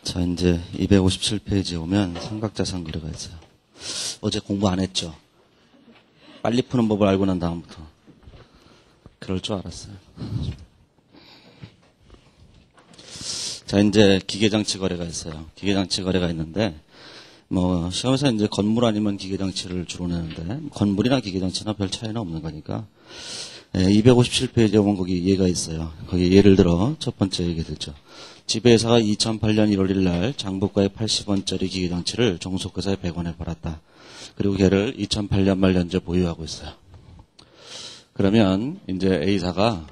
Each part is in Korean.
자, 이제 257페이지에 오면 삼각자산거래가 있어요. 어제 공부 안 했죠? 빨리 푸는 법을 알고 난 다음부터. 그럴 줄 알았어요. 자, 이제 기계장치 거래가 있어요. 기계장치 거래가 있는데, 시험에서 이제 건물 아니면 기계장치를 주로 내는데, 건물이나 기계장치나 별 차이는 없는 거니까, 257페이지에 오면 거기 예가 있어요. 거기 예를 들어, 첫 번째 얘기 되죠. 지배회사가 2008년 1월 1일 날 장부가의 80원짜리 기계장치를 종속회사에 100원에 팔았다. 그리고 걔를 2008년 말 현재 보유하고 있어요. 그러면 이제 A사가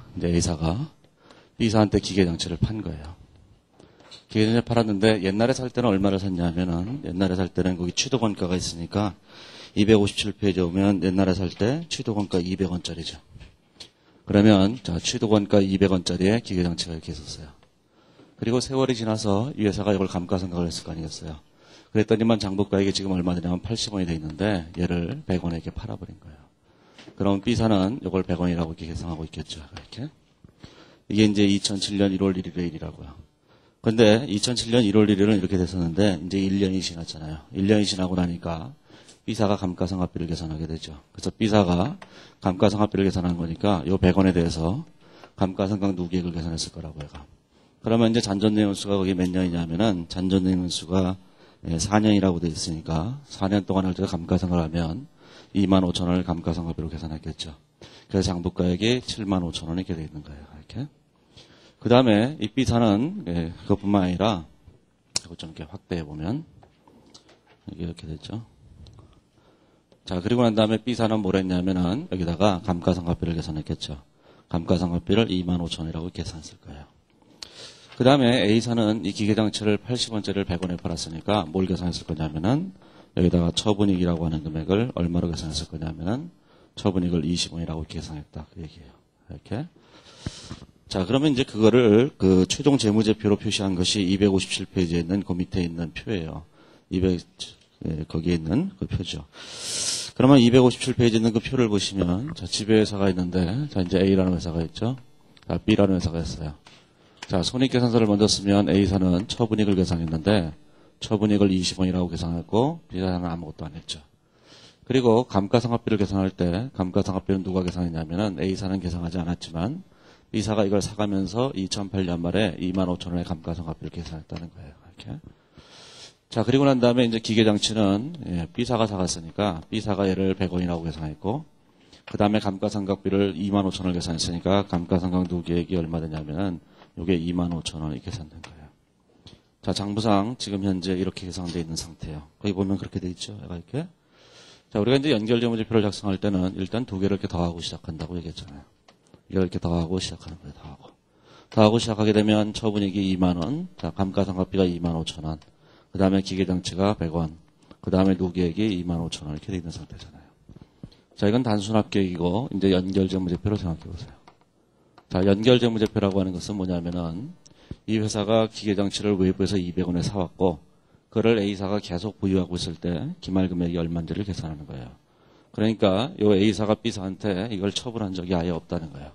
B사한테 기계장치를 판 거예요. 기계장치를 팔았는데 옛날에 살 때는 얼마를 샀냐면은 옛날에 살 때는 거기 취득원가가 있으니까 257페이지에 오면 옛날에 살 때 취득원가 200원짜리죠. 그러면 자 취득원가 200원짜리에 기계장치가 이렇게 있었어요. 그리고 세월이 지나서 이 회사가 이걸 감가상각을 했을 거 아니겠어요. 그랬더니만 장부가액이 지금 얼마 되냐면 80원이 돼 있는데 얘를 100원에 이렇게 팔아버린 거예요. 그럼 B사는 이걸 100원이라고 이렇게 계산하고 있겠죠. 이렇게. 이게 이제 2007년 1월 1일의 일이라고요. 근데 2007년 1월 1일은 이렇게 됐었는데 이제 1년이 지났잖아요. 1년이 지나고 나니까 B사가 감가상각비를 계산하게 되죠. 그래서 B사가 감가상각비를 계산한 거니까 이 100원에 대해서 감가상각 누계액을 계산했을 거라고 해가. 그러면 이제 잔존내연수가 거기 몇 년이냐면은 잔존내연수가 4년이라고 돼 있으니까 4년 동안을 제가 감가상각을 하면 25,000원을 감가상각비로 계산했겠죠. 그래서 장부가액이 75,000원 이렇게 돼 있는 거예요. 이렇게. 그 다음에 이 B사는 그것뿐만 아니라 이거 좀 이렇게 확대해 보면 이게 이렇게 됐죠. 자, 그리고 난 다음에 B사는 뭘 했냐면은 여기다가 감가상각비를 계산했겠죠. 감가상각비를 25,000원이라고 계산했을 거예요. 그 다음에 A사는 이 기계장치를 80원짜리를 100원에 팔았으니까 뭘 계산했을 거냐면은 여기다가 처분익이라고 하는 금액을 얼마로 계산했을 거냐면은 처분익을 20원이라고 계산했다. 그 얘기예요. 이렇게. 자, 그러면 이제 그거를 그 최종 재무제표로 표시한 것이 257페이지에 있는 그 밑에 있는 표예요. 거기에 있는 그 표죠. 그러면 257페이지에 있는 그 표를 보시면 자, 지배회사가 있는데 자, 이제 A라는 회사가 있죠. 자, B라는 회사가 있어요. 자, 손익계산서를 먼저 쓰면 A사는 처분익을 계산했는데 처분익을 20원이라고 계산했고 B사는 아무것도 안 했죠. 그리고 감가상각비를 계산할 때 감가상각비는 누가 계산했냐면은 A사는 계산하지 않았지만 B사가 이걸 사가면서 2008년 말에 25,000원의 감가상각비를 계산했다는 거예요. 이렇게. 자, 그리고 난 다음에 이제 기계장치는 B사가 사갔으니까 B사가 얘를 100원이라고 계산했고 그 다음에 감가상각비를 25,000원을 계산했으니까 감가상각 누계액이 얼마 되냐면은 이게 25,000원이 계산된 거예요. 자, 장부상 지금 현재 이렇게 계산되어 있는 상태예요. 거기 보면 그렇게 돼 있죠. 이렇게. 자, 우리가 이제 연결재무제표를 작성할 때는 일단 두 개를 이렇게 더하고 시작한다고 얘기했잖아요. 이걸 이렇게 더하고 시작하는 거예요. 더하고 시작하게 되면 처분익이 2만원, 자, 감가상각비가 25,000원, 그 다음에 기계장치가 100원, 그 다음에 누계액이 25,000원 이렇게 돼 있는 상태잖아요. 자, 이건 단순합계획이고 이제 연결재무제표로 생각해 보세요. 자, 연결재무제표라고 하는 것은 뭐냐면은 이 회사가 기계장치를 외부에서 200원에 사왔고 그걸 A사가 계속 보유하고 있을 때 기말금액이 얼마인지를 계산하는 거예요. 그러니까 이 A사가 B사한테 이걸 처분한 적이 아예 없다는 거예요.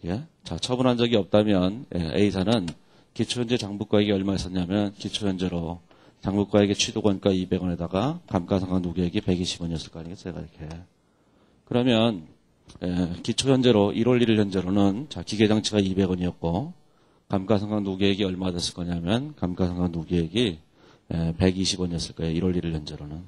예? 자, 처분한 적이 없다면 A사는 기초현재 장부가액이 얼마 있었냐면 기초현재로 장부가액의 취득원가 200원에다가 감가상각 누계액이 120원이었을 거 아니겠어요? 이렇게. 그러면 기초현재로 1월 1일 현재로는 자, 기계장치가 200원이었고 감가상각 누계액이 얼마 됐을 거냐면 감가상각 누계액이 120원이었을 거예요. 1월 1일 현재로는.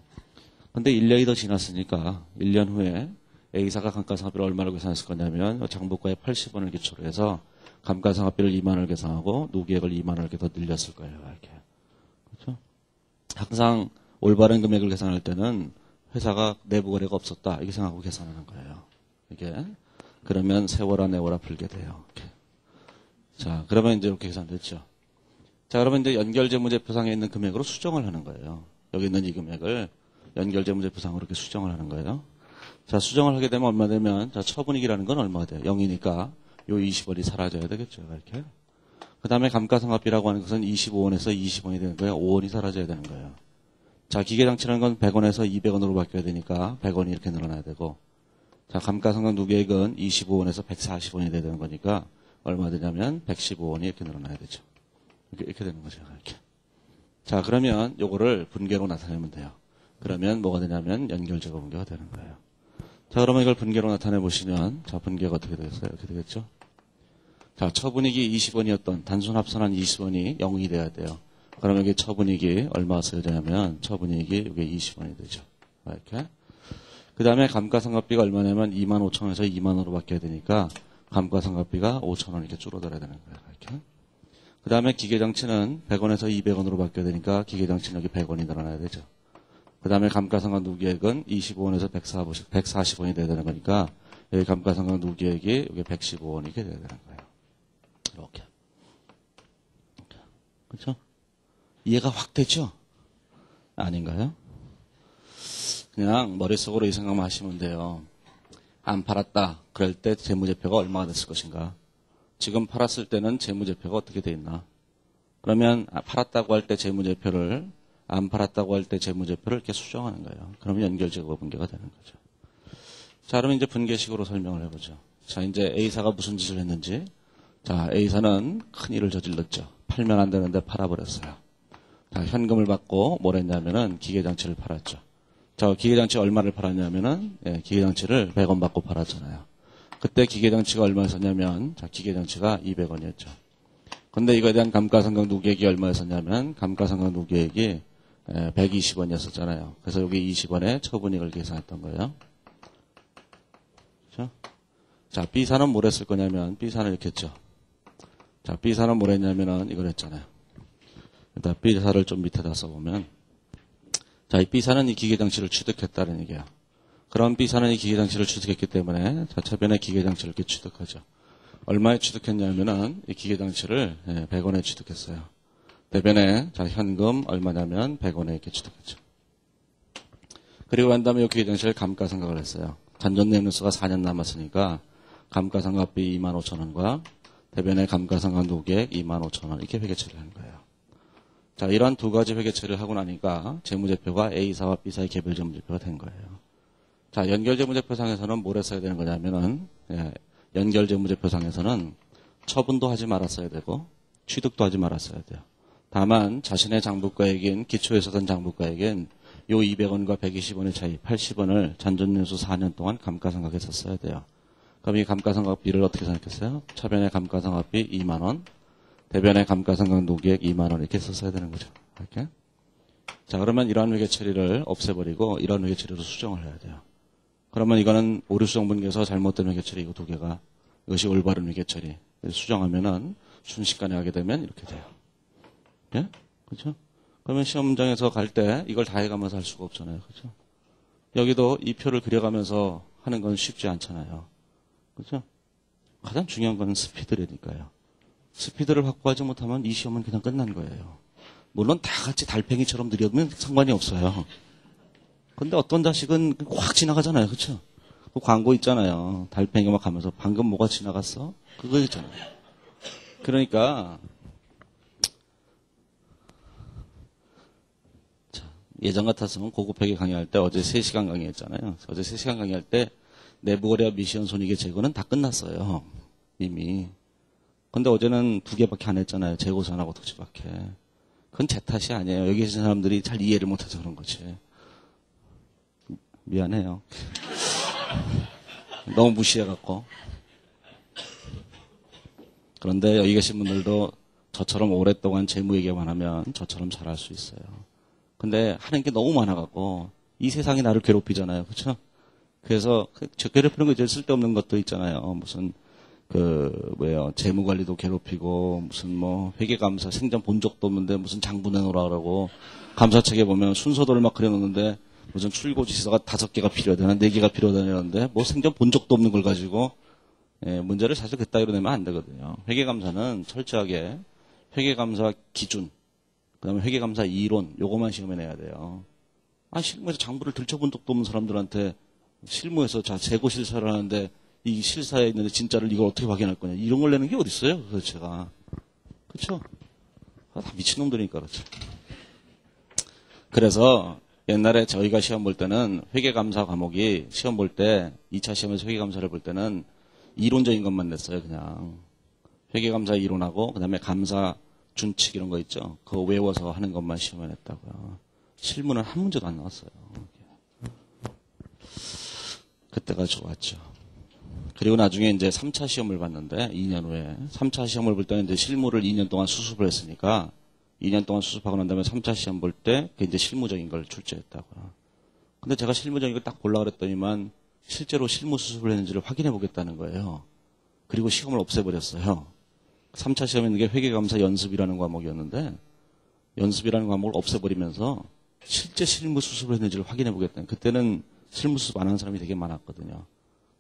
근데 1년이 더 지났으니까 1년 후에 A사가 감가상각비를 얼마를 계산했을 거냐면 장부가의 80원을 기초로 해서 감가상각비를 2만원을 계산하고 누계액을 2만원을 이렇게 더 늘렸을 거예요. 이렇게. 그렇죠? 항상 올바른 금액을 계산할 때는 회사가 내부 거래가 없었다. 이렇게 생각하고 계산하는 거예요. 이게. 그러면 세월아 내월아 풀게 돼요. 이렇게. 자, 그러면 이제 이렇게 계산됐죠. 자, 그러면 이제 연결재무제표상에 있는 금액으로 수정을 하는 거예요. 여기 있는 이 금액을 연결재무제표상으로 이렇게 수정을 하는 거예요. 자, 수정을 하게 되면 얼마 되면, 자, 처분익이라는 건 얼마가 돼요? 0이니까 요 20원이 사라져야 되겠죠. 이렇게. 그 다음에 감가상각비라고 하는 것은 25원에서 20원이 되는 거예요. 5원이 사라져야 되는 거예요. 자, 기계장치라는 건 100원에서 200원으로 바뀌어야 되니까 100원이 이렇게 늘어나야 되고, 자, 감가상각 누계액은 25원에서 140원이 돼야 되는 거니까 얼마 되냐면 115원이 이렇게 늘어나야 되죠. 이렇게 되는 거죠. 이렇게. 자, 그러면 요거를 분계로 나타내면 돼요. 그러면 뭐가 되냐면 연결제거 분계가 되는 거예요. 자, 그러면 이걸 분계로 나타내 보시면, 자, 분계가 어떻게 되겠어요? 이렇게 되겠죠? 자, 처분익이 20원이었던 단순 합산한 20원이 0이 돼야 돼요. 그러면 여기 처분익이 얼마가 써야 되냐면, 처분익이 여기 20원이 되죠. 이렇게. 그 다음에 감가상각비가 얼마냐면 25,000원에서 2만원으로 바뀌어야 되니까, 감가상각비가 5,000원 이렇게 줄어들어야 되는 거예요. 이렇게. 그 다음에 기계장치는 100원에서 200원으로 바뀌어야 되니까, 기계장치는 여기 100원이 늘어나야 되죠. 그 다음에 감가상각 누기액은 25원에서 140원이 돼야 되는 거니까, 여기 감가상각 누기액이 여기 115원이 돼야 되는 거예요. 이렇게. 그렇죠? 이해가 확 되죠? 아닌가요? 그냥 머릿속으로 이 생각만 하시면 돼요. 안 팔았다. 그럴 때 재무제표가 얼마가 됐을 것인가? 지금 팔았을 때는 재무제표가 어떻게 돼 있나? 그러면 팔았다고 할 때 재무제표를, 안 팔았다고 할 때 재무제표를 이렇게 수정하는 거예요. 그러면 연결제거 분계가 되는 거죠. 자, 그러면 이제 분계식으로 설명을 해보죠. 자, 이제 A사가 무슨 짓을 했는지. 자, A사는 큰 일을 저질렀죠. 팔면 안 되는데 팔아버렸어요. 자, 현금을 받고 뭘 했냐면은 기계장치를 팔았죠. 자, 기계장치 얼마를 팔았냐면은, 기계장치를 100원 받고 팔았잖아요. 그때 기계장치가 얼마였었냐면, 자, 기계장치가 200원이었죠. 근데 이거에 대한 감가상각 누계액이 얼마였었냐면, 감가상각 누계액이 120원이었었잖아요. 그래서 여기 20원에 처분익을 계산했던 거예요. 그렇죠? 자, B사는 뭘 했을 거냐면, B사는 이렇게 했죠. 자, B사는 뭘 했냐면은, 이걸 했잖아요. 일단 B사를 좀 밑에다 써보면, 자, 이 B사는 이 기계장치를 취득했다는 얘기야. 그럼 B사는 이 기계장치를 취득했기 때문에, 자, 차변에 기계장치를 이렇게 취득하죠. 얼마에 취득했냐면은, 이 기계장치를 100원에 취득했어요. 대변에, 자, 현금 얼마냐면 100원에 이렇게 취득했죠. 그리고 난 다음에 이 기계장치를 감가상각을 했어요. 잔존내역수가 4년 남았으니까, 감가상각비 25,000원과 대변에 감가상각 누계액 25,000원 이렇게 회계 처리를 하는 거예요. 자, 이러한 두 가지 회계 처리를 하고 나니까 재무제표가 A사와 B사의 개별 재무제표가 된 거예요. 자, 연결 재무제표상에서는 뭘 했어야 되는 거냐면은, 연결 재무제표상에서는 처분도 하지 말았어야 되고 취득도 하지 말았어야 돼요. 다만 자신의 장부가액인 기초에서던 장부가액인 요 200원과 120원의 차이 80원을 잔존연수 4년 동안 감가상각했었어야 돼요. 그럼 이 감가상각비를 어떻게 생각했어요? 차변의 감가상각비 2만원, 대변의 감가상각 누계액 2만원 이렇게 썼어야 되는 거죠. 이렇게. 자, 그러면 이러한 회계 처리를 없애버리고 이러한 회계 처리로 수정을 해야 돼요. 그러면 이거는 오류 수정 분계에서 잘못된 회계 처리 이거 두 개가 이것이 올바른 회계 처리. 수정하면은 순식간에 하게 되면 이렇게 돼요. 예? 그렇죠? 그러면 시험장에서 갈 때 이걸 다 해가면서 할 수가 없잖아요. 그렇죠? 여기도 이 표를 그려가면서 하는 건 쉽지 않잖아요. 그렇죠? 가장 중요한 건 스피드라니까요. 스피드를 확보하지 못하면 이 시험은 그냥 끝난 거예요. 물론 다 같이 달팽이처럼 느려면 상관이 없어요. 근데 어떤 자식은 확 지나가잖아요. 그렇죠? 그 광고 있잖아요. 달팽이가 막 가면서 방금 뭐가 지나갔어? 그거 있잖아요. 그러니까 자, 예전 같았으면 고급 회계 강의할 때 어제 3시간 강의했잖아요. 어제 3시간 강의할 때 내부거래와 미시현 손익의 제거는 다 끝났어요. 이미. 근데 어제는 2개밖에 안 했잖아요. 재고선하고 토지밖에. 그건 제 탓이 아니에요. 여기 계신 사람들이 잘 이해를 못해서 그런 거지. 미안해요. 너무 무시해갖고. 그런데 여기 계신 분들도 저처럼 오랫동안 재무 얘기만 하면 저처럼 잘할 수 있어요. 근데 하는 게 너무 많아갖고 이 세상이 나를 괴롭히잖아요. 그렇죠? 그래서 저 괴롭히는 거 제일 쓸데없는 것도 있잖아요. 무슨 재무관리도 괴롭히고, 무슨 회계감사 생전 본 적도 없는데 무슨 장부 내놓으라 그러고, 감사책에 보면 순서도를 막 그려놓는데, 무슨 출고지서가 5개가 필요하다나 4개가 필요하다는데, 생전 본 적도 없는 걸 가지고, 문제를 사실 그따위로 내면 안 되거든요. 회계감사는 철저하게 회계감사 기준, 그 다음에 회계감사 이론, 요거만 시험에 내야 돼요. 실무에서 장부를 들춰본 적도 없는 사람들한테 실무에서 재고 실사를 하는데, 이 실사에 있는데 진짜를 이걸 어떻게 확인할 거냐. 이런 걸 내는 게 어디 있어요? 그래서 제가. 그렇죠? 다 미친놈들이니까 그렇죠. 그래서 옛날에 저희가 시험 볼 때는 회계감사 과목이 시험 볼 때 2차 시험에서 회계감사를 볼 때는 이론적인 것만 냈어요. 그냥. 회계감사 이론하고 그다음에 감사 준칙 이런 거 있죠. 그거 외워서 하는 것만 시험에 냈다고요. 실무는 한 문제도 안 나왔어요. 그때가 좋았죠. 그리고 나중에 이제 3차 시험을 봤는데 2년 후에 3차 시험을 볼 때는 이제 실무를 2년 동안 수습을 했으니까 2년 동안 수습하고 난 다음에 3차 시험 볼 때 그게 이제 실무적인 걸 출제했다고요. 근데 제가 실무적인 걸 딱 보려고 그랬더니만 실제로 실무 수습을 했는지를 확인해 보겠다는 거예요. 그리고 시험을 없애버렸어요. 3차 시험에 있는 게 회계감사 연습이라는 과목이었는데 연습이라는 과목을 없애버리면서 실제 실무 수습을 했는지를 확인해 보겠다는. 그때는 실무 수습 안 하는 사람이 되게 많았거든요.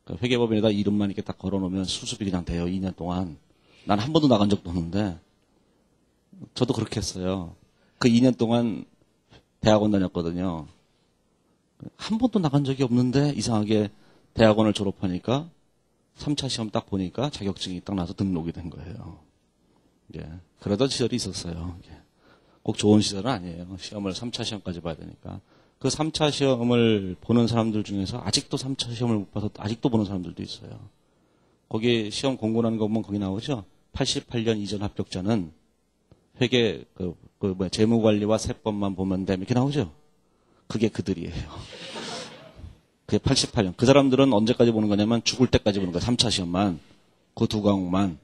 그러니까 회계법인에다 이름만 이렇게 딱 걸어놓으면 수습이 그냥 돼요. 2년 동안. 난 한 번도 나간 적도 없는데 저도 그렇게 했어요. 그 2년 동안 대학원 다녔거든요. 한 번도 나간 적이 없는데 이상하게 대학원을 졸업하니까 3차 시험 딱 보니까 자격증이 딱 나서 등록이 된 거예요. 예. 그러던 시절이 있었어요. 예. 꼭 좋은 시절은 아니에요. 시험을 3차 시험까지 봐야 되니까. 그 3차 시험을 보는 사람들 중에서 아직도 3차 시험을 못 봐서 아직도 보는 사람들도 있어요. 거기 시험 공고라는 거 보면 거기 나오죠. 88년 이전 합격자는 회계, 재무관리와 세법만 보면 돼. 이렇게 나오죠. 그게 그들이에요. 그게 88년. 그 사람들은 언제까지 보는 거냐면 죽을 때까지 보는 거예요. 3차 시험만. 그 두 과목만.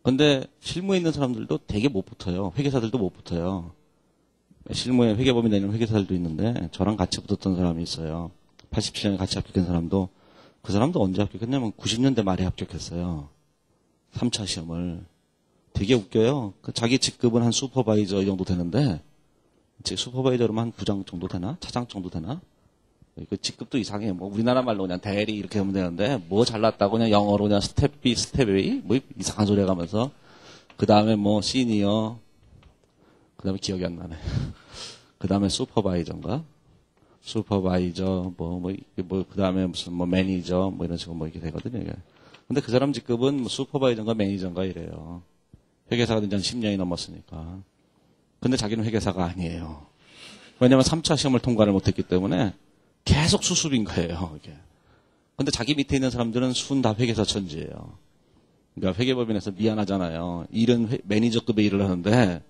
근데 실무에 있는 사람들도 되게 못 붙어요. 회계사들도 못 붙어요. 실무에 회계법인 다니는 회계사들도 있는데 저랑 같이 붙었던 사람이 있어요. 87년에 같이 합격한 사람도 그 사람도 언제 합격했냐면 90년대 말에 합격했어요. 3차 시험을. 되게 웃겨요. 자기 직급은 한 슈퍼바이저 정도 되는데 슈퍼바이저로만 한 부장 정도 되나? 차장 정도 되나? 그 직급도 이상해. 뭐 우리나라 말로 그냥 대리 이렇게 하면 되는데 뭐 잘났다고 그냥 영어로 그냥 스텝 B, 스텝 A 뭐 이상한 소리 해가면서 그 다음에 뭐 시니어 그 다음에 기억이 안 나네. 그 다음에 슈퍼바이저인가? 슈퍼바이저 그 다음에 무슨 뭐 매니저 뭐 이런 식으로 뭐 이렇게 되거든요. 이게. 근데 그 사람 직급은 뭐 슈퍼바이저인가 매니저인가 이래요. 회계사가 된 지 한 10년이 넘었으니까. 근데 자기는 회계사가 아니에요. 왜냐면 3차 시험을 통과를 못했기 때문에 계속 수습인 거예요. 이게. 근데 자기 밑에 있는 사람들은 순 다 회계사 천지예요. 그러니까 회계법인에서 미안하잖아요. 일은 매니저급의 일을 하는데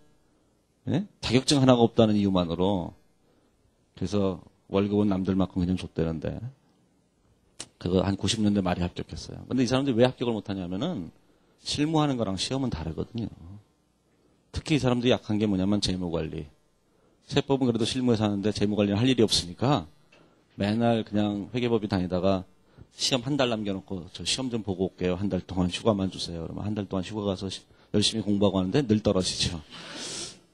예? 자격증 하나가 없다는 이유만으로 그래서 월급은 남들만큼 그냥 줬대는데 그거 한 90년대 말에 합격했어요. 근데 이 사람들이 왜 합격을 못하냐면은 실무하는 거랑 시험은 다르거든요. 특히 이 사람들이 약한 게 뭐냐면 재무관리. 세법은 그래도 실무에서 하는데 재무관리는 할 일이 없으니까 맨날 그냥 회계법인 다니다가 시험 한 달 남겨놓고 저 시험 좀 보고 올게요. 한 달 동안 휴가만 주세요. 그러면 한 달 동안 휴가 가서 열심히 공부하고 하는데 늘 떨어지죠.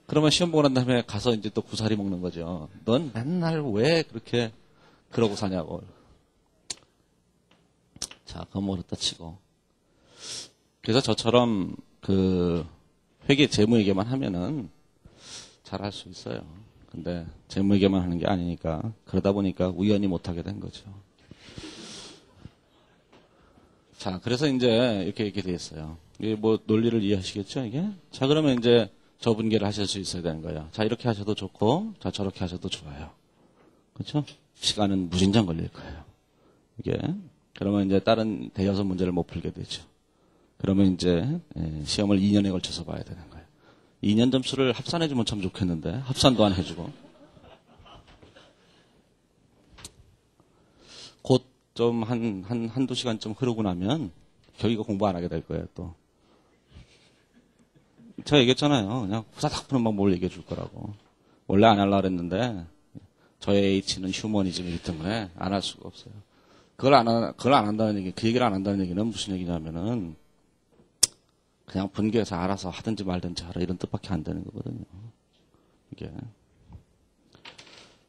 그러면 시험 보고 난 다음에 가서 이제 또 구사리 먹는 거죠. 넌 맨날 왜 그렇게 그러고 사냐고. 자, 그건 뭐 그렇다 치고. 그래서 저처럼 그 회계 재무회계만 하면은 잘할 수 있어요. 근데 재무회계만 하는 게 아니니까 그러다 보니까 우연히 못하게 된 거죠. 자, 그래서 이제 이렇게 돼 있어요. 이게 뭐 논리를 이해하시겠죠, 이게? 자, 그러면 이제 저분계를 하실 수 있어야 되는 거예요. 자, 이렇게 하셔도 좋고, 자, 저렇게 하셔도 좋아요. 그렇죠? 시간은 무진장 걸릴 거예요. 이게. 그러면 이제 다른 대여섯 문제를 못 풀게 되죠. 그러면 이제 시험을 2년에 걸쳐서 봐야 되는 거예요. 2년 점수를 합산해주면 참 좋겠는데 합산도 안 해주고 곧 좀 한두 시간 좀 흐르고 나면 저희가 공부 안 하게 될 거예요. 또 제가 얘기했잖아요. 그냥 후다닥 푸는 방법을 얘기해 줄 거라고. 원래 안 하려고 그랬는데 저의 H는 휴머니즘이기 때문에 안 할 수가 없어요. 그걸 안 한다는 얘기, 그 얘기를 안 한다는 얘기는 무슨 얘기냐면은 그냥 분계해서 알아서 하든지 말든지 하라 이런 뜻밖에 안 되는 거거든요. 이게.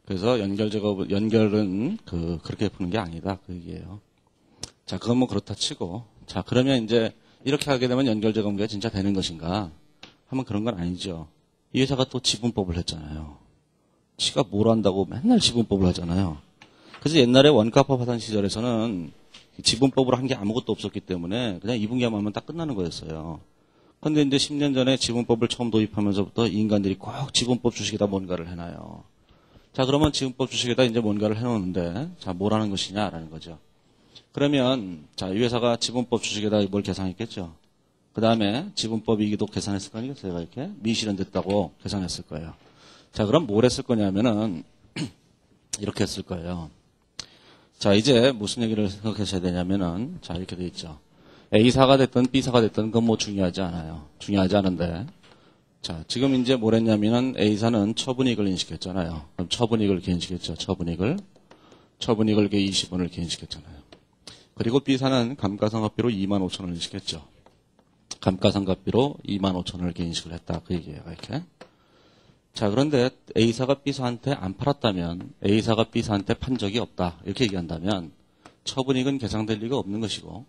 그래서 연결은 그렇게 푸는 게 아니다. 그 얘기예요. 자, 그건 뭐 그렇다 치고. 자, 그러면 이제 이렇게 하게 되면 연결제곱계가 진짜 되는 것인가? 하면 그런 건 아니죠. 이 회사가 또 지분법을 했잖아요. 지가 뭘 한다고 맨날 지분법을 하잖아요. 그래서 옛날에 원가법 하던 시절에서는 지분법으로 한 게 아무것도 없었기 때문에 그냥 2분기만 하면 딱 끝나는 거였어요. 근데 이제 10년 전에 지분법을 처음 도입하면서부터 인간들이 꼭 지분법 주식에다 뭔가를 해놔요. 자, 그러면 지분법 주식에다 이제 뭔가를 해놓는데, 자, 뭘 하는 것이냐라는 거죠. 그러면, 자, 이 회사가 지분법 주식에다 뭘 계상했겠죠. 그 그 다음에 지분법이익도 계산했을 거 아니겠어요? 제가 이렇게 미실현됐다고 계산했을 거예요. 자, 그럼 뭘 했을 거냐면은 이렇게 했을 거예요. 자, 이제 무슨 얘기를 생각하셔야 되냐면은 자, 이렇게 돼 있죠. A사가 됐든 B사가 됐든 그건 뭐 중요하지 않아요. 중요하지 않은데 자, 지금 이제 뭘 했냐면은 A사는 처분이익을 인식했잖아요. 그럼 처분이익을 이렇게 인식했죠. 처분이익을 이렇게 20원을 이렇게 인식했잖아요. 그리고 B사는 감가상각비로 25,000원을 인식했죠. 감가상각비로 25,000원을 이렇게 인식을 했다. 그 얘기예요. 이렇게. 자, 그런데 A사가 B사한테 안 팔았다면 A사가 B사한테 판 적이 없다. 이렇게 얘기한다면 처분이익은 계상될 리가 없는 것이고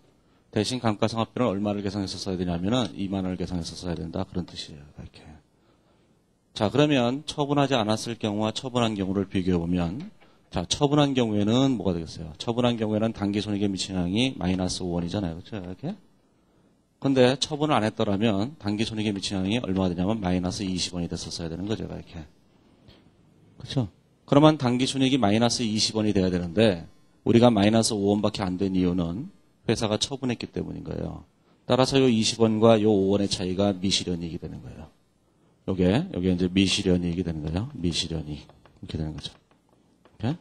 대신 감가상각비는 얼마를 계상해서 써야 되냐면은 2만 원을 계상해서 써야 된다. 그런 뜻이에요. 이렇게. 자, 그러면 처분하지 않았을 경우와 처분한 경우를 비교해 보면 자, 처분한 경우에는 뭐가 되겠어요? 처분한 경우에는 당기손익에 미치는 양이 마이너스 5원이잖아요. 그렇죠? 이렇게. 근데 처분을 안 했더라면 당기손익에 미치는 양이 얼마가 되냐면 마이너스 20원이 됐었어야 되는 거죠. 이렇게. 그렇죠? 그러면 당기손익이 마이너스 20원이 돼야 되는데 우리가 마이너스 5원밖에 안 된 이유는 회사가 처분했기 때문인 거예요. 따라서 요 20원과 요 5원의 차이가 미실현이익이 되는 거예요. 요게 이제 미실현이익이 되는 거예요. 미실현이익. 이렇게 되는 거죠. 이렇게.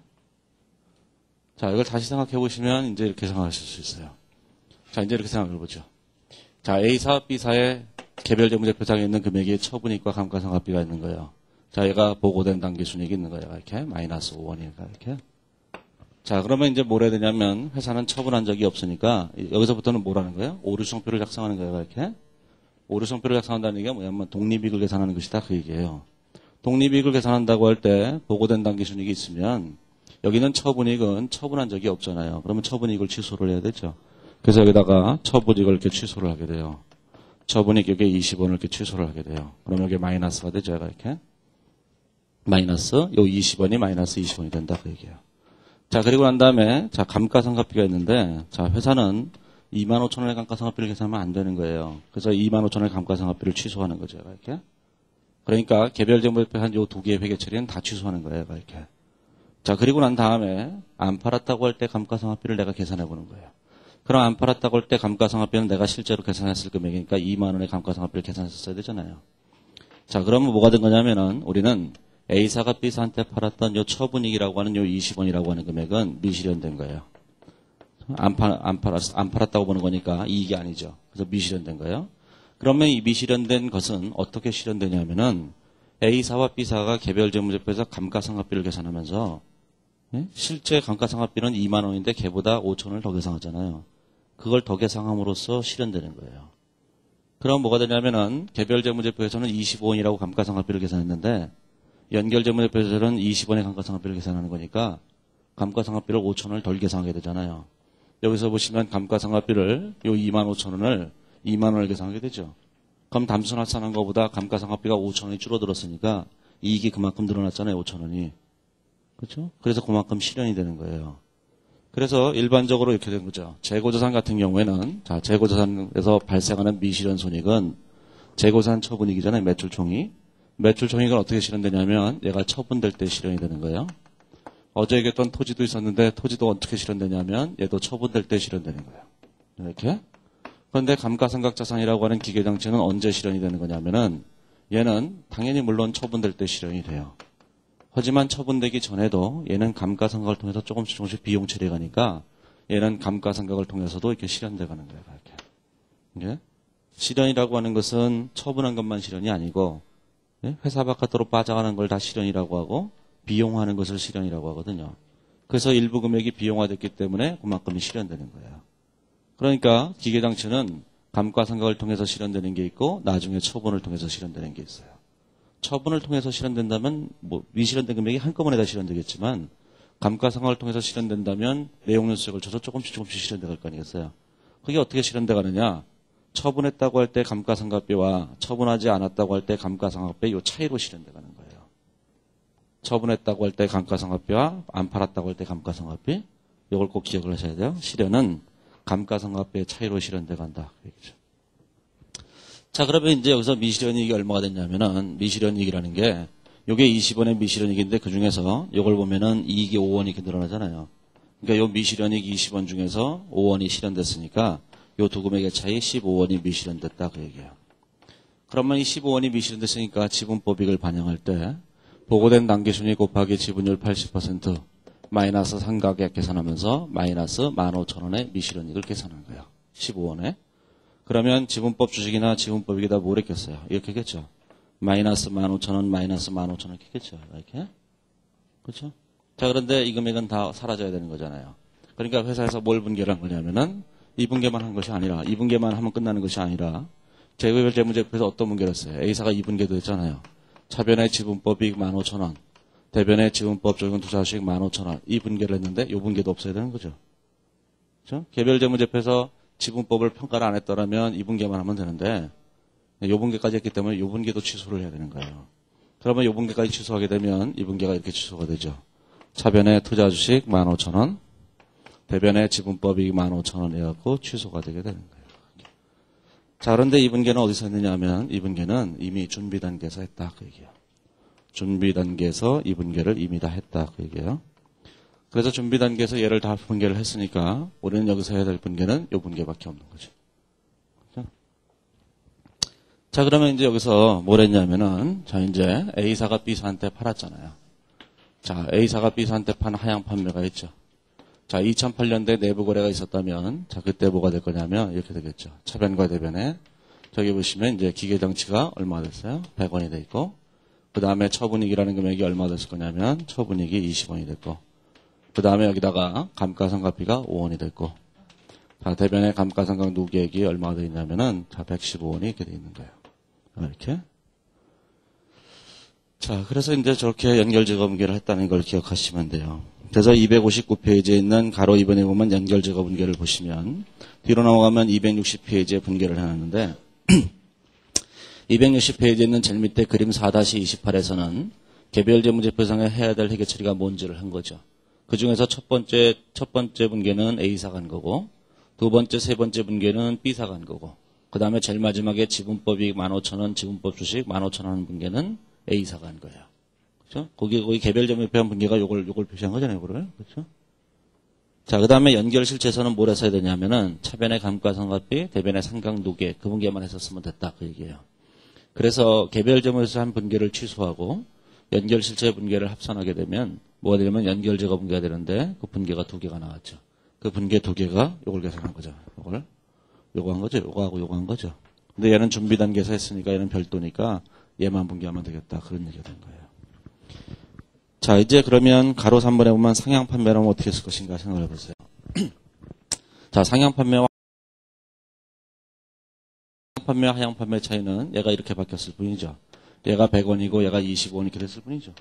자, 이걸 다시 생각해 보시면 이제 이렇게 생각하실 수 있어요. 자, 이제 이렇게 생각해 보죠. 자, A사, B사의 개별 재무제표상에 있는 금액이 처분이익과 감가상각비가 있는 거예요. 자, 얘가 보고된 당기순이익이 있는 거예요. 이렇게 마이너스 5원이니까 이렇게. 자, 그러면 이제 뭘 해야 되냐면 회사는 처분한 적이 없으니까 여기서부터는 뭐라는 거예요? 오류성표를 작성하는 거예요. 이렇게. 오류성표를 작성한다는 얘기가 뭐냐면 독립이익을 계산하는 것이다. 그 얘기예요. 독립이익을 계산한다고 할 때 보고된 당기순이익이 있으면 여기는 처분이익은 처분한 적이 없잖아요. 그러면 처분이익을 취소를 해야 되죠. 그래서 여기다가 처분이익을 이렇게 취소를 하게 돼요. 처분이익 여기에 20원을 이렇게 취소를 하게 돼요. 그럼 여기 마이너스가 되죠. 이렇게. 마이너스, 요 20원이 마이너스 20원이 된다. 그 얘기예요. 자, 그리고 난 다음에, 자, 감가상각비가 있는데, 자, 회사는 25,000원의 감가상각비를 계산하면 안 되는 거예요. 그래서 25,000원의 감가상각비를 취소하는 거죠. 이렇게. 그러니까 개별 재무제표 한 요 두 개의 회계 처리는 다 취소하는 거예요. 이렇게. 자, 그리고 난 다음에 안 팔았다고 할 때 감가상각비를 내가 계산해 보는 거예요. 그럼 안 팔았다고 할 때 감가상각비는 내가 실제로 계산했을 금액이니까 2만 원의 감가상각비를 계산했어야 되잖아요. 자, 그러면 뭐가 된 거냐면은 우리는 A사가 B사한테 팔았던 요 처분이익이라고 하는 요 20원이라고 하는 금액은 미실현된 거예요. 안 팔았다고 보는 거니까 이익이 아니죠. 그래서 미실현된 거예요. 그러면 이 미실현된 것은 어떻게 실현되냐면은 A사와 B사가 개별 재무제표에서 감가상각비를 계산하면서 실제 감가상각비는 2만 원인데 걔보다 5,000원을 더 계산하잖아요. 그걸 더 계산함으로써 실현되는 거예요. 그럼 뭐가 되냐면은 개별 재무제표에서는 25원이라고 감가상각비를 계산했는데 연결 재무제표에서는 20원의 감가상각비를 계산하는 거니까 감가상각비를 5,000원을 덜 계산하게 되잖아요. 여기서 보시면 감가상각비를 요 25,000원을 2만 원을 계산하게 되죠. 그럼 담순합산한 것보다 감가상각비가 5,000원이 줄어들었으니까 이익이 그만큼 늘어났잖아요. 5,000원이. 그렇죠? 그래서 그만큼 실현이 되는 거예요. 그래서 일반적으로 이렇게 된 거죠. 재고자산 같은 경우에는 자, 재고자산에서 발생하는 미실현 손익은 재고자산 처분이익이잖아요. 매출총익. 매출총익은 어떻게 실현되냐면 얘가 처분될 때 실현이 되는 거예요. 어제 얘기했던 토지도 있었는데 토지도 어떻게 실현되냐면 얘도 처분될 때 실현되는 거예요. 이렇게. 그런데 감가상각자산이라고 하는 기계장치는 언제 실현이 되는 거냐면은 얘는 당연히 물론 처분될 때 실현이 돼요. 하지만 처분되기 전에도 얘는 감가상각을 통해서 조금씩 비용 처리가니까 얘는 감가상각을 통해서도 이렇게 실현돼 가는 거예요. 이렇게. 실현이라고 하는 것은 처분한 것만 실현이 아니고 회사 바깥으로 빠져가는 걸 다 실현이라고 하고 비용화하는 것을 실현이라고 하거든요. 그래서 일부 금액이 비용화됐기 때문에 그만큼이 실현되는 거예요. 그러니까 기계장치는 감가상각을 통해서 실현되는 게 있고 나중에 처분을 통해서 실현되는 게 있어요. 처분을 통해서 실현된다면 뭐 미실현된 금액이 한꺼번에 다 실현되겠지만 감가상각을 통해서 실현된다면 내용료 수익을 줘서 조금씩 실현돼 갈 거 아니겠어요. 그게 어떻게 실현돼 가느냐. 처분했다고 할 때 감가상각비와 처분하지 않았다고 할 때 감가상각비 이 차이로 실현돼 가는 거예요. 처분했다고 할 때 감가상각비와 안 팔았다고 할 때 감가상각비 이걸 꼭 기억을 하셔야 돼요. 실현은 감가상각비의 차이로 실현돼 간다. 그렇죠. 자, 그러면 이제 여기서 미실현이익이 얼마가 됐냐면은 미실현이익이라는 게 요게 20원의 미실현이익인데 그 중에서 요걸 보면은 이익이 5원 이렇게 늘어나잖아요. 그러니까 요 미실현이익 20원 중에서 5원이 실현됐으니까 요 두 금액의 차이 15원이 미실현됐다 그 얘기예요. 그러면 이 15원이 미실현됐으니까 지분법익을 반영할 때 보고된 단기순위 곱하기 지분율 80% 마이너스 상가액 계산하면서 마이너스 15,000원의 미실현익을 계산한 거예요. 15원에. 그러면 지분법 주식이나 지분법익에다 뭘 했겠어요? 이렇게 했겠죠. 마이너스 15,000원, 마이너스 15,000원 이렇게 했겠죠. 이렇게. 그렇죠? 자, 그런데 이 금액은 다 사라져야 되는 거잖아요. 그러니까 회사에서 뭘 분개를 한 거냐면은 2분개만 한 것이 아니라 2분개만 하면 끝나는 것이 아니라 재고별 재무제표에서 어떤 분개를 했어요? A사가 2분개도 했잖아요. 차변의 지분법이익 15,000원, 대변의 지분법 적용 투자수익 15,000원 이 분개를 했는데 이 분개도 없어야 되는 거죠. 그렇죠? 개별 재무제표에서 지분법을 평가를 안 했더라면 2분개만 하면 되는데 요 분개까지 했기 때문에 요 분개도 취소를 해야 되는 거예요. 그러면 요 분개까지 취소하게 되면 이 분개가 이렇게 취소가 되죠. 차변의 투자주식 15,000원, 대변의 지분법이익 15,000원 해갖고 취소가 되게 되는 거예요. 자, 그런데 이 분개는 어디서 했느냐 하면 이 분개는 이미 준비 단계에서 했다 그 얘기예요. 준비 단계에서 이 분개를 이미 다 했다 그 얘기예요. 그래서 준비 단계에서 얘를 다 분개를 했으니까 우리는 여기서 해야 될 분개는 요 분개밖에 없는 거죠. 그렇죠? 자, 그러면 이제 여기서 뭘 했냐면은 자, 이제 A사가 B사한테 팔았잖아요. 자, A사가 B사한테 판 하향 판매가 있죠. 자, 2008년도에 내부 거래가 있었다면, 자, 그때 뭐가 될 거냐면, 이렇게 되겠죠. 차변과 대변에, 저기 보시면 이제 기계장치가 얼마 됐어요? 100원이 돼 있고, 그 다음에 처분익이라는 금액이 얼마 됐을 거냐면, 처분익이 20원이 됐고, 그 다음에 여기다가 감가상각비가 5원이 됐고, 자, 대변의 감가상각 누계액이 얼마가 돼 있냐면은, 자, 115원이 이렇게 돼 있는 거예요. 이렇게. 자, 그래서 이제 저렇게 연결제거 분개를 했다는 걸 기억하시면 돼요. 그래서 259페이지에 있는 가로 2번에 보면 연결제거 분개를 보시면 뒤로 넘어가면 260페이지에 분개를 해놨는데 260페이지에 있는 제일 밑에 그림 4-28에서는 개별 재무제표상에 해야 될 회계 처리가 뭔지를 한 거죠. 그 중에서 첫 번째 분개는 A사가 한 거고 두 번째, 세 번째 분개는 B사가 한 거고 그 다음에 제일 마지막에 지분법이익 15,000원, 지분법 주식 15,000원 분개는 A사가 한 거예요. 그렇죠? 거기 개별 재무제표 분개가 요걸 표시한 거잖아요, 이거를. 그렇죠? 자, 그 다음에 연결 실체에서는 뭘 했어야 되냐면은 차변의 감가상각비, 대변의 상각 누계 그 분개만 했었으면 됐다 그 얘기예요. 그래서 개별 재무에서 한 분개를 취소하고 연결 실체 분개를 합산하게 되면 뭐가 되냐면 연결 제거 분개가 되는데 그 분개가 두 개가 나왔죠. 그 분개 두 개가 요걸 계산한 거죠. 요거 한 거죠. 요거하고 요거 한 거죠. 근데 얘는 준비 단계에서 했으니까 얘는 별도니까 얘만 분개하면 되겠다. 그런 얘기가 된 거예요. 자, 이제 그러면 가로 3번에 보면 상향 판매라면 어떻게 쓸 것인가 생각을 해보세요. 자, 상향 판매와 하향 판매 차이는 얘가 이렇게 바뀌었을 뿐이죠. 얘가 100원이고 얘가 25원 이렇게 됐을 뿐이죠.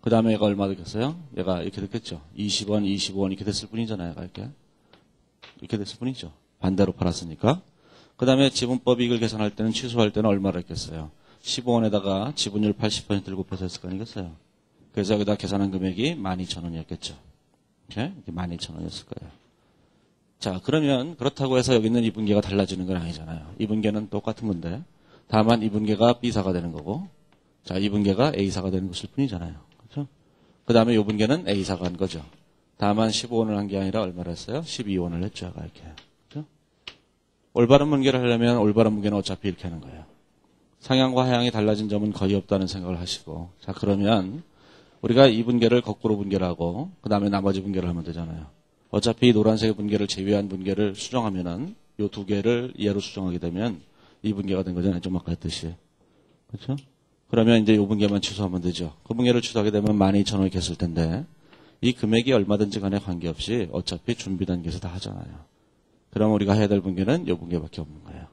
그 다음에 얘가 얼마 됐겠어요? 얘가 이렇게 됐겠죠. 20원, 25원 이렇게 됐을 뿐이잖아요. 얘가 이렇게 됐을 뿐이죠. 반대로 팔았으니까. 그 다음에 지분법이익을 계산할 때는 취소할 때는 얼마를 했겠어요? 15원에다가 지분율 80%를 곱해서 했을 거 아니겠어요? 그래서 여기다 계산한 금액이 12,000원이었겠죠. 이렇게 12,000원이었을 거예요. 자, 그러면 그렇다고 해서 여기 있는 이 분개가 달라지는 건 아니잖아요. 이 분개는 똑같은 건데 다만 이 분개가 B사가 되는 거고 자, 이 분개가 A사가 되는 것일 뿐이잖아요. 그렇죠? 그 다음에 이 분개는 A사가 한 거죠. 다만 15원을 한 게 아니라 얼마를 했어요? 12원을 했죠. 이렇게. 그렇죠? 올바른 분개를 하려면 올바른 분개는 어차피 이렇게 하는 거예요. 상향과 하향이 달라진 점은 거의 없다는 생각을 하시고 자, 그러면 우리가 이 분개를 거꾸로 분개를 하고 그 다음에 나머지 분개를 하면 되잖아요. 어차피 노란색 분개를 제외한 분개를 수정하면은 요 두 개를 얘로 수정하게 되면 이 분개가 된 거잖아요. 좀 아까 했듯이. 그렇죠? 그러면 이제 요 분개만 취소하면 되죠. 그 분개를 취소하게 되면 12,000원이 됐을 텐데 이 금액이 얼마든지 간에 관계없이 어차피 준비 단계에서 다 하잖아요. 그럼 우리가 해야 될 분개는 요 분개밖에 없는 거예요.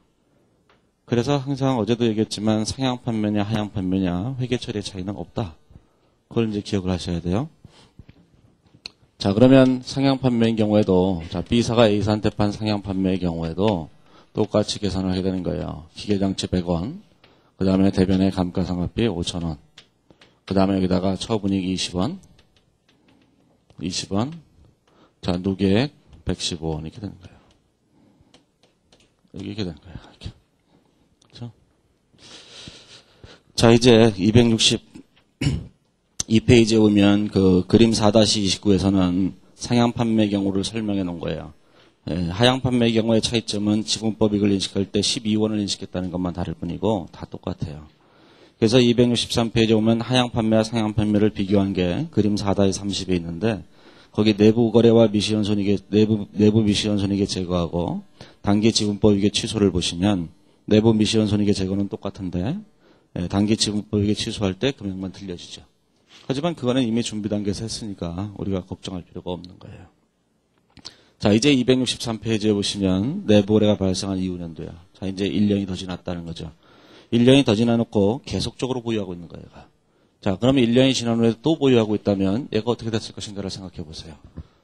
그래서 항상 어제도 얘기했지만 상향 판매냐 하향 판매냐 회계 처리의 차이는 없다. 그걸 이제 기억을 하셔야 돼요. 자, 그러면 상향 판매인 경우에도, 자, B사가 A사한테 판 상향 판매의 경우에도 똑같이 계산을 하게 되는 거예요. 기계장치 100원, 그 다음에 대변의 감가상각비 5,000원, 그 다음에 여기다가 처분익 20원, 자, 누계액 115원 이렇게 되는 거예요. 이렇게 되는 거예요. 이렇게. 그렇죠? 자, 이제 2페이지에 오면 그 그림 4-29에서는 상향 판매 경우를 설명해 놓은 거예요. 하향 판매의 경우의 차이점은 지분법익을 인식할 때 12원을 인식했다는 것만 다를 뿐이고 다 똑같아요. 그래서 263페이지에 오면 하향 판매와 상향 판매를 비교한 게 그림 4-30에 있는데 거기 내부 거래와 미시현 손익의 내부 미시현 손익의 제거하고 단기 지분법익의 취소를 보시면 내부 미시현 손익의 제거는 똑같은데 단기 지분법익의 취소할 때 금액만 틀려지죠. 하지만 그거는 이미 준비 단계에서 했으니까 우리가 걱정할 필요가 없는 거예요. 자, 이제 263페이지에 보시면 내부 거래가 발생한 이후 년도야. 자, 이제 1년이 더 지났다는 거죠. 1년이 더 지나놓고 계속적으로 보유하고 있는 거예요. 얘가. 자, 그러면 1년이 지난 후에 또 보유하고 있다면 얘가 어떻게 됐을 것인가를 생각해 보세요.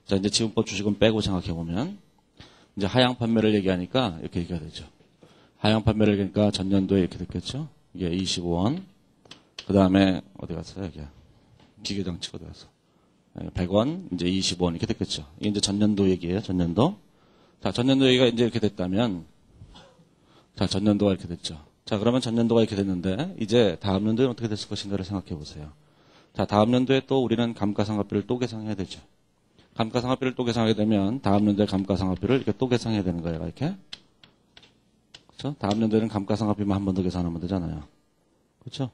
자, 이제 지분법 주식은 빼고 생각해 보면 이제 하향 판매를 얘기하니까 이렇게 얘기가 되죠. 하향 판매를 얘기하니까 전년도에 이렇게 됐겠죠. 이게 25원. 그 다음에 어디 갔어요? 여기. 기계장치가 어디 갔어? 100원, 이제 25원 이렇게 됐겠죠. 이게 이제 전년도 얘기예요. 전년도. 자, 전년도 얘기가 이제 이렇게 됐다면 자, 전년도가 이렇게 됐죠. 자, 그러면 전년도가 이렇게 됐는데 이제 다음 년도에 어떻게 됐을 것인가를 생각해 보세요. 자, 다음 연도에 또 우리는 감가상각비를 또 계산해야 되죠. 감가상각비를 또 계산하게 되면 다음 연도에 감가상각비를 이렇게 또 계산해야 되는 거예요. 이렇게. 그렇죠? 다음 연도에는 감가상각비만 한 번 더 계산하면 되잖아요. 그렇죠?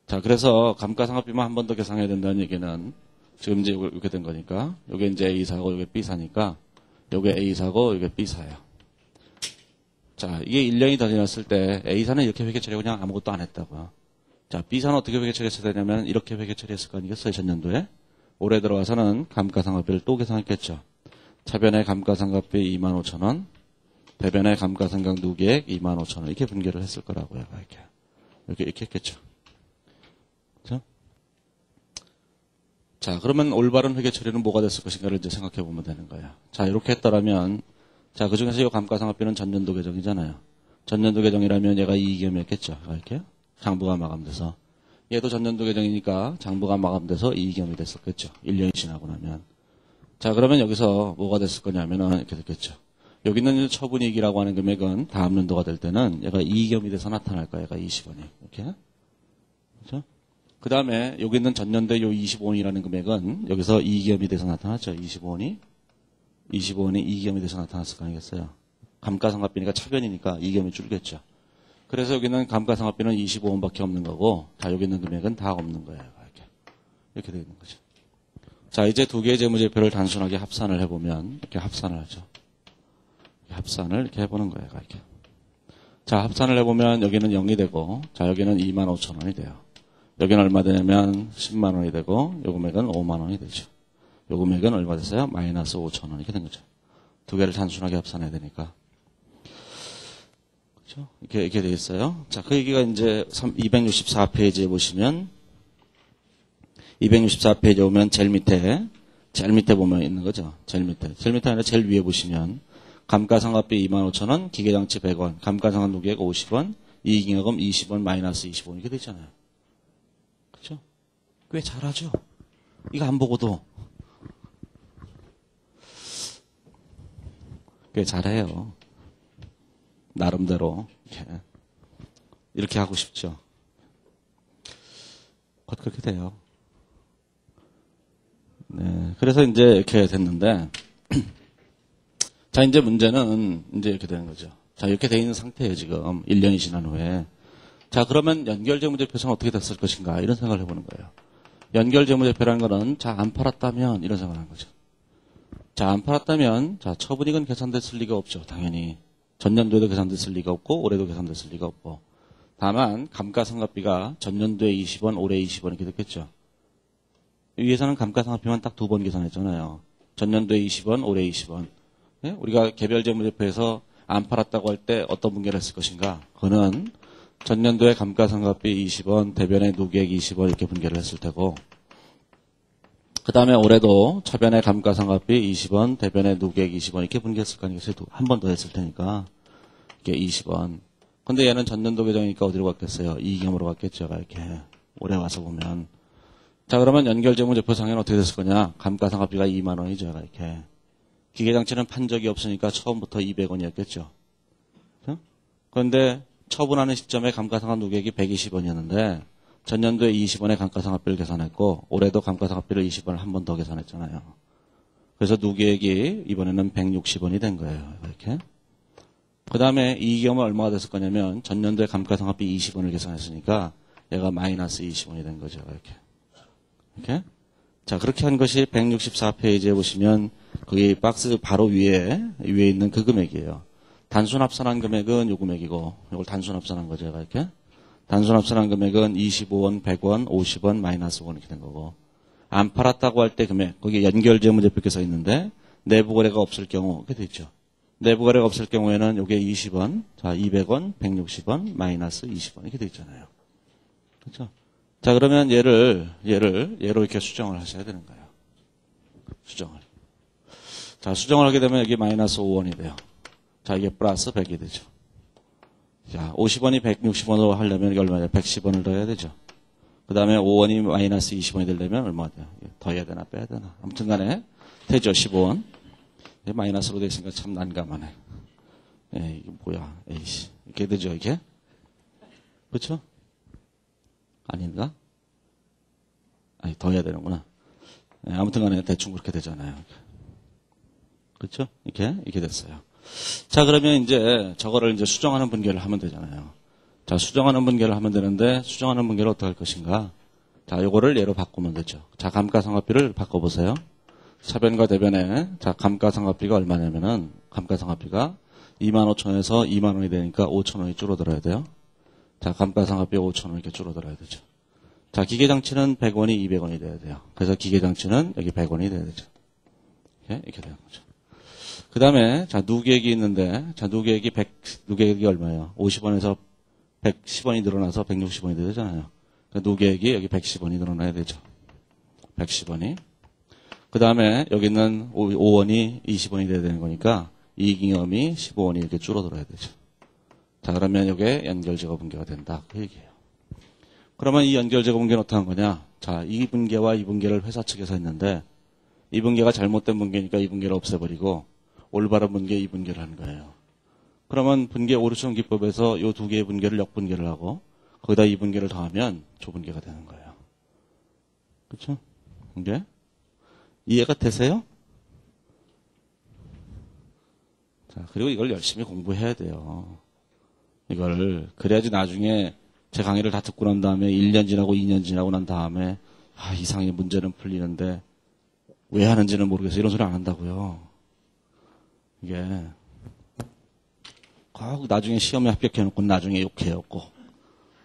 자, 그래서 감가상각비만 한 번 더 계산해야 된다는 얘기는 지금 이제 이렇게 된 거니까 요게 이제 A사고 요게 B사니까 요게 A사고 요게 B사예요. 자, 이게 1년이 더 지났을 때 A사는 이렇게 회계 처리하고 그냥 아무것도 안 했다고요. 자, B사는 어떻게 회계 처리했어야 되냐면 이렇게 회계 처리했을 거 아니겠어요, 전년도에? 올해 들어와서는 감가상각비를 또 계산했겠죠. 차변의 감가상각비 25,000원, 대변의 감가상각 누계액 25,000원 이렇게 분계를 했을 거라고요. 이렇게 했겠죠. 그렇죠? 자, 그러면 올바른 회계 처리는 뭐가 됐을 것인가를 이제 생각해 보면 되는 거예요. 자, 이렇게 했더라면 자, 그 중에서 이 감가상각비는 전년도 계정이잖아요. 전년도 계정이라면 얘가 이익이익이었겠죠. 이렇게 장부가 마감돼서 얘도 전년도 계정이니까 장부가 마감돼서 이익이익이 됐었겠죠. 1년이 지나고 나면. 자, 그러면 여기서 뭐가 됐을 거냐면은 이렇게 됐겠죠. 여기 있는 처분이익이라고 하는 금액은 다음 연도가 될 때는 얘가 이익이익이 돼서 나타날 거예요. 얘가 20원이. 이렇게. 그렇죠? 그 다음에 여기 있는 전년도에 요 25원이라는 금액은 여기서 이익이익이 돼서 나타났죠. 25원이 이익이익이 돼서 나타났을 거 아니겠어요. 감가상각비니까 차변이니까 이익이익이 줄겠죠. 그래서 여기는 감가상각비는 25원밖에 없는 거고, 자, 여기 있는 금액은 다 없는 거예요. 이렇게 되어 있는 거죠. 자, 이제 두 개의 재무제표를 단순하게 합산을 해보면, 이렇게 합산을 하죠. 합산을 이렇게 해보는 거예요. 이렇게. 자, 합산을 해보면 여기는 0이 되고, 자, 여기는 25,000원이 돼요. 여기는 얼마 되냐면 10만원이 되고, 요 금액은 5만원이 되죠. 요 금액은 얼마 됐어요? 마이너스 5,000원 이렇게 된 거죠. 두 개를 단순하게 합산해야 되니까. 이렇게 되어 있어요. 자, 그 얘기가 이제 264페이지에 보시면 264페이지에 오면 제일 밑에 보면 있는 거죠. 제일 밑에 아니라 제일 위에 보시면 감가상각비 25,000원, 기계장치 100원, 감가상각 누계액 50원, 이익잉여금 20원, 마이너스 20원 이렇게 되어 있잖아요. 그렇죠? 꽤 잘하죠. 이거 안 보고도 꽤 잘해요. 나름대로 이렇게 하고 싶죠. 곧 그렇게 돼요. 네, 그래서 이제 이렇게 됐는데 자, 이제 문제는 이제 이렇게 되는 거죠. 자, 이렇게 돼 있는 상태예요. 지금 1년이 지난 후에. 자, 그러면 연결재무제표는 어떻게 됐을 것인가 이런 생각을 해보는 거예요. 연결재무제표라는 거는 자, 안 팔았다면 이런 생각을 하는 거죠. 자, 안 팔았다면 자, 처분익은 계산됐을 리가 없죠. 당연히. 전년도에도 계산됐을 리가 없고 올해도 계산됐을 리가 없고 다만 감가상각비가 전년도에 20원, 올해 20원 이렇게 됐겠죠. 위에서는 감가상각비만 딱 두 번 계산했잖아요. 전년도에 20원, 올해 20원. 네? 우리가 개별재무제표에서 안 팔았다고 할 때 어떤 분계를 했을 것인가? 그거는 전년도에 감가상각비 20원, 대변의 누계액 20원 이렇게 분계를 했을 테고 그 다음에 올해도 차변의 감가상각비 20원, 대변의 누계액 20원 이렇게 분계했을 거 아니겠어요? 한 번 더 했을 테니까 이게 20원. 근데 얘는 전년도 계정이니까 어디로 갔겠어요? 이익잉여금으로 갔겠죠. 이렇게 올해 와서 보면. 자, 그러면 연결재무제표상에는 어떻게 됐을 거냐? 감가상각비가 2만 원이죠. 이렇게. 기계장치는 판 적이 없으니까 처음부터 200원이었겠죠. 그런데 처분하는 시점에 감가상각 누계액이 120원이었는데 전년도에 20원의 감가상각비를 계산했고 올해도 감가상각비를 20원을 한 번 더 계산했잖아요. 그래서 누계액이 이번에는 160원이 된 거예요. 이렇게. 그 다음에 이 경우는 얼마가 됐을 거냐면 전년도에 감가상각비 20원을 계산했으니까 얘가 마이너스 20원이 된 거죠. 이렇게. 이렇게. 자, 그렇게 한 것이 164페이지에 보시면 거기 박스 바로 위에 있는 그 금액이에요. 단순 합산한 금액은 요 금액이고 이걸 단순 합산한 거죠. 이렇게. 단순 합산한 금액은 25원, 100원, 50원, 마이너스 5원 이렇게 된 거고. 안 팔았다고 할 때 금액, 거기에 연결재무제표께 써 있는데 내부 거래가 없을 경우 이렇게 돼 있죠. 내부 거래가 없을 경우에는 요게 20원, 자 200원, 160원, 마이너스 20원 이렇게 돼 있잖아요. 그렇죠? 자 그러면 얘로 이렇게 수정을 하셔야 되는 거예요. 수정을. 자 수정을 하게 되면 여기 마이너스 5원이 돼요. 자 이게 플러스 100이 되죠. 자 50원이 160원으로 하려면 이게 얼마냐? 110원을 더해야 되죠. 그 다음에 5원이 마이너스 20원이 되려면 얼마 돼요? 더해야 되나 빼야 되나? 아무튼 간에 되죠. 15원. 마이너스로 되어 있으니까 참 난감하네. 이게 뭐야. 에이씨. 이렇게 되죠, 이게? 그렇죠? 아닌가? 아니, 더 해야 되는구나. 아무튼 간에 대충 그렇게 되잖아요. 그렇죠? 이렇게 됐어요. 자, 그러면 이제 저거를 이제 수정하는 분계를 하면 되잖아요. 자, 수정하는 분계를 하면 되는데 수정하는 분계를 어떻게 할 것인가? 자, 요거를 얘로 바꾸면 되죠. 자, 감가상각비를 바꿔보세요. 차변과 대변에 자 감가상각비가 얼마냐면은 감가상각비가 25,000원에서 2만원이 되니까 5,000원이 줄어들어야 돼요. 자 감가상각비 5,000원 이렇게 줄어들어야 되죠. 자 기계장치는 100원이 200원이 돼야 돼요. 그래서 기계장치는 여기 100원이 돼야 되죠. 이렇게 되는 거죠. 그 다음에 자 누계액이 있는데 자 누계액이 얼마예요? 50원에서 110원이 늘어나서 160원이 되잖아요. 그러니까 누계액이 여기 110원이 늘어나야 되죠. 110원이. 그 다음에 여기는 5원이 20원이 돼야 되는 거니까 이익잉여금이 15원이 이렇게 줄어들어야 되죠. 자 그러면 이게 연결재고 분계가 된다. 그 얘기예요. 그러면 이 연결재고 분계는 어떻게 한 거냐? 자, 이 분계와 이 분계를 회사 측에서 했는데 이 분계가 잘못된 분계니까 이 분계를 없애버리고 올바른 분계 이 분계를 한 거예요. 그러면 분계 오류성 기법에서 이 두 개의 분계를 역분계를 하고 거기다 이 분계를 더하면 조분계가 되는 거예요. 그렇죠? 분계? 이해가 되세요? 자, 그리고 이걸 열심히 공부해야 돼요. 이걸 그래야지 나중에 제 강의를 다 듣고 난 다음에 1년 지나고 2년 지나고 난 다음에 이상의 문제는 풀리는데 왜 하는지는 모르겠어요. 이런 소리 안 한다고요. 이게 나중에 시험에 합격해놓고 나중에 욕해였고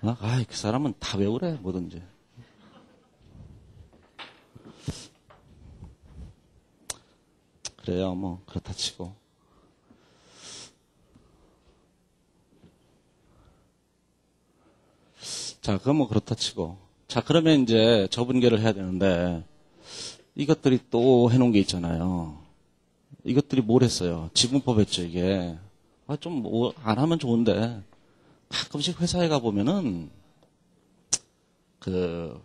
그 사람은 다 외우래 뭐든지. 그래요, 뭐, 그렇다 치고. 자, 그건 뭐 그렇다 치고. 자, 그러면 이제 저분계를 해야 되는데, 이것들이 또 해놓은 게 있잖아요. 이것들이 뭘 했어요? 지분법 했죠, 이게. 좀 뭐, 안 하면 좋은데, 가끔씩 회사에 가보면은,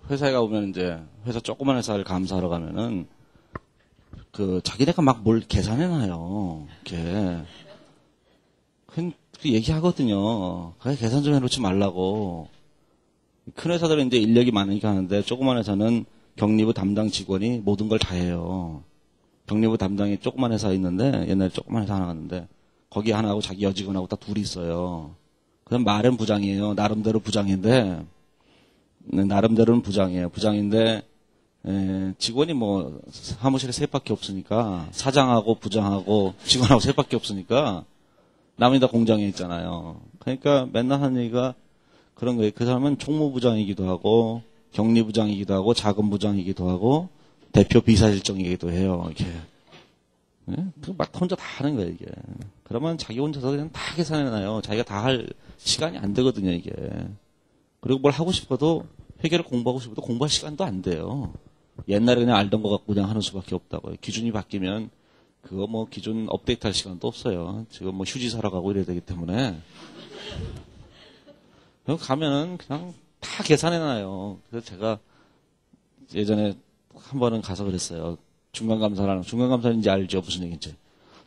회사에 가보면 이제, 회사 조그만 회사를 감사하러 가면은, 자기네가 막 뭘 계산해놔요. 이렇게. 그 얘기하거든요. 그래, 계산 좀 해놓지 말라고. 큰 회사들은 이제 인력이 많으니까 하는데, 조그만 회사는 경리부 담당 직원이 모든 걸 다 해요. 경리부 담당이 조그만 회사 있는데, 옛날에 조그만 회사 하나 갔는데, 거기 하나하고 자기 여직원하고 다 둘이 있어요. 그럼 말은 부장이에요. 나름대로 부장인데, 나름대로는 부장이에요. 부장인데, 직원이 뭐 사무실에 셋밖에 없으니까 사장하고 부장하고 직원하고 셋밖에 없으니까 남이 다 공장에 있잖아요. 그러니까 맨날 하는 얘기가 그런 거예요. 그 사람은 총무부장이기도 하고 격리부장이기도 하고 자금부장이기도 하고 대표 비서실장이기도 해요. 이렇게 막 혼자 다 하는 거예요. 이게 그러면 자기 혼자서 그냥 다 계산해놔요. 자기가 다 할 시간이 안 되거든요. 이게 그리고 뭘 하고 싶어도 회계를 공부하고 싶어도 공부할 시간도 안 돼요. 옛날에 그냥 알던 거 갖고 그냥 하는 수밖에 없다고요. 기준이 바뀌면 그거 뭐 기준 업데이트 할 시간도 없어요. 지금 뭐 휴지 사러 가고 이래야 되기 때문에. 가면은 그냥 다 계산해놔요. 그래서 제가 예전에 한 번은 가서 그랬어요. 중간감사인지 알죠? 무슨 얘기인지.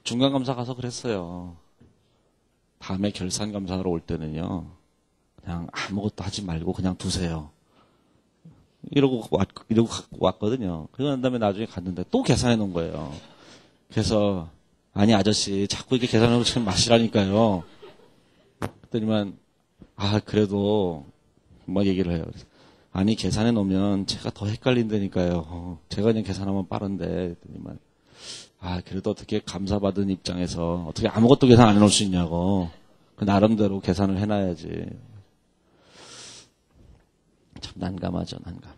중간감사 가서 그랬어요. 다음에 결산감사하러 올 때는요. 그냥 아무것도 하지 말고 그냥 두세요. 이러고 갖고 왔거든요. 그러고 난 다음에 나중에 갔는데 또 계산해 놓은 거예요. 그래서 아니 아저씨 자꾸 이렇게 계산하고 지금 마시라니까요. 그랬더니만 그래도 뭐 얘기를 해요. 아니 계산해 놓으면 제가 더 헷갈린다니까요. 제가 그냥 계산하면 빠른데. 그랬더니만 그래도 어떻게 감사받은 입장에서 어떻게 아무것도 계산 안 해놓을 수 있냐고. 그 나름대로 계산을 해놔야지. 참 난감하죠, 난감해.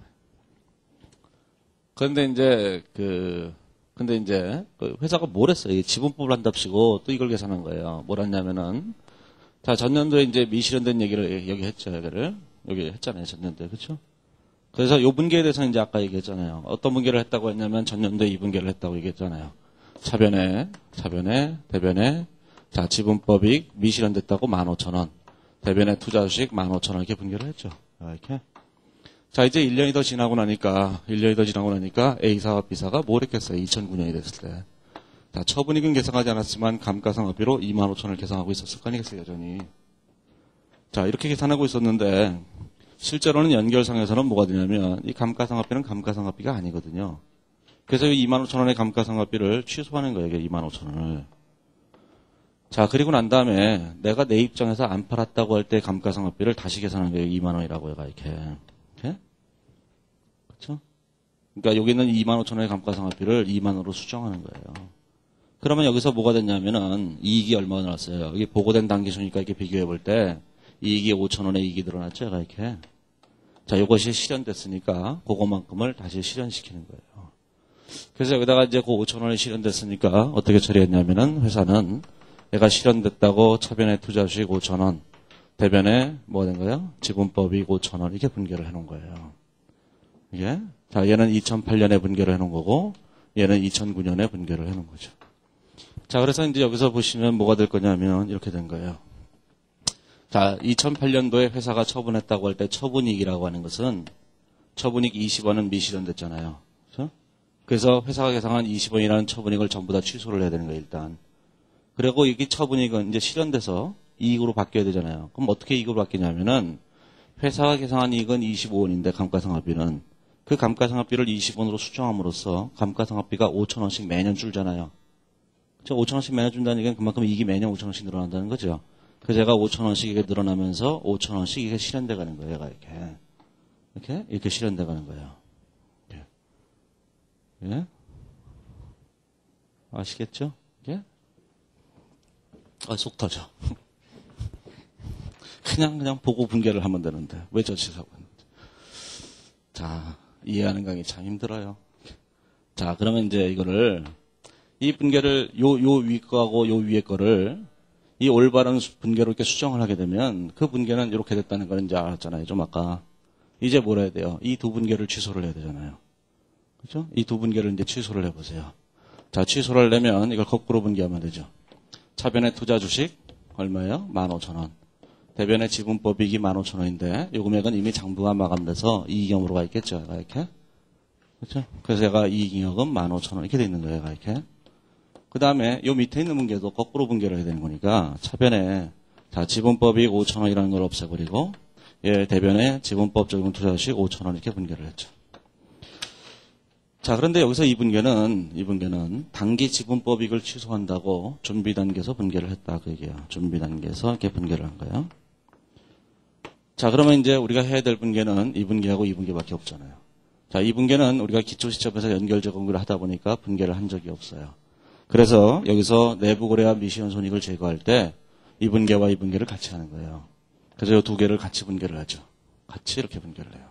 그런데 이제 그 회사가 뭘 했어요? 지분법을 한답시고 또 이걸 계산한 거예요. 뭘 했냐면은 자 전년도에 이제 미실현된 얘기를 여기 했죠, 여기 했잖아요, 전년도에. 그렇죠? 그래서 요 분기에 대해서는 이제 아까 얘기했잖아요. 어떤 분기를 했다고 했냐면 전년도에 이 분기를 했다고 얘기했잖아요. 차변에, 대변에, 자, 지분법이 미실현됐다고 15,000원. 대변에 투자주식 15,000원 이렇게 분기를 했죠. 이렇게. 자, 이제 1년이 더 지나고 나니까 A사와 B사가 뭘 했겠어요? 2009년이 됐을 때. 자, 처분익은 계산하지 않았지만 감가상각비로 25,000원을 계산하고 있었을 거 아니겠어요, 여전히. 자, 이렇게 계산하고 있었는데, 실제로는 연결상에서는 뭐가 되냐면, 이 감가상각비는 감가상각비가 아니거든요. 그래서 이 25,000원의 감가상각비를 취소하는 거예요, 25,000원을. 자, 그리고 난 다음에 내가 내 입장에서 안 팔았다고 할 때 감가상각비를 다시 계산하는 거예요, 2만원이라고 해가, 이렇게. 그렇죠? 그러니까 여기는 25,000원의 감가상각비를 2만원으로 수정하는 거예요. 그러면 여기서 뭐가 됐냐면은 이익이 얼마가 나왔어요? 여기 보고된 당기수니까 이렇게 비교해 볼 때 이익이 5,000원의 이익이 늘어났죠, 이렇게. 자, 이것이 실현됐으니까 그거만큼을 다시 실현시키는 거예요. 그래서 여기다가 이제 그 5,000원이 실현됐으니까 어떻게 처리했냐면은 회사는 얘가 실현됐다고 차변에 투자주식 5,000원, 대변에 뭐가 된 거예요? 지분법이 5,000원 이렇게 분개를 해놓은 거예요. 이게 자, 얘는 2008년에 분개를 해놓은 거고 얘는 2009년에 분개를 해놓은 거죠. 자, 그래서 이제 여기서 보시면 뭐가 될 거냐면 이렇게 된 거예요. 자, 2008년도에 회사가 처분했다고 할 때 처분이익이라고 하는 것은 처분이익 20원은 미실현됐잖아요. 그렇죠? 그래서 회사가 계산한 20원이라는 처분이익을 전부 다 취소를 해야 되는 거예요, 일단. 그리고 이게 처분이익은 이제 실현돼서 이익으로 바뀌어야 되잖아요. 그럼 어떻게 이익으로 바뀌냐면은 회사가 계산한 이익은 25원인데 감가상각비는 그 감가상각비를 20원으로 수정함으로써 감가상각비가 5,000원씩 매년 줄잖아요. 그렇죠? 5,000원씩 매년 준다는 얘기는 그만큼 이익이 매년 5,000원씩 늘어난다는 거죠. 그래서 제가 5,000원씩 이게 늘어나면서 5,000원씩 이게 실현돼 가는 거예요, 얘가 이렇게 실현돼 가는 거예요. 예? 아시겠죠? 예? 속 터져. 그냥 보고 분개를 하면 되는데 왜 저 짓을 하고 있는지. 자, 이해하는 강의 참 힘들어요. 자, 그러면 이제 이거를 이 분개를 요 위에 거하고 요 위에 거를 이 올바른 분개로 이렇게 수정을 하게 되면 그 분개는 이렇게 됐다는 걸 이제 알았잖아요. 좀 아까. 이제 뭘 해야 돼요? 이 두 분개를 취소를 해야 되잖아요. 그렇죠? 이 두 분개를 이제 취소를 해보세요. 자, 취소를 하려면 이걸 거꾸로 분개하면 되죠. 차변의 투자 주식 얼마예요? 15,000원. 대변의 지분법이익이 15,000원인데 요 금액은 이미 장부가 마감돼서 이익잉여으로 가 있겠죠. 이렇게. 그렇죠? 그래서 얘가 이익잉여금 15,000원 이렇게 돼 있는 거예요. 이렇게. 그 다음에 요 밑에 있는 분개도 거꾸로 분개를 해야 되는 거니까 차변에 자, 지분법이익 5,000원이라는 걸 없애버리고 얘 대변에 지분법 적용 투자 주식 5,000원 이렇게 분개를 했죠. 자, 그런데 여기서 이 분개는 단기 지분법이익을 취소한다고 준비 단계에서 분개를 했다. 그 얘기야. 준비 단계에서 이렇게 분개를 한 거예요. 자, 그러면 이제 우리가 해야 될 분개는 이 분개하고 이 분개밖에 없잖아요. 자, 이 분개는 우리가 기초시점에서 연결 적응을 하다 보니까 분개를 한 적이 없어요. 그래서 여기서 내부고래와 미시현 손익을 제거할 때 이 분개와 이 분개를 같이 하는 거예요. 그래서 이 두 개를 같이 분개를 하죠. 같이 이렇게 분개를 해요.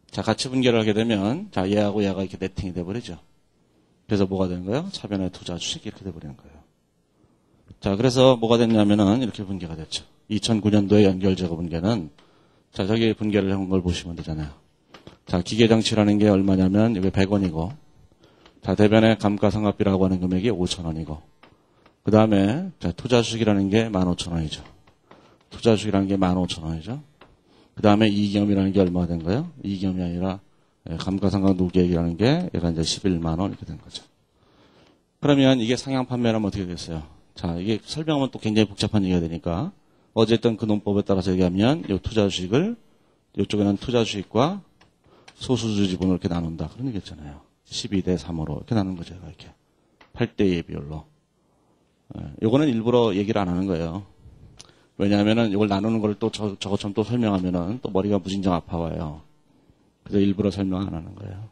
자, 같이 분개를 하게 되면, 자, 얘하고 얘가 이렇게 네팅이 돼버리죠. 그래서 뭐가 되는 거예요? 차변의 투자 주식 이렇게 돼버리는 거예요. 자, 그래서 뭐가 됐냐면은 이렇게 분개가 됐죠. 2009년도에 연결 제거 분개는, 자, 저기 분개를 한 걸 보시면 되잖아요. 자, 기계장치라는 게 얼마냐면, 이게 100원이고, 자, 대변의 감가상각비라고 하는 금액이 5,000원이고, 그 다음에, 자, 투자 주식이라는 게 15,000원이죠. 투자 주식이라는 게 15,000원이죠. 그 다음에 이익잉여이라는 게 얼마가 된 거예요? 이익잉여이 아니라 감가상각 노기액이라는 게 얘가 이제 11만 원 이렇게 된 거죠. 그러면 이게 상향 판매라면 어떻게 됐어요? 자, 이게 설명하면 또 굉장히 복잡한 얘기가 되니까 어쨌든 그 논법에 따라서 얘기하면 이 투자 주식을 이쪽에는 투자 주식과 소수주 지분을 이렇게 나눈다. 그런 얘기 있잖아요. 12대 3으로 이렇게 나눈 거죠. 이렇게. 8대2의 비율로. 요거는 일부러 얘기를 안 하는 거예요. 왜냐하면은 이걸 나누는 걸 또 저것처럼 또 설명하면은 또 머리가 무진장 아파와요. 그래서 일부러 설명 안 하는 거예요.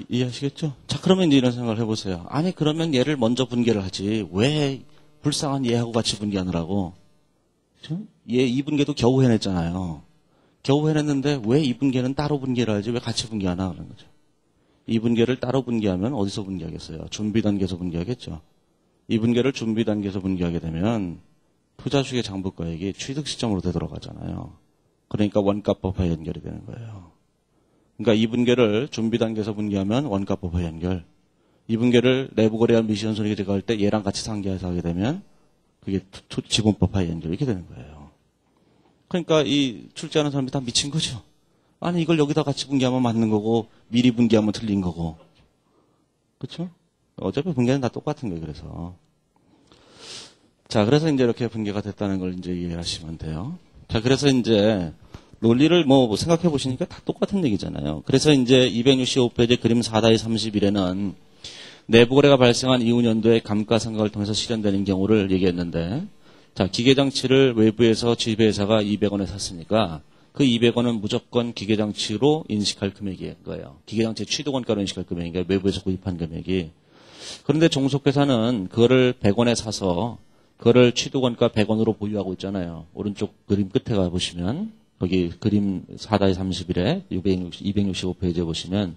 이해하시겠죠? 자, 그러면 이제 이런 생각을 해보세요. 아니, 그러면 얘를 먼저 분개를 하지. 왜 불쌍한 얘하고 같이 분개하느라고? 그렇죠? 얘 2분개도 겨우 해냈잖아요. 겨우 해냈는데 왜 2분개는 따로 분개를 하지? 왜 같이 분개하나? 그런 거죠. 2분개를 따로 분개하면 어디서 분개하겠어요? 준비 단계에서 분개하겠죠. 2분개를 준비 단계에서 분개하게 되면 투자주식의 장부가액이 취득 시점으로 되돌아가잖아요. 그러니까 원가법화 연결이 되는 거예요. 그러니까 2분개를 준비 단계에서 분개하면 원가법화 연결. 2분개를 내부 거래한 미시현 손익이 제거할 때 얘랑 같이 상계해서 하게 되면 그게 지분법화 연결 이렇게 되는 거예요. 그러니까 이 출제하는 사람이 다 미친 거죠. 아니 이걸 여기다 같이 분개하면 맞는 거고 미리 분개하면 틀린 거고. 그렇죠? 어차피 분개는 다 똑같은 거예요. 그래서 자 그래서 이제 이렇게 분개가 됐다는 걸 이제 이해하시면 돼요. 자 그래서 이제 논리를 뭐 생각해 보시니까 다 똑같은 얘기잖아요. 그래서 이제 265페이지 그림 4-31에는 내부 거래가 발생한 이후 연도에 감가상각을 통해서 실현되는 경우를 얘기했는데, 자 기계장치를 외부에서 지배회사가 200원에 샀으니까 그 200원은 무조건 기계장치로 인식할 금액인 거예요. 기계장치 취득원가로 인식할 금액이니까 외부에서 구입한 금액이. 그런데 종속회사는 그거를 100원에 사서 그거를 취득원가 100원으로 보유하고 있잖아요. 오른쪽 그림 끝에 가보시면 거기 그림 4-31에 265페이지에 보시면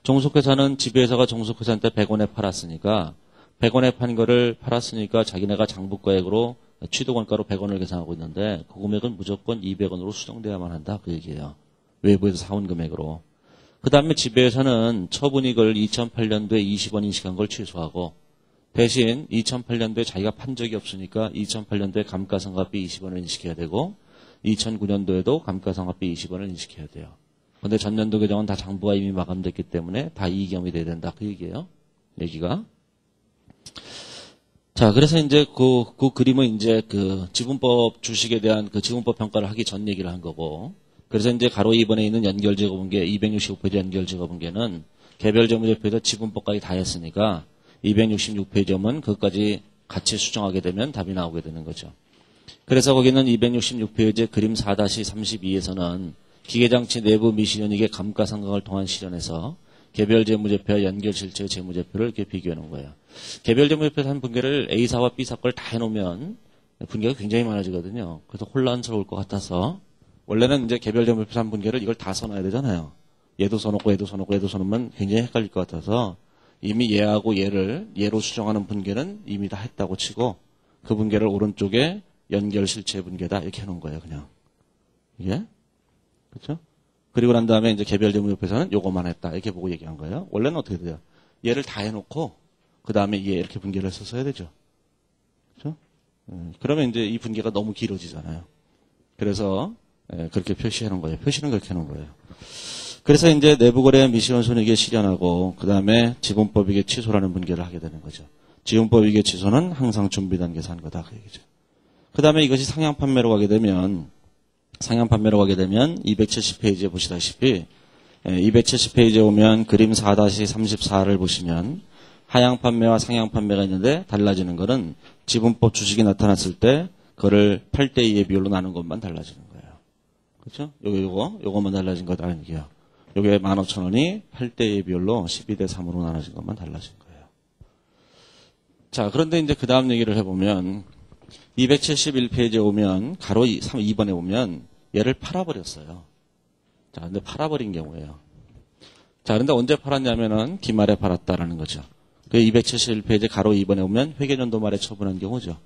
종속회사는 지배회사가 종속회사한테 100원에 팔았으니까 100원에 판 거를 팔았으니까 자기네가 장부가액으로 취득원가로 100원을 계산하고 있는데 그 금액은 무조건 200원으로 수정돼야만 한다 그 얘기예요. 외부에서 사온 금액으로. 그 다음에 지배회사는 처분익을 2008년도에 20원 인식한 걸 취소하고 대신 2008년도에 자기가 판 적이 없으니까 2008년도에 감가상각비 20원을 인식해야 되고 2009년도에도 감가상각비 20원을 인식해야 돼요. 그런데 전년도 규정은 다 장부가 이미 마감됐기 때문에 다 이익염이 돼야 된다. 그 얘기예요. 얘기가. 자, 그래서 이제 그 그림은 이제 그 지분법 주식에 대한 그 지분법 평가를 하기 전 얘기를 한 거고. 그래서 이제 가로 2번에 있는 연결제거분계 265페이지 연결제거분계는 개별 재무제표에서 지분법까지 다 했으니까 266페이지면 그것까지 같이 수정하게 되면 답이 나오게 되는 거죠. 그래서 거기는 266페이지 그림 4-32에서는 기계장치 내부 미실현익의 감가상각을 통한 실현에서 개별 재무제표와 연결실체 재무제표를 이렇게 비교해 놓은 거예요. 개별 재무제표 한 분계를 A사와 B사 걸 다 해놓으면 분계가 굉장히 많아지거든요. 그래서 혼란스러울 것 같아서 원래는 이제 개별 재무제표 한 분계를 이걸 다 써놔야 되잖아요. 얘도 써놓고 얘도 써놓고 얘도 써놓으면 굉장히 헷갈릴 것 같아서 이미 얘하고 얘를 얘로 수정하는 분계는 이미 다 했다고 치고 그 분계를 오른쪽에 연결실체 분계다 이렇게 해놓은 거예요. 그냥 이게 그렇죠? 그리고 난 다음에 이제 개별 재무제표에서는 요거만 했다 이렇게 보고 얘기한 거예요. 원래는 어떻게 돼요? 얘를 다 해놓고 그 다음에 얘 이렇게 분계를 해서 써야 되죠. 그렇죠? 그러면 이제 이 분계가 너무 길어지잖아요. 그래서 그렇게 표시해 놓은 거예요. 표시는 그렇게 해 놓은 거예요. 그래서 이제 내부거래 미시원 손익에 실현하고 그 다음에 지분법익의 취소라는 분계를 하게 되는 거죠. 지분법익의 취소는 항상 준비 단계에서 한 거다 그 얘기죠. 그 다음에 이것이 상향 판매로 가게 되면 270페이지에 보시다시피 270페이지에 오면 그림 4-34를 보시면 하향 판매와 상향 판매가 있는데 달라지는 것은 지분법 주식이 나타났을 때 그거를 8대2의 비율로 나눈 것만 달라지는 거예요. 그렇죠? 요거만 달라진 거다라는 얘기예요. 요게 15,000원이 8대2의 비율로 12대3으로 나눠진 것만 달라진 거예요. 자, 그런데 이제 그 다음 얘기를 해보면 271페이지에 오면 가로 2번에 오면 얘를 팔아버렸어요. 자, 근데 팔아버린 경우예요. 자, 그런데 언제 팔았냐면은 기말에 팔았다라는 거죠. 그 271페이지 가로 2번에 오면 회계년도 말에 처분한 경우죠.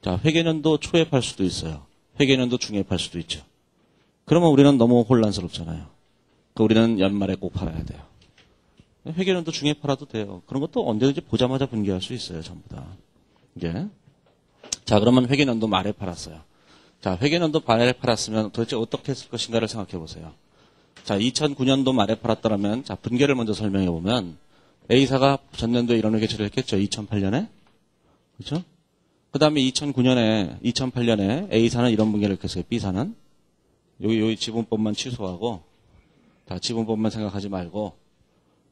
자, 회계년도 초에 팔 수도 있어요. 회계년도 중에 팔 수도 있죠. 그러면 우리는 너무 혼란스럽잖아요. 우리는 연말에 꼭 팔아야 돼요. 회계년도 중에 팔아도 돼요. 그런 것도 언제든지 보자마자 분개할 수 있어요. 전부 다. 이게. 자, 그러면 회계년도 말에 팔았어요. 자, 회계년도 말에 팔았으면 도대체 어떻게 했을 것인가를 생각해 보세요. 자, 2009년도 말에 팔았다면, 자, 분계를 먼저 설명해 보면, A사가 전년도에 이런 회계처리를 했겠죠. 2008년에. 그렇죠? 그 다음에 2008년에 A사는 이런 분계를 했어요. B사는. 여기 지분법만 취소하고, 자, 지분법만 생각하지 말고,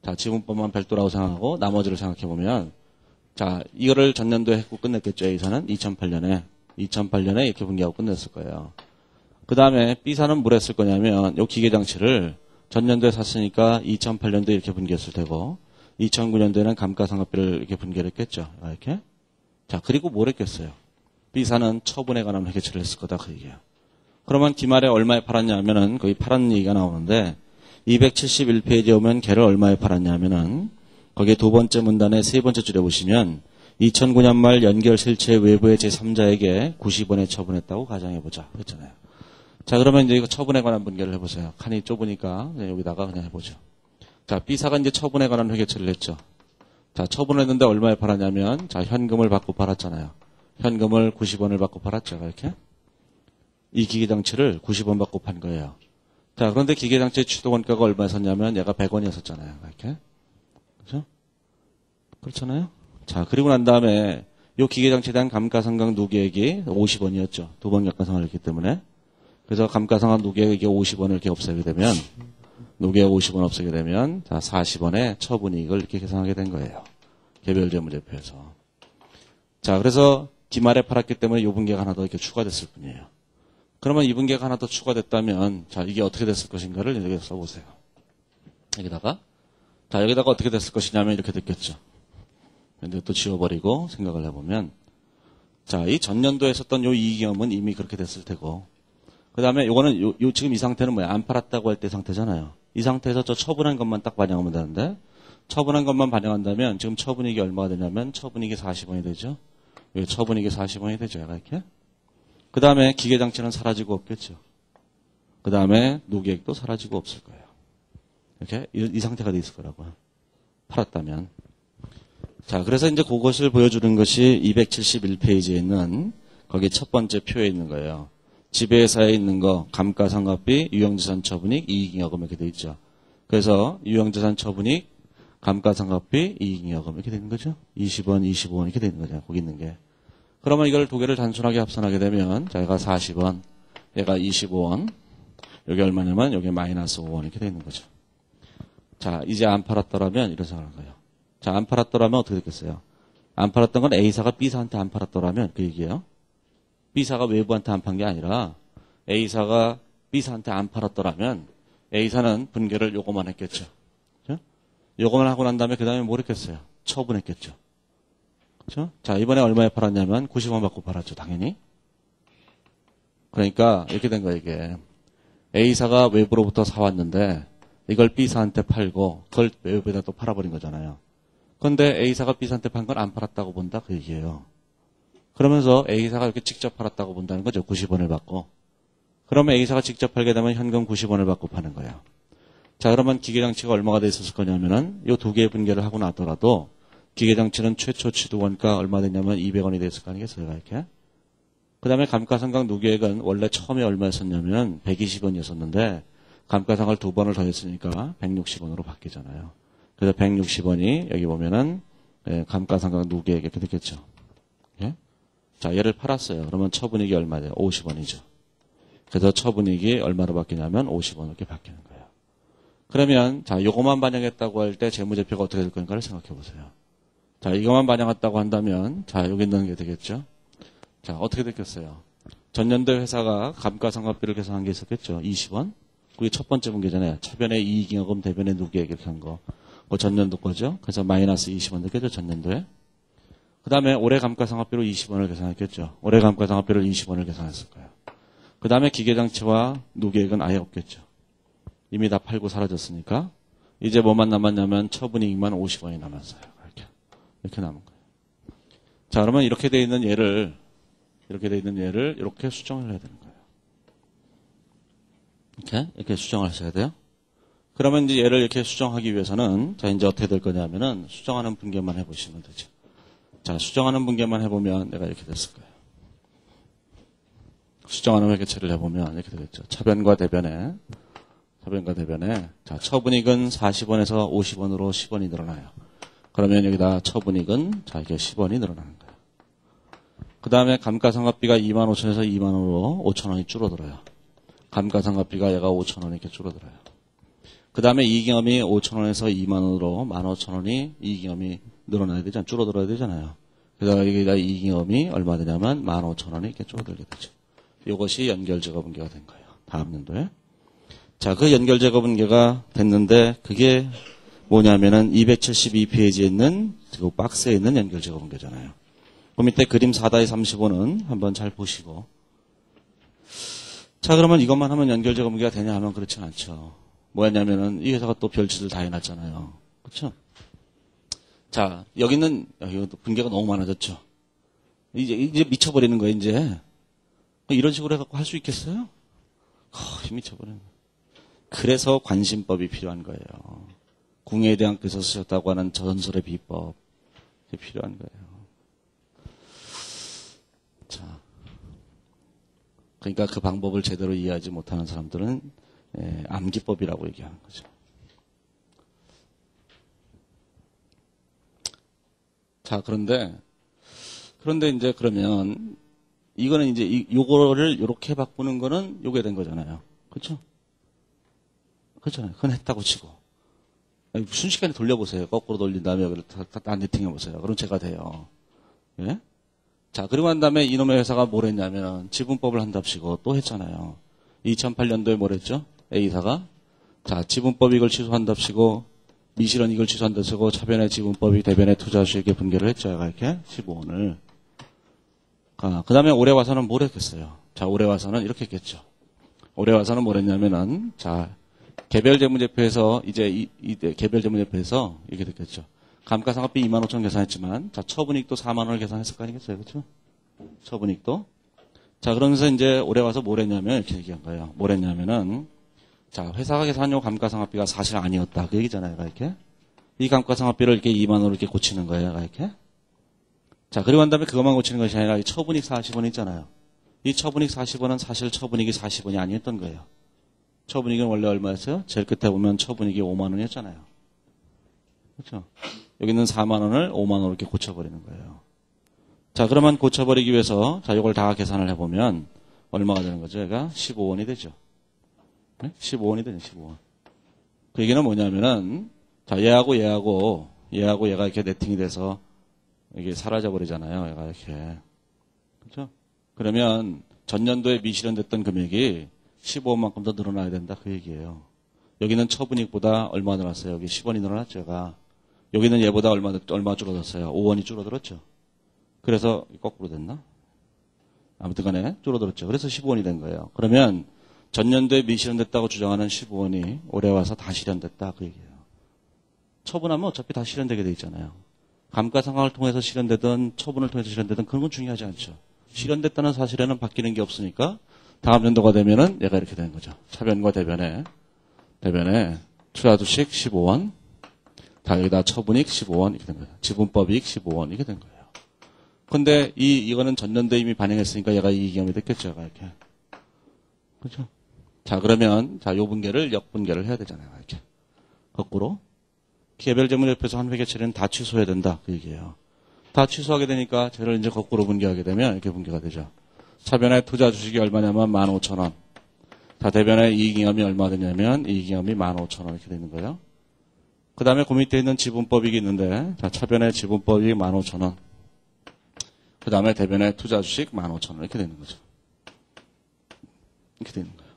자, 지분법만 별도라고 생각하고 나머지를 생각해보면 자, 이거를 전년도에 했고 끝냈겠죠. A사는 2008년에 이렇게 분기하고 끝냈을 거예요. 그 다음에 B사는 뭘 했을 거냐면 요 기계장치를 전년도에 샀으니까 2008년도에 이렇게 분기했을 테고 2009년도에는 감가상각비를 이렇게 분기를 했겠죠. 이렇게. 자, 그리고 뭘 했겠어요? B사는 처분에 관한 회계처리를 했을 거다. 그 얘기예요. 그러면 기말에 얼마에 팔았냐 하면은 거기 팔았는 얘기가 나오는데 271페이지에 오면 걔를 얼마에 팔았냐 하면은 거기에 두 번째 문단의 세 번째 줄에 보시면 2009년 말 연결 실체 외부의 제3자에게 90원에 처분했다고 가정해보자. 그랬잖아요. 자, 그러면 이제 이거 처분에 관한 분개를 해보세요. 칸이 좁으니까 여기다가 그냥 해보죠. 자, B사가 이제 처분에 관한 회계 처리를 했죠. 자, 처분했는데 얼마에 팔았냐면, 자, 현금을 받고 팔았잖아요. 현금을 90원을 받고 팔았죠. 이렇게. 이 기계장치를 90원 받고 판 거예요. 자, 그런데 기계장치 취득원가가 얼마에 샀냐면, 얘가 100원이었었잖아요. 이렇게. 그죠? 그렇잖아요? 자, 그리고 난 다음에, 이 기계장치에 대한 감가상각 누계액이 50원이었죠. 두 번 감가상각을 했기 때문에. 그래서 감가상각 누계액이 50원을 이렇게 없애게 되면, 누계액 50원 없애게 되면, 자, 40원의 처분이익을 이렇게 계산하게 된 거예요. 개별 재무제표에서. 자, 그래서 기말에 팔았기 때문에 요 분계가 하나 더 이렇게 추가됐을 뿐이에요. 그러면 이 분계가 하나 더 추가됐다면, 자, 이게 어떻게 됐을 것인가를 여기 써보세요. 여기다가. 자, 여기다가 어떻게 됐을 것이냐면 이렇게 됐겠죠. 근데 또 지워버리고 생각을 해보면, 자, 이 전년도에 썼던 요 이익이익은 이미 그렇게 됐을 테고, 그 다음에 요거는 지금 이 상태는 뭐야? 안 팔았다고 할 때 상태잖아요. 이 상태에서 저 처분한 것만 딱 반영하면 되는데, 처분한 것만 반영한다면 지금 처분이익이 얼마가 되냐면 처분이익이 40원이 되죠. 여기 처분이익이 40원이 되죠. 이렇게. 그 다음에 기계장치는 사라지고 없겠죠. 그 다음에 누계액도 사라지고 없을 거예요. 이렇게 이 상태가 돼 있을 거라고요. 팔았다면. 자, 그래서 이제 그것을 보여주는 것이 271페이지에 있는 거기 첫 번째 표에 있는 거예요. 지배회사에 있는 거 감가상각비, 유형자산 처분익, 이익잉여금 이렇게 돼 있죠. 그래서 유형자산 처분익, 감가상각비, 이익잉여금 이렇게 되는 거죠. 20원, 25원 이렇게 되는 거죠. 거기 있는 게. 그러면 이걸 두 개를 단순하게 합산하게 되면 자, 얘가 40원, 얘가 25원, 여기 얼마냐면 여기 마이너스 5원 이렇게 되는 거죠. 자, 이제 안 팔았더라면 이런 생각을 한 거예요. 자, 안 팔았더라면 어떻게 됐겠어요? 안 팔았던 건 A사가 B사한테 안 팔았더라면 그 얘기예요. B사가 외부한테 안 판 게 아니라 A사가 B사한테 안 팔았더라면 A사는 분개를 요거만 했겠죠. 그렇죠? 요거만 하고 난 다음에 그 다음에 뭘 했겠어요? 처분했겠죠. 그렇죠? 자, 이번에 얼마에 팔았냐면 90원 받고 팔았죠. 당연히. 그러니까 이렇게 된 거예요. 이게 A사가 외부로부터 사왔는데 이걸 B사한테 팔고 그걸 외부에다 또 팔아버린 거잖아요. 그런데 A사가 B사한테 판 건 안 팔았다고 본다 그 얘기예요. 그러면서 A사가 이렇게 직접 팔았다고 본다는 거죠. 90원을 받고. 그러면 A사가 직접 팔게 되면 현금 90원을 받고 파는 거예요. 자, 그러면 기계장치가 얼마가 돼 있었을 거냐면은 이 두 개의 분개를 하고 나더라도 기계장치는 최초 취득원가 얼마 됐냐면 200원이 됐을 거 아니겠어요. 이렇게. 그 다음에 감가상각 누계액은 원래 처음에 얼마였었냐면 120원이었었는데 감가상각을 두 번을 더했으니까 160원으로 바뀌잖아요. 그래서 160원이 여기 보면은 감가상각 누계액 이렇게 됐겠죠. 예? 자, 얘를 팔았어요. 그러면 처분이익이 얼마 돼요? 50원이죠. 그래서 처분이익이 얼마로 바뀌냐면 50원 이렇게 바뀌는 거예요. 그러면 자, 요것만 반영했다고 할 때 재무제표가 어떻게 될 건가를 생각해 보세요. 자, 이것만 반영했다고 한다면 자, 여기 있는 게 되겠죠. 자, 어떻게 됐겠어요? 전년도 회사가 감가상각비를 계산한 게 있었겠죠. 20원. 그게 첫 번째 분기잖아요. 차변의 이익잉여금, 대변의 누계액 이렇게 한 거. 그 전년도 거죠. 그래서 마이너스 20원 됐겠죠. 전년도에. 그 다음에 올해 감가상각비로 20원을 계산했겠죠. 올해 감가상각비를 20원을 계산했을 거예요. 그 다음에 기계장치와 누계액은 아예 없겠죠. 이미 다 팔고 사라졌으니까 이제 뭐만 남았냐면 처분이익만 50원이 남았어요. 이렇게 남은 거예요. 자, 그러면 이렇게 돼 있는 얘를 이렇게 수정을 해야 되는 거예요. 이렇게 수정을 하셔야 돼요. 그러면 이제 얘를 이렇게 수정하기 위해서는 자, 이제 어떻게 될 거냐면은 수정하는 분개만 해보시면 되죠. 자, 수정하는 분개만 해보면 내가 이렇게 됐을 거예요. 수정하는 회계처리를 해보면 이렇게 되겠죠. 차변과 대변에. 자, 처분이익은 40원에서 50원으로 10원이 늘어나요. 그러면 여기다 처분이익은 자, 이게 10원이 늘어나는 거예요. 그 다음에 감가상각비가 25,000원에서 2만원으로 5,000원이 줄어들어요. 감가상각비가 얘가 5,000원 이렇게 줄어들어요. 그 다음에 이익잉여금이 5,000원에서 2만원으로 15,000원이 이익잉여금이 늘어나야 되잖아요. 줄어들어야 되잖아요. 그래서 여기가 이익잉여금이 얼마 되냐면 15,000원이 이렇게 줄어들게 되죠. 이것이 연결재고분개가 된 거예요. 다음 연도에. 자, 그 연결재고분개가 됐는데 그게 뭐냐면은 272페이지에 있는 그 박스에 있는 연결재고분개잖아요. 그 밑에 그림 4-35는 한번 잘 보시고. 자, 그러면 이것만 하면 연결재고분개가 되냐 하면 그렇진 않죠. 뭐였냐면은 이 회사가 또 별짓을 다 해놨잖아요. 그렇죠? 자, 여기는 분개가 너무 많아졌죠. 이제 미쳐버리는 거예요. 이제 이런 식으로 해갖고 할 수 있겠어요? 거의 미쳐버리는 거예요. 그래서 관심법이 필요한 거예요. 궁예대왕께서 쓰셨다고 하는 전설의 비법 필요한 거예요. 자, 그러니까 그 방법을 제대로 이해하지 못하는 사람들은 암기법이라고 얘기하는 거죠. 자, 그런데 이제 그러면 이거는 이제 요거를 요렇게 바꾸는 거는 요게 된 거잖아요. 그렇죠? 그렇잖아요. 그건 했다고 치고. 순식간에 돌려보세요. 거꾸로 돌린 다음에 여기를 다 네팅해보세요. 그럼 제가 돼요. 예? 자, 그리고 난 다음에 이놈의 회사가 뭘 했냐면 지분법을 한답시고 또 했잖아요. 2008년도에 뭘 했죠? A사가. 자, 지분법 이걸 취소한답시고 미실현 이걸 취소한답시고 차변의 지분법이 대변의 투자수익에 분개를 했죠. 이렇게 15원을. 그 다음에 올해 와서는 뭘 했겠어요? 자, 올해 와서는 이렇게 했겠죠. 올해 와서는 뭘 했냐면은, 자, 개별 재무제표에서, 이제, 개별 재무제표에서 이렇게 됐겠죠. 감가상각비 25,000원 계산했지만, 자, 처분이익도 4만원을 계산했을 거 아니겠어요? 그렇죠? 처분이익도. 자, 그러면서 이제 올해 와서 뭘 했냐면, 이렇게 얘기한 거예요. 뭘 했냐면은, 자, 회사가 계산한 요 감가상각비가 사실 아니었다. 그 얘기잖아요. 이렇게. 이 감가상각비를 이렇게 2만원으로 이렇게 고치는 거예요. 이렇게. 자, 그리고 난 다음에 그것만 고치는 것이 아니라 이 처분익 40원 있잖아요. 이 처분익 40원은 사실 처분익이 40원이 아니었던 거예요. 처분익은 원래 얼마였어요? 제일 끝에 보면 처분익이 5만 원이었잖아요. 그렇죠? 여기는 4만 원을 5만 원으로 이렇게 고쳐버리는 거예요. 자, 그러면 고쳐버리기 위해서 자, 이걸 다 계산을 해보면 얼마가 되는 거죠? 얘가 15원이 되죠. 네? 15원이 되죠. 15원. 그 얘기는 뭐냐면은 자, 얘가 이렇게 네팅이 돼서 이게 사라져버리잖아요. 얘가 이렇게. 그렇죠? 그러면 전년도에 미실현됐던 금액이 15원만큼 더 늘어나야 된다. 그 얘기예요. 여기는 처분익보다 얼마 늘어났어요? 여기 10원이 늘어났죠. 얘가. 여기는 얘보다 얼마 줄어들었어요? 5원이 줄어들었죠. 그래서 거꾸로 됐나? 아무튼 간에 줄어들었죠. 그래서 15원이 된 거예요. 그러면 전년도에 미실현됐다고 주장하는 15원이 올해 와서 다 실현됐다. 그 얘기예요. 처분하면 어차피 다 실현되게 돼 있잖아요. 감가상각을 통해서 실현되든 처분을 통해서 실현되든 그런 건 중요하지 않죠. 실현됐다는 사실에는 바뀌는 게 없으니까 다음 연도가 되면은 얘가 이렇게 되는 거죠. 차변과 대변에 투자주식 15원, 다 여기다 처분익 15원 이렇게 된 거예요. 지분법이익 15원 이렇게 된 거예요. 근데 이거는 전년도에 이미 반영했으니까 얘가 이익잉여금이 됐겠죠. 얘가 이렇게. 그렇죠? 자, 그러면 요 분개를 역분개를 해야 되잖아요. 이렇게. 거꾸로. 개별 재무제표에서 한 회계 처리는 다 취소해야 된다. 그 얘기예요. 다 취소하게 되니까 쟤를 이제 거꾸로 분개하게 되면 이렇게 분개가 되죠. 차변의 투자 주식이 얼마냐면 15,000원. 자, 대변의 이익잉여금이 얼마 되냐면 이익잉여금이 15,000원 이렇게 되는 거예요. 그 다음에 그 밑에 있는 지분법익이 있는데, 자, 차변의 지분법익이 15,000원. 그 다음에 대변의 투자 주식 15,000원 이렇게 되는 거죠. 이렇게 되는 거예요.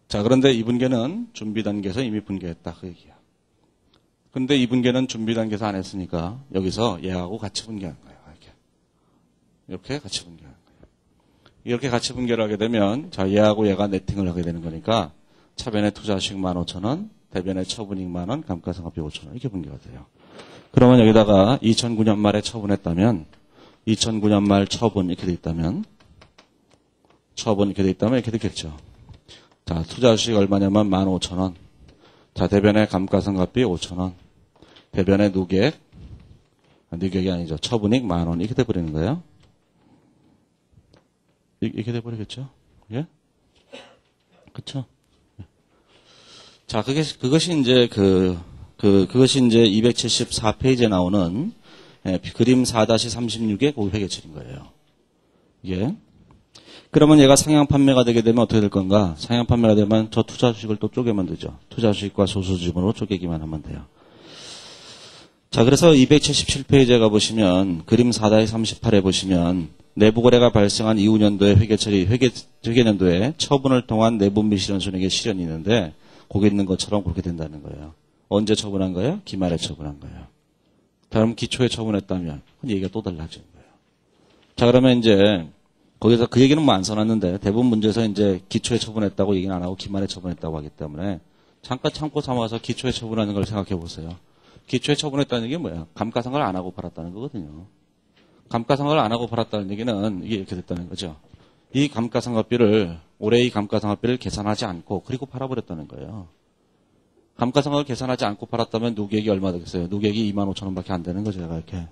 자, 그런데 이 분개는 준비 단계에서 이미 분개했다. 그 얘기야. 근데 이 분개는 준비 단계에서 안 했으니까 여기서 얘하고 같이 분개하는 거예요. 이렇게 같이 분개하는 거예요. 이렇게 같이 분개를 하게 되면 자, 얘하고 얘가 네팅을 하게 되는 거니까 차변의 투자수익 15,000원, 대변의 처분익 만원, 감가상각비 5,000원 이렇게 분개가 돼요. 그러면 여기다가 2009년 말에 처분했다면 2009년 말 처분 이렇게 돼 있다면 처분 이렇게 돼 있다면 이렇게 됐겠죠. 자, 투자수익 얼마냐면 15,000원. 자, 대변의 감가상각비 5,000원. 대변의 누객이 아니죠. 처분익 10,000원. 이렇게 돼버리는 거예요. 이렇게 돼버리겠죠. 예? 그쵸? 자, 그것이 이제 그것이 이제 274페이지에 나오는 그림 4-36의 그 회계처리인 거예요. 이게. 그러면 얘가 상향 판매가 되게 되면 어떻게 될 건가? 상향 판매가 되면 저 투자 주식을 또 쪼개면 되죠. 투자 주식과 소수 지분으로 쪼개기만 하면 돼요. 자, 그래서 277페이지에 가보시면 그림 4-38에 보시면 내부 거래가 발생한 이후 년도에 회계년도에 처분을 통한 내부 미실현 손익의 실현이 있는데 거기 있는 것처럼 그렇게 된다는 거예요. 언제 처분한 거예요? 기말에 처분한 거예요. 자, 그럼 기초에 처분했다면 얘기가 또 달라지는 거예요. 자, 그러면 이제 거기서 그 얘기는 뭐 안 써놨는데 대부분 문제에서 이제 기초에 처분했다고 얘기는 안 하고 기말에 처분했다고 하기 때문에 잠깐 참고 삼아서 기초에 처분하는 걸 생각해 보세요. 기초에 처분했다는 게 뭐야? 감가상각을 안 하고 팔았다는 거거든요. 감가상각을 안 하고 팔았다는 얘기는 이게 이렇게 됐다는 거죠. 이 감가상각비를 올해 이 감가상각비를 계산하지 않고 그리고 팔아버렸다는 거예요. 감가상각을 계산하지 않고 팔았다면 누계액이 얼마 되겠어요? 누계액이 25,000원밖에 안 되는 거죠. 이렇게.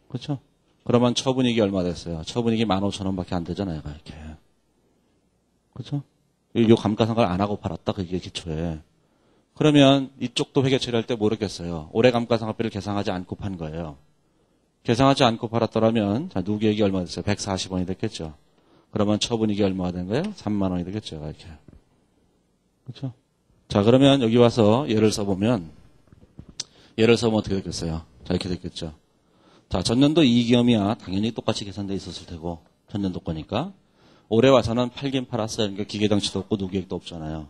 그렇죠? 그러면 처분익이 얼마 됐어요? 처분익이 15,000원밖에 안 되잖아요. 이렇게. 그렇죠? 이 감가상각을 안 하고 팔았다. 그게 기초에. 그러면 이쪽도 회계 처리할 때 모르겠어요. 올해 감가상각비를 계산하지 않고 판 거예요. 계산하지 않고 팔았더라면 자, 누계액이 얼마 됐어요? 140원이 됐겠죠. 그러면 처분익이 얼마가 된 거예요? 3만 원이 되겠죠. 이렇게. 그렇죠? 자, 그러면 여기 와서 예를 써보면 어떻게 됐겠어요? 자, 이렇게 됐겠죠. 자, 전년도 이익이험이야 당연히 똑같이 계산돼 있었을 테고 전년도 거니까 올해 와서는 팔긴 팔았어요. 그러니까 기계장치도 없고 누계액도 없잖아요.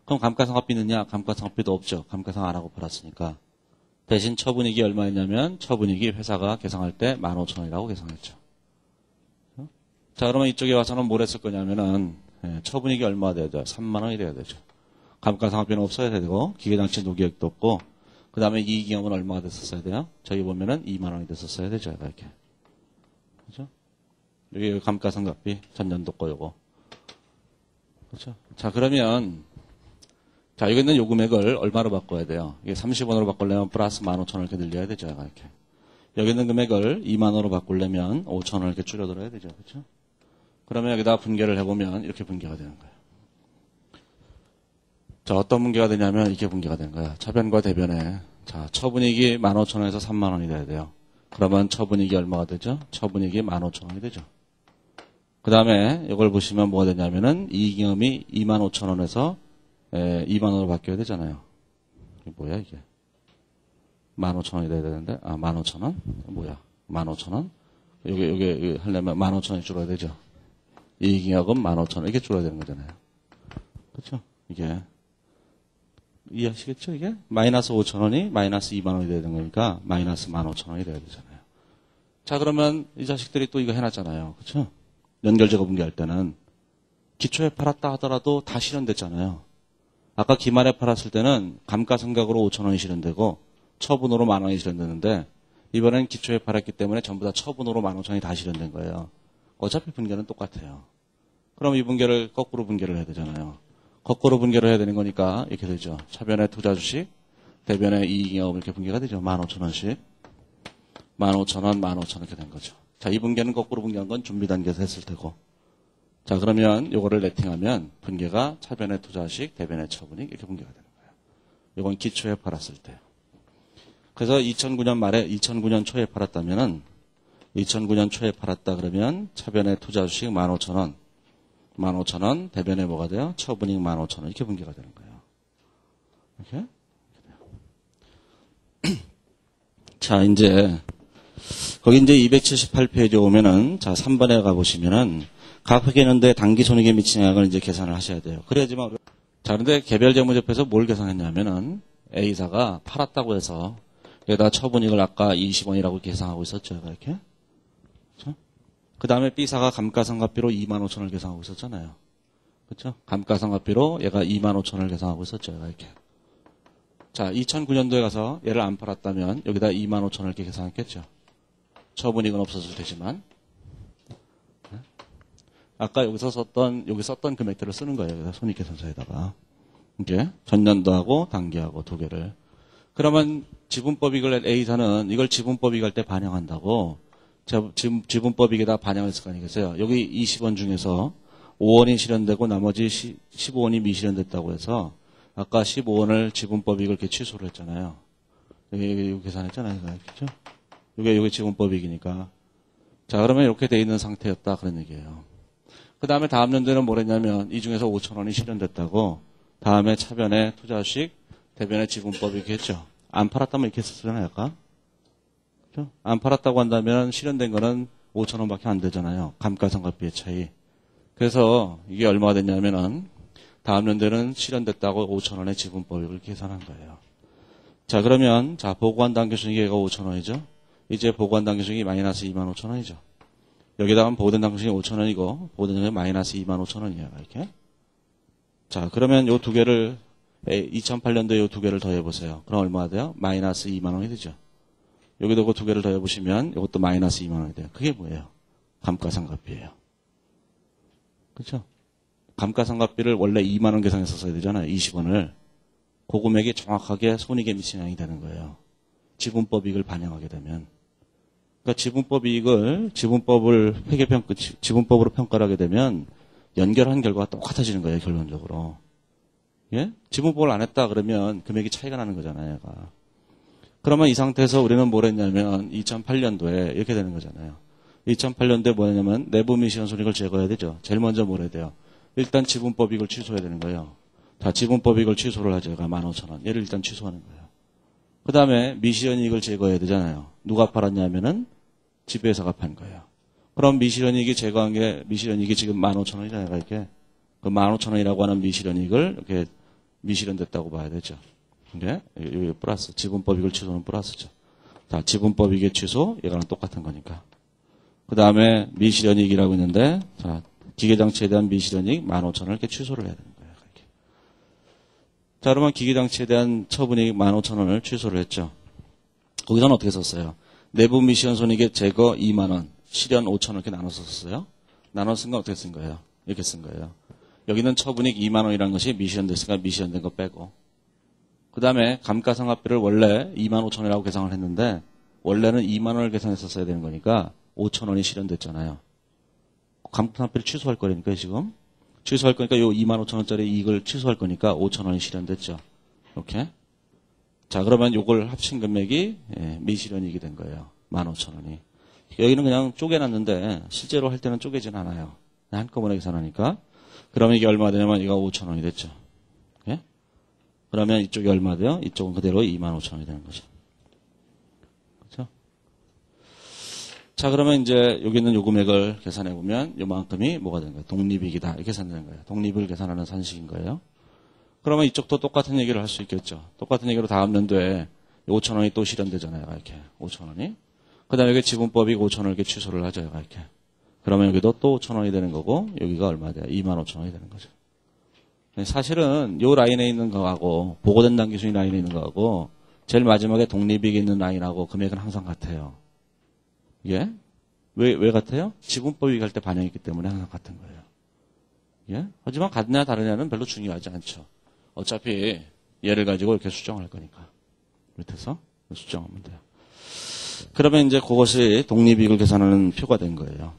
그럼 감가상각비 있느냐? 감가상각비도 없죠. 감가상각 안 하고 팔았으니까. 대신 처분익이 얼마였냐면 처분익이 회사가 계산할 때 15,000원이라고 계산했죠. 자, 그러면 이쪽에 와서는 뭘 했을 거냐면은 처분익이 얼마가 돼야 돼요? 3만 원이 돼야 되죠. 감가상각비는 없어야 되고 기계장치 누계액도 없고 그 다음에 이익이험은 얼마가 됐었어야 돼요? 저기 보면은 2만 원이 됐었어야 되죠. 이렇게. 그렇죠? 여기 감가상각비 전년도 거 요거. 그렇죠? 자, 그러면 자, 여기 있는 요 금액을 얼마로 바꿔야 돼요? 이게 30원으로 바꾸려면 플러스 15,000원 이렇게 늘려야 되죠. 이렇게. 여기 있는 금액을 2만 원으로 바꾸려면 5,000원 이렇게 줄여들어야 되죠. 그렇죠? 그러면 여기다 분계를 해보면 이렇게 분계가 되는 거예요. 자, 어떤 분계가 되냐면 이렇게 분계가 되는 거야. 차변과 대변에. 자, 처분익이 15,000원에서 3만 원이 돼야 돼요. 그러면 처분익이 얼마가 되죠? 처분익이 15,000원이 되죠. 그 다음에 이걸 보시면 뭐가 되냐면은 이익이험이 25,000원에서 2만 원으로 바뀌어야 되잖아요. 이게 뭐야 이게? 15,000원이 돼야 되는데 15,000원? 뭐야? 15,000원? 요게 하려면 15,000원이 줄어야 되죠. 이익이익은 15,000원 이게 줄어야 되는 거잖아요. 그렇죠? 이게 이해하시겠죠? 이게 마이너스 5,000원이 마이너스 2만 원이 돼야 되는 거니까 마이너스 15,000원이 돼야 되잖아요. 자, 그러면 이 자식들이 또 이거 해놨잖아요. 그렇죠? 연결제거 분계할 때는 기초에 팔았다 하더라도 다 실현됐잖아요. 아까 기말에 팔았을 때는 감가상각으로 5,000원이 실현되고 처분으로 10,000원이 실현되는데 이번엔 기초에 팔았기 때문에 전부 다 처분으로 15,000원이 다 실현된 거예요. 어차피 분계는 똑같아요. 그럼 이 분계를 거꾸로 분계를 해야 되잖아요. 거꾸로 분계를 해야 되는 거니까 이렇게 되죠. 차변의 투자 주식, 대변의 이익이험 이렇게 분계가 되죠. 15,000원씩. 15,000원, 15,000원 이렇게 된 거죠. 자, 이 분계는 거꾸로 분계한 건 준비 단계에서 했을 테고. 자, 그러면 요거를 레팅하면 분계가 차변의 투자식, 대변의 처분익 이렇게 분계가 되는 거예요. 요건 기초에 팔았을 때. 그래서 2009년 말에 2009년 초에 팔았다면은 2009년 초에 팔았다 그러면 차변의 투자주식 15,000원, 15,000원, 대변에 뭐가 돼요? 처분익 15,000원 이렇게 분계가 되는 거예요. 이렇게? 자, 이제 거기 이제 278페이지에 오면은 자 3번에 가보시면은 각 회계연도에 당기 손익에 미치는 영향을 이제 계산을 하셔야 돼요. 그래야지만 자, 그런데 개별 재무제표에서 뭘 계산했냐면은 A사가 팔았다고 해서 여기다 처분익을 아까 20원이라고 계산하고 있었죠. 이렇게. 그렇죠? 그 다음에 B사가 감가상각비로 25,000원을 계산하고 있었잖아요. 그렇죠? 감가상각비로 얘가 25,000원을 계산하고 있었죠. 이렇게. 자, 2009년도에 가서 얘를 안 팔았다면 여기다 25,000원을 이렇게 계산했겠죠. 처분익은 없었을 테지만. 아까 여기 썼던 금액들을 쓰는 거예요. 여기다 손익계산서에다가. 이게 전년도하고 단기하고 두 개를. 그러면 지분법익을 A사는 이걸 지분법익 할 때 반영한다고 지분법익에다 반영했을 거 아니겠어요. 여기 20원 중에서 5원이 실현되고 나머지 15원이 미실현됐다고 해서 아까 15원을 지분법익을 이렇게 취소를 했잖아요. 여기 계산했잖아요. 그렇죠? 이게 지분법익이니까. 자, 그러면 이렇게 돼 있는 상태였다. 그런 얘기예요. 그 다음에 다음 연도에는 뭐랬냐면 이 중에서 5,000원이 실현됐다고 다음에 차변에 투자식, 대변에 지분법 이렇게 했죠. 안 팔았다면 이렇게 했었잖아요, 아까. 그렇죠? 안 팔았다고 한다면 실현된 거는 5,000원밖에 안 되잖아요. 감가상각비의 차이. 그래서 이게 얼마가 됐냐면은 다음 연도에는 실현됐다고 5,000원의 지분법을 계산한 거예요. 자, 그러면 자 보고한 당기순이익가 5,000원이죠. 이제 보고한 당기순이익이 마이너스 25,000원이죠. 여기다가 보고된 당기순이익이 5,000원이고 보고된 당기순이익이 마이너스 25,000원이에요. 이렇게. 자, 그러면 요 두 개를 2008년도에 요 두 개를 더해 보세요. 그럼 얼마가 돼요? 마이너스 2만 원이 되죠. 여기도 그 두 개를 더해 보시면 이것도 마이너스 2만 원이 돼요. 그게 뭐예요? 감가상각비예요. 그렇죠? 감가상각비를 원래 2만 원 계산했었어야 되잖아요. 20원을. 그 금액이 정확하게 손익에 미치는 양이 되는 거예요. 지분법 이익을 반영하게 되면. 그러니까 지분법으로 평가를 하게 되면 연결한 결과가 똑같아지는 거예요, 결론적으로. 예? 지분법을 안 했다 그러면 금액이 차이가 나는 거잖아요, 얘가. 그러면 이 상태에서 우리는 뭘 했냐면 2008년도에 이렇게 되는 거잖아요. 2008년도에 뭐냐면 내부 미시현 손익을 제거해야 되죠. 제일 먼저 뭘 해야 돼요? 일단 지분법 이익을 취소해야 되는 거예요. 자, 지분법 이익을 취소를 하죠. 얘가 15,000원. 얘를 일단 취소하는 거예요. 그 다음에 미시현 이익을 제거해야 되잖아요. 누가 팔았냐면은 지배회사가 판 거예요. 그럼 미시현 이익이 제거한 게 미시현 이익이 지금 15,000원이잖아요. 이렇게. 그 15,000원이라고 하는 미시현 이익을 이렇게 미시현 됐다고 봐야 되죠. 이게 여기 플러스 지분법 이익을 취소는 플러스죠. 자, 지분법 이익의 취소 얘가랑 똑같은 거니까. 그 다음에 미시현 이익이라고 있는데 자, 기계장치에 대한 미시현 이익 15,000원을 이렇게 취소를 해야 되는 거예요. 이렇게. 자, 그러면 기계장치에 대한 처분이익 15,000원을 취소를 했죠. 거기서는 어떻게 썼어요? 내부 미시현 손익의 제거 2만 원, 실현 5,000원 이렇게 나눠서 썼어요. 나눠 쓴 건 어떻게 쓴 거예요? 이렇게 쓴 거예요. 여기는 처분이익 2만 원이라는 것이 미시현 됐으니까 미시현 된 거 빼고. 그 다음에 감가상각비를 원래 2만 5천원이라고 계산을 했는데 원래는 2만 원을 계산했었어야 되는 거니까 5,000원이 실현됐잖아요. 감가상각비를 취소할 거니까 지금. 취소할 거니까 요 2만 5천원짜리 이익을 취소할 거니까 5,000원이 실현됐죠. 이렇게. 자, 그러면 요걸 합친 금액이 미실현이익이 된 거예요. 15,000원이. 여기는 그냥 쪼개놨는데 실제로 할 때는 쪼개진 않아요. 한꺼번에 계산하니까. 그러면 이게 얼마 되냐면 이거 5,000원이 됐죠. 예? 그러면 이쪽이 얼마 돼요? 이쪽은 그대로 25,000원이 되는 거죠. 그렇죠? 자, 그러면 이제 여기 있는 요 금액을 계산해 보면 요만큼이 뭐가 되는 거예요? 독립이익이다. 이렇게 계산되는 거예요. 독립을 계산하는 산식인 거예요. 그러면 이쪽도 똑같은 얘기를 할 수 있겠죠. 똑같은 얘기로 다음 연도에 5,000원이 또 실현되잖아요. 이렇게 5,000원이. 그 다음에 여기 지분법이 5,000원을 이렇게 취소를 하죠. 이렇게. 그러면 여기도 또 1,000원이 되는 거고 여기가 얼마 돼요? 25,000원이 되는 거죠. 사실은 요 라인에 있는 거하고 보고된 당기순이 라인에 있는 거하고 제일 마지막에 독립이익이 있는 라인하고 금액은 항상 같아요. 예? 왜 같아요? 지분법이 갈 때 반영했기 때문에 항상 같은 거예요. 예? 하지만 같냐 다르냐는 별로 중요하지 않죠. 어차피 얘를 가지고 이렇게 수정할 거니까. 밑에서 수정하면 돼요. 그러면 이제 그것이 독립이익을 계산하는 표가 된 거예요.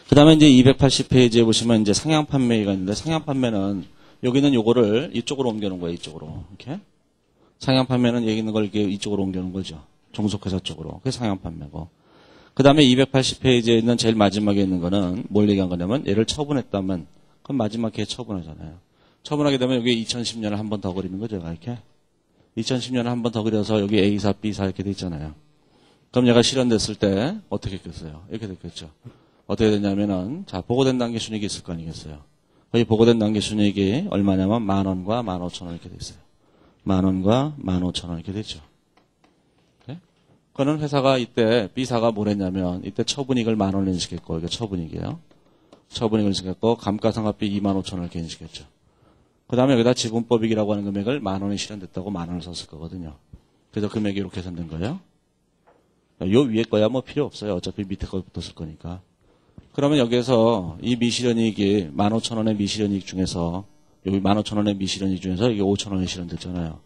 그 다음에 이제 280페이지에 보시면 이제 상향 판매가 있는데 상향 판매는 여기는 요거를 이쪽으로 옮겨 놓은 거예요. 이쪽으로. 이렇게. 상향 판매는 여기 있는 걸 이렇게 이쪽으로 옮겨 놓은 거죠. 종속회사 쪽으로. 그게 상향 판매고. 그 다음에 280페이지에 있는 제일 마지막에 있는 거는 뭘 얘기한 거냐면 얘를 처분했다면 그럼 마지막 해에 처분하잖아요. 처분하게 되면 여기 2010년을 한 번 더 그리는 거죠. 이렇게. 2010년을 한 번 더 그려서 여기 A사, B사 이렇게 돼 있잖아요. 그럼 얘가 실현됐을 때 어떻게 됐겠어요? 이렇게 됐겠죠. 어떻게 됐냐면은 자 보고된 단기 순이익이 있을 거 아니겠어요. 거기 보고된 단기 순이익이 얼마냐면 10,000원과 15,000원 이렇게 돼 있어요. 10,000원과 15,000원 이렇게 됐죠. 네? 그거는 회사가 이때 B사가 뭘 했냐면 이때 처분이익을 10,000원 인식했고 이게 처분이익이에요. 처분이익을 인식했고 감가상각비 25,000원 이렇게 인식했죠. 그 다음에 여기다 지분법이익이라고 하는 금액을 10,000원이 실현됐다고 10,000원을 썼을 거거든요. 그래서 금액이 이렇게 계산된 거예요. 요 위에 거야 뭐 필요 없어요. 어차피 밑에 거 붙었을 거니까. 그러면 여기에서 이 미실현이익이 15,000원의 미실현이익 중에서 여기 15,000원의 미실현이익 중에서 이게 5,000원이 실현됐잖아요.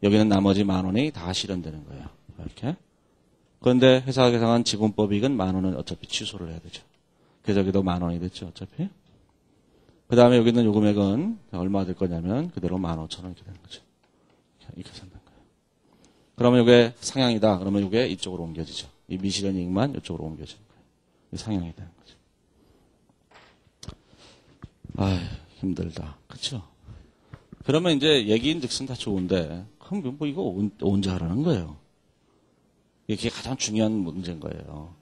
여기는 나머지 10,000원이 다 실현되는 거예요. 이렇게. 그런데 회사가 계산한 지분법이익은 10,000원은 어차피 취소를 해야 되죠. 그래서 여기도 10,000원이 됐죠. 어차피. 그 다음에 여기 있는 요 금액은 얼마 될 거냐면 그대로 15,000원 이렇게 되는 거죠. 이렇게 계산된 거예요. 그러면 이게 상향이다. 그러면 이게 이쪽으로 옮겨지죠. 이 미실현이익만 이쪽으로 옮겨지는 거예요. 이 상향이 되는 거죠. 아휴, 힘들다. 그쵸? 그러면 이제 얘기인 즉슨 다 좋은데, 그럼 뭐 이거 언제 하라는 거예요? 이게 가장 중요한 문제인 거예요.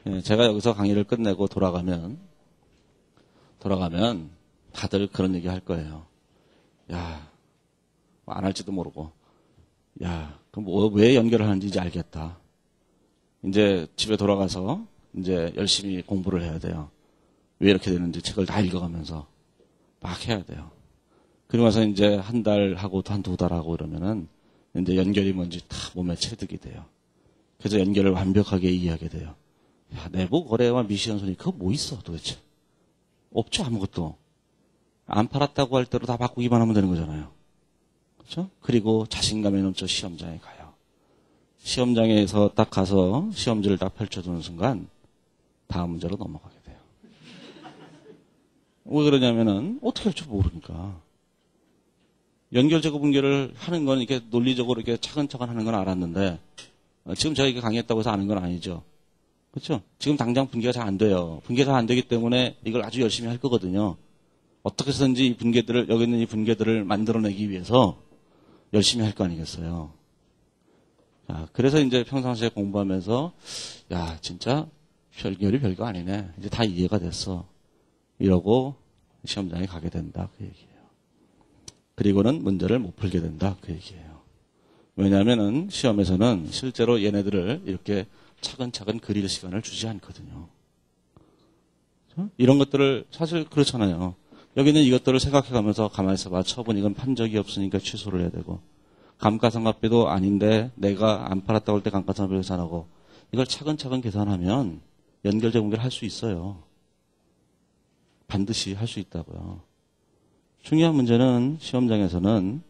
예, 제가 여기서 강의를 끝내고 돌아가면 다들 그런 얘기 할 거예요. 야, 안 할지도 모르고. 야, 그럼 왜 연결을 하는지 이제 알겠다. 이제 집에 돌아가서 이제 열심히 공부를 해야 돼요. 왜 이렇게 되는지 책을 다 읽어가면서 막 해야 돼요. 그러고 나서 이제 한 달 하고 또 한 두 달 하고 이러면은 이제 연결이 뭔지 다 몸에 체득이 돼요. 그래서 연결을 완벽하게 이해하게 돼요. 야, 내부 거래와 미시연손이 그거 뭐 있어 도대체? 없죠, 아무것도. 안 팔았다고 할 때로 다 바꾸기만 하면 되는 거잖아요. 그렇죠? 그리고 자신감에 넘쳐 시험장에 가요. 시험장에서 딱 가서 시험지를 딱 펼쳐두는 순간 다음 문제로 넘어가게 돼요. 왜 그러냐면은 어떻게 할 줄 모르니까. 연결 제거 분결을 하는 건 이렇게 논리적으로 이렇게 차근차근 하는 건 알았는데 지금 제가 이게 강의했다고 해서 아는 건 아니죠. 그렇죠? 지금 당장 분개가 잘 안 돼요. 분개가 잘 안 되기 때문에 이걸 아주 열심히 할 거거든요. 어떻게 해서든지 이 분개들을, 여기 있는 이 분개들을 만들어내기 위해서 열심히 할 거 아니겠어요. 자, 그래서 이제 평상시에 공부하면서, 야, 진짜 별결이 별거 아니네. 이제 다 이해가 됐어. 이러고 시험장에 가게 된다. 그 얘기예요. 그리고는 문제를 못 풀게 된다. 그 얘기예요. 왜냐하면은 시험에서는 실제로 얘네들을 이렇게 차근차근 그릴 시간을 주지 않거든요. 이런 것들을 사실 그렇잖아요. 여기는 이것들을 생각해가면서 가만히 있어봐. 처분 이건 판 적이 없으니까 취소를 해야 되고 감가상각비도 아닌데 내가 안 팔았다고 할 때 감가상각비 계산하고 이걸 차근차근 계산하면 연결제공개를 할 수 있어요. 반드시 할 수 있다고요. 중요한 문제는 시험장에서는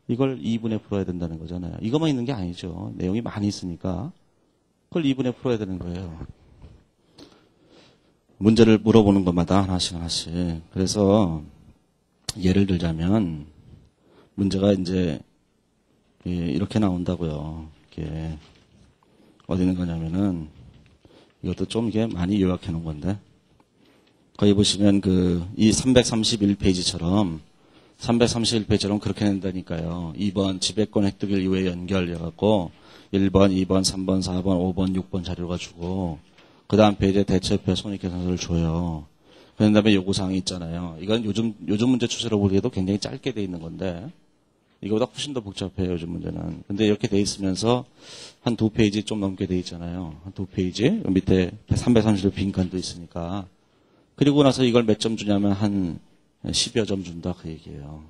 이걸 2분에 풀어야 된다는 거잖아요. 이것만 있는 게 아니죠. 내용이 많이 있으니까 그걸 2분에 풀어야 되는 거예요. 문제를 물어보는 것마다 하나씩. 그래서 예를 들자면 문제가 이제 이렇게 나온다고요. 이게 어디 있는 거냐면은 이것도 좀 이게 많이 요약해 놓은 건데 거기 보시면 이 331페이지처럼 그렇게 낸다니까요. 2번 지배권 획득일 이후에 연결해갖고 1번, 2번, 3번, 4번, 5번, 6번 자료가 주고 그 다음 페이지에 대체표 손익계산서를 줘요. 그 다음에 요구사항이 있잖아요. 이건 요즘 문제 추세로 보기에도 굉장히 짧게 돼 있는 건데 이거보다 훨씬 더 복잡해요. 요즘 문제는. 근데 이렇게 돼 있으면서 한 두 페이지 좀 넘게 돼 있잖아요. 한 두 페이지 밑에 330도 빈칸도 있으니까 그리고 나서 이걸 몇 점 주냐면 한 10여 점 준다 그 얘기예요.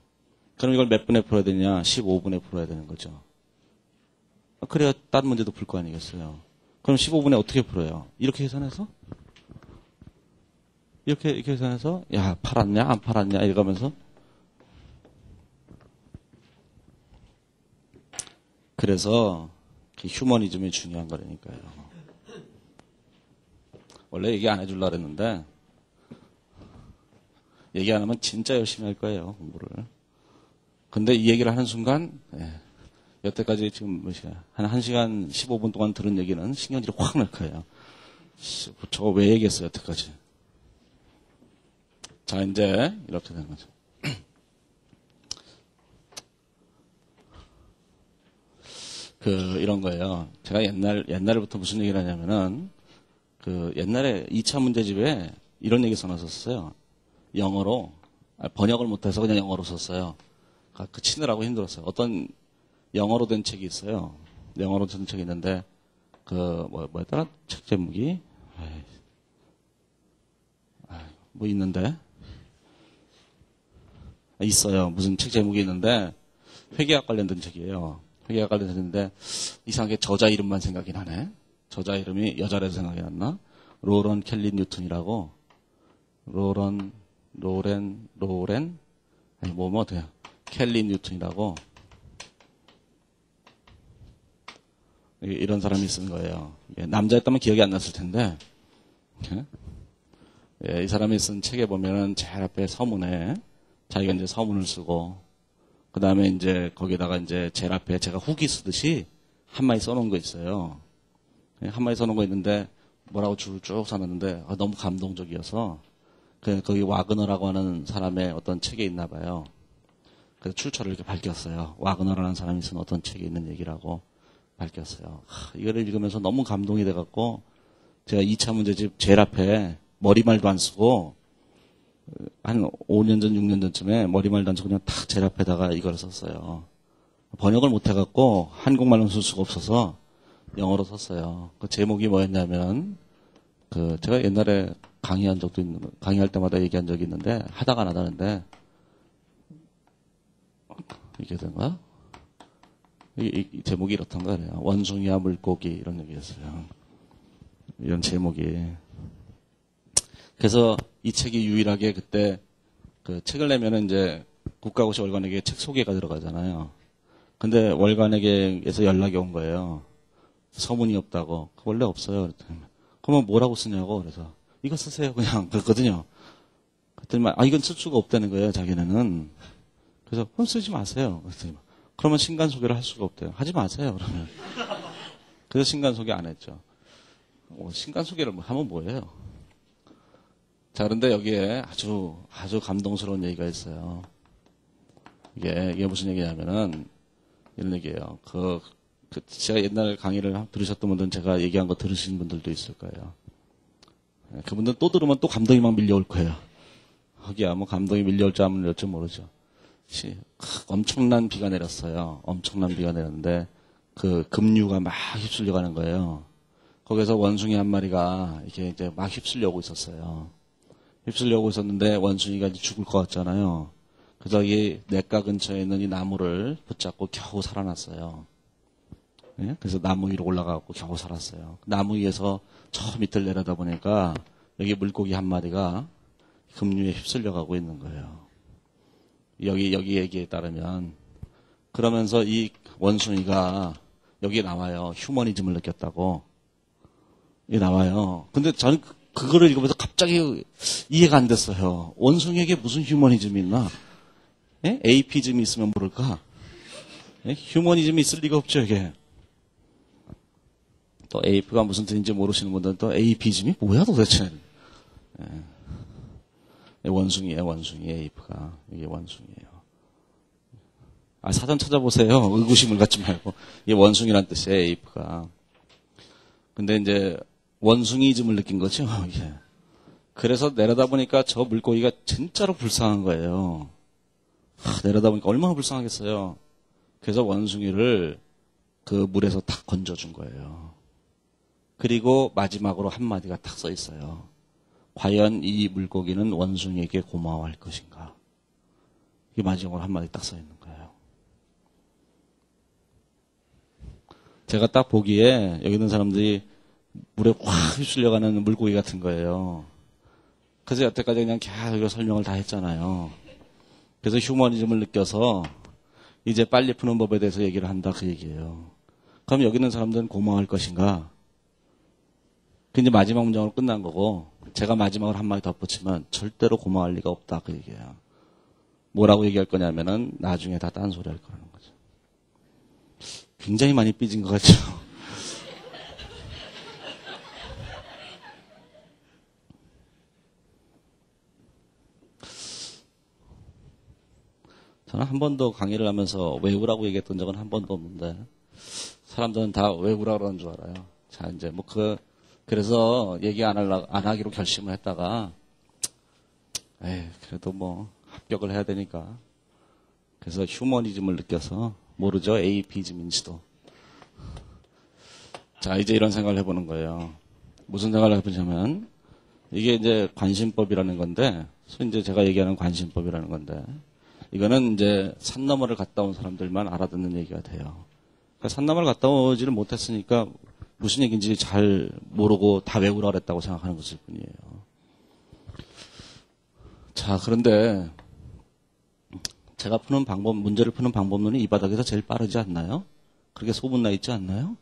그럼 이걸 몇 분에 풀어야 되냐? 15분에 풀어야 되는 거죠. 그래야 다른 문제도 풀 거 아니겠어요. 그럼 15분에 어떻게 풀어요? 이렇게 계산해서? 이렇게 계산해서 야 팔았냐 안 팔았냐 이러면서 그래서 휴머니즘이 중요한 거라니까요. 원래 얘기 안 해주려고 했는데 얘기 안 하면 진짜 열심히 할 거예요, 공부를. 근데 이 얘기를 하는 순간, 여태까지 지금 몇 시간, 한 1시간 15분 동안 들은 얘기는 신경질이 확 날 거예요. 저거 왜 얘기했어요, 여태까지. 자, 이제 이렇게 되는 거죠. 이런 거예요. 제가 옛날부터 무슨 얘기를 하냐면은, 옛날에 2차 문제집에 이런 얘기 써놨었어요. 영어로 번역을 못해서 그냥 영어로 썼어요. 치느라고 힘들었어요. 어떤 영어로 된 책이 있어요. 영어로 된 책이 있는데 뭐였더라? 책 제목이 뭐 있는데 있어요. 무슨 책 제목이 있는데 회계학 관련된 책이에요. 회계학 관련된 책인데 이상하게 저자 이름만 생각이 나네. 저자 이름이 여자라서 생각이 났나? 로런 켈리 뉴턴이라고 로렌 아니 뭐 돼요. 켈리 뉴턴이라고 이런 사람이 쓴 거예요. 남자였다면 기억이 안 났을 텐데 이 사람이 쓴 책에 보면은 제일 앞에 서문에 자기가 이제 서문을 쓰고 그 다음에 이제 거기다가 이제 제일 앞에 제가 후기 쓰듯이 한마디 써놓은 거 있어요. 한마디 써놓은 거 있는데 뭐라고 줄을 쭉 써놨는데 너무 감동적이어서 거기 와그너라고 하는 사람의 어떤 책에 있나 봐요. 그래서 출처를 이렇게 밝혔어요. 와그너라는 사람이 쓴 어떤 책에 있는 얘기라고 밝혔어요. 이거를 읽으면서 너무 감동이 돼갖고 제가 2차 문제집 제일 앞에 머리말도 안 쓰고 한 5년 전, 6년 전쯤에 머리말도 안 쓰고 그냥 탁 제일 앞에다가 이걸 썼어요. 번역을 못 해갖고 한국말로 쓸 수가 없어서 영어로 썼어요. 그 제목이 뭐였냐면 제가 옛날에 강의한 적도 있는, 강의할 때마다 얘기한 적이 있는데 하다가 안 하다는데 이게 된가? 이 제목이 이렇던가 그래요. 원숭이와 물고기 이런 얘기였어요. 이런 제목이. 그래서 이 책이 유일하게 그때 그 책을 내면은 이제 국가고시 월간에게 책 소개가 들어가잖아요. 근데 월간에게에서 연락이 온 거예요. 서문이 없다고. 원래 없어요. 그랬더니 그러면 뭐라고 쓰냐고. 그래서 이거 쓰세요 그냥 그랬거든요. 그랬더니 이건 쓸 수가 없다는 거예요. 자기네는. 그래서 그럼 쓰지 마세요. 그랬더니 그러면 신간 소개를 할 수가 없대요. 하지 마세요. 그러면. 그래서 신간 소개 안 했죠. 신간 소개를 하면 뭐예요? 자, 그런데 여기에 아주 감동스러운 얘기가 있어요. 이게 무슨 얘기냐면은 이런 얘기예요. 제가 옛날 강의를 들으셨던 분들은 제가 얘기한 거 들으신 분들도 있을 거예요. 그분들은 또 들으면 또 감동이 막 밀려올 거예요. 거기야 뭐 감동이 밀려올지 안 밀려올지 모르죠. 엄청난 비가 내렸어요. 엄청난 비가 내렸는데 급류가 막 휩쓸려 가는 거예요. 거기서 원숭이 한 마리가 이렇게 이제 막 휩쓸려오고 있었어요. 휩쓸려오고 있었는데 원숭이가 이제 죽을 것 같잖아요. 그래서 이 냇가 근처에 있는 이 나무를 붙잡고 겨우 살아났어요. 예? 그래서 나무 위로 올라가고 겨우 살았어요. 나무 위에서 저 밑을 내려다 보니까 여기 물고기 한 마리가 급류에 휩쓸려 가고 있는 거예요. 여기 얘기에 따르면 그러면서 이 원숭이가 여기에 나와요. 휴머니즘을 느꼈다고. 이게 나와요. 근데 저는 그거를 읽으면서 갑자기 이해가 안 됐어요. 원숭이에게 무슨 휴머니즘이 있나? 예? 에이피즘이 있으면 모를까? 예? 휴머니즘이 있을 리가 없죠, 이게. 또 에이프가 무슨 뜻인지 모르시는 분들은 또 에이피즘이 뭐야 도대체? 예. 원숭이에요, 원숭이. 에이프가. 이게 원숭이에요. 사전 찾아보세요. 의구심을 갖지 말고. 이게 원숭이란 뜻이에요, 에이프가. 근데 이제 원숭이즘을 느낀 거죠. 예. 그래서 내려다보니까 저 물고기가 진짜로 불쌍한 거예요. 내려다보니까 얼마나 불쌍하겠어요. 그래서 원숭이를 그 물에서 탁 건져준 거예요. 그리고 마지막으로 한마디가 탁 써 있어요. 과연 이 물고기는 원숭이에게 고마워할 것인가. 이게 마지막으로 한마디 딱 써 있는 거예요. 제가 딱 보기에 여기 있는 사람들이 물에 확 휩쓸려가는 물고기 같은 거예요. 그래서 여태까지 그냥 계속 설명을 다 했잖아요. 그래서 휴머니즘을 느껴서 이제 빨리 푸는 법에 대해서 얘기를 한다 그 얘기예요. 그럼 여기 있는 사람들은 고마워할 것인가? 그 이제 마지막 문장으로 끝난 거고 제가 마지막으로 한마디 덧붙이면 절대로 고마워할 리가 없다 그 얘기예요. 뭐라고 얘기할 거냐면은 나중에 다 딴소리 할 거라는 거죠. 굉장히 많이 삐진 것 같죠? 저는 한 번도 강의를 하면서 외우라고 얘기했던 적은 한 번도 없는데 사람들은 다 외우라고 그러는 줄 알아요. 자, 이제 그래서 얘기 안 하기로 결심을 했다가 그래도 뭐 합격을 해야 되니까 그래서 휴머니즘을 느껴서 모르죠. 에이피즘인지도. 자, 이제 이런 생각을 해보는 거예요. 무슨 생각을 해보냐면 이게 이제 관심법이라는 건데 이제 제가 얘기하는 관심법이라는 건데 이거는 이제 산 너머를 갔다 온 사람들만 알아듣는 얘기가 돼요. 그러니까 산 너머를 갔다 오지를 못했으니까 무슨 얘기인지 잘 모르고 다 외우라 그랬다고 생각하는 것일 뿐이에요. 자, 그런데 제가 문제를 푸는 방법론이 이 바닥에서 제일 빠르지 않나요? 그렇게 소문나 있지 않나요?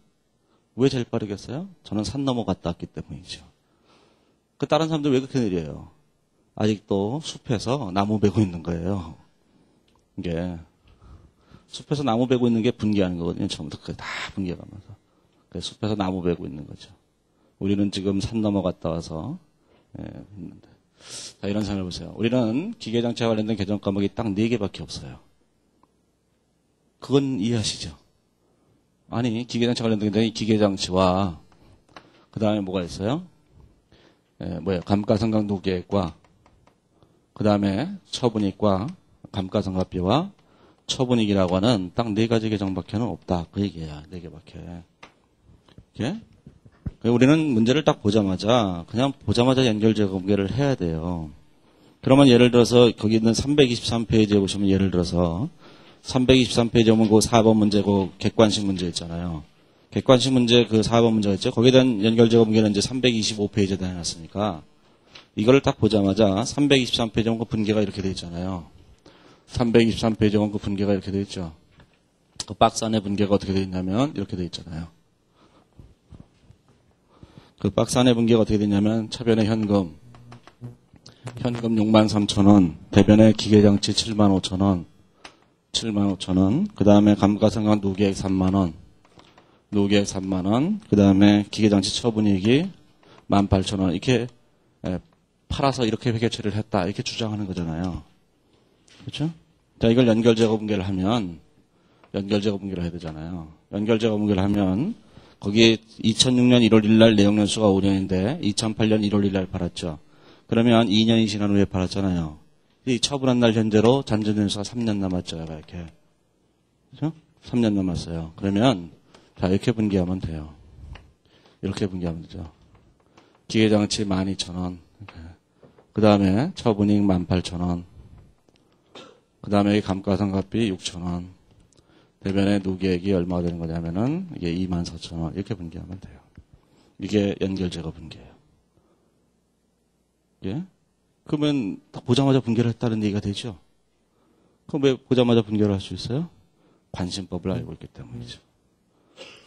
왜 제일 빠르겠어요? 저는 산 넘어 갔다 왔기 때문이죠. 다른 사람들 왜 그렇게 느려요? 아직도 숲에서 나무 베고 있는 거예요. 이게 숲에서 나무 베고 있는 게 분기하는 거거든요. 처음부터 그게 다 분기해가면서. 숲에서 나무 베고 있는 거죠. 우리는 지금 산 넘어 갔다 와서 있는데 자, 이런 생각을 해보세요. 우리는 기계장치와 관련된 개정 과목이 딱 4개밖에 없어요. 그건 이해하시죠? 아니, 기계장치와 관련된 기계장치와, 그 다음에 뭐가 있어요? 감가상각 노계획과, 그 다음에 처분익과, 감가상각비와 처분익이라고 하는 딱 4가지 개정밖에는 없다. 그 얘기야. 4개밖에. 예? 우리는 문제를 딱 보자마자 연결 재검계를 해야 돼요. 그러면 예를 들어서 거기 있는 323페이지에 보시면 예를 들어서 323페이지 오면 그 4번 문제, 그 객관식 문제 있잖아요. 객관식 문제 그 4번 문제가 있죠. 거기에 대한 연결 재검계는 이제 325페이지에 다 해놨으니까 이거를 딱 보자마자 323페이지 오면 그 분계가 이렇게 돼 있잖아요. 323페이지 오면 그 분계가 이렇게 돼 있죠. 그 박스 안에 분계가 어떻게 돼 있냐면 이렇게 돼 있잖아요. 그 박스 안에 분계가 어떻게 되냐면 차변에 현금 63,000원, 대변에 기계장치 75,000원, 그 다음에 감가상각 노계획 3만원, 그 다음에 기계장치 처분이익이 18,000원, 이렇게 팔아서 이렇게 회계 처리를 했다, 이렇게 주장하는 거잖아요. 그렇죠? 자, 이걸 연결제거 분계를 하면, 연결제거 분계를 해야 되잖아요. 연결제거 분계를 하면, 거기에 2006년 1월 1일 날 내용연수가 5년인데 2008년 1월 1일 날 팔았죠. 그러면 2년이 지난 후에 팔았잖아요. 이 처분한 날 현재로 잔존연수가 3년 남았죠. 이렇게. 그죠? 3년 남았어요. 그러면 자, 이렇게 분기하면 돼요. 이렇게 분기하면 되죠. 기계장치 12,000원. 그 다음에 처분익 18,000원. 그 다음에 감가상각비 6,000원. 대변의 노계액이 얼마가 되는 거냐면은 이게 24,000원. 이렇게 분기하면 돼요. 이게 연결제거 분기예요. 예? 그러면 딱 보자마자 분계를 했다는 얘기가 되죠. 그럼 왜 보자마자 분계를 할 수 있어요? 관심법을 알고 있기 때문이죠.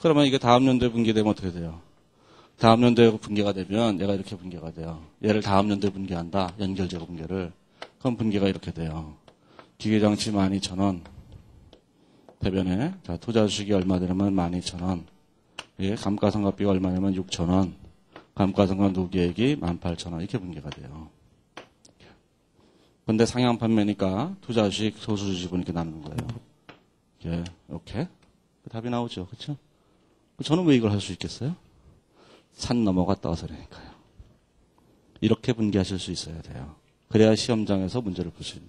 그러면 이게 다음 연도에 분계되면 어떻게 돼요? 다음 연도에 분계가 되면 얘가 이렇게 분계가 돼요. 얘를 다음 연도에 분계한다. 연결제거 분계를. 그럼 분계가 이렇게 돼요. 기계장치 12,000원. 대변에 자, 투자주식이 얼마 되냐면 12,000원. 예, 감가상각비가 얼마냐면 6,000원. 감가상각 노계액이 18,000원. 이렇게 분계가 돼요. 근데 상향 판매니까 투자주식, 소수주식은 이렇게 나누는 거예요. 예, 이렇게. 답이 나오죠. 그렇죠? 저는 왜 이걸 할 수 있겠어요? 산 넘어갔다 와서 그러니까요. 이렇게 분계하실 수 있어야 돼요. 그래야 시험장에서 문제를 풀 수 있는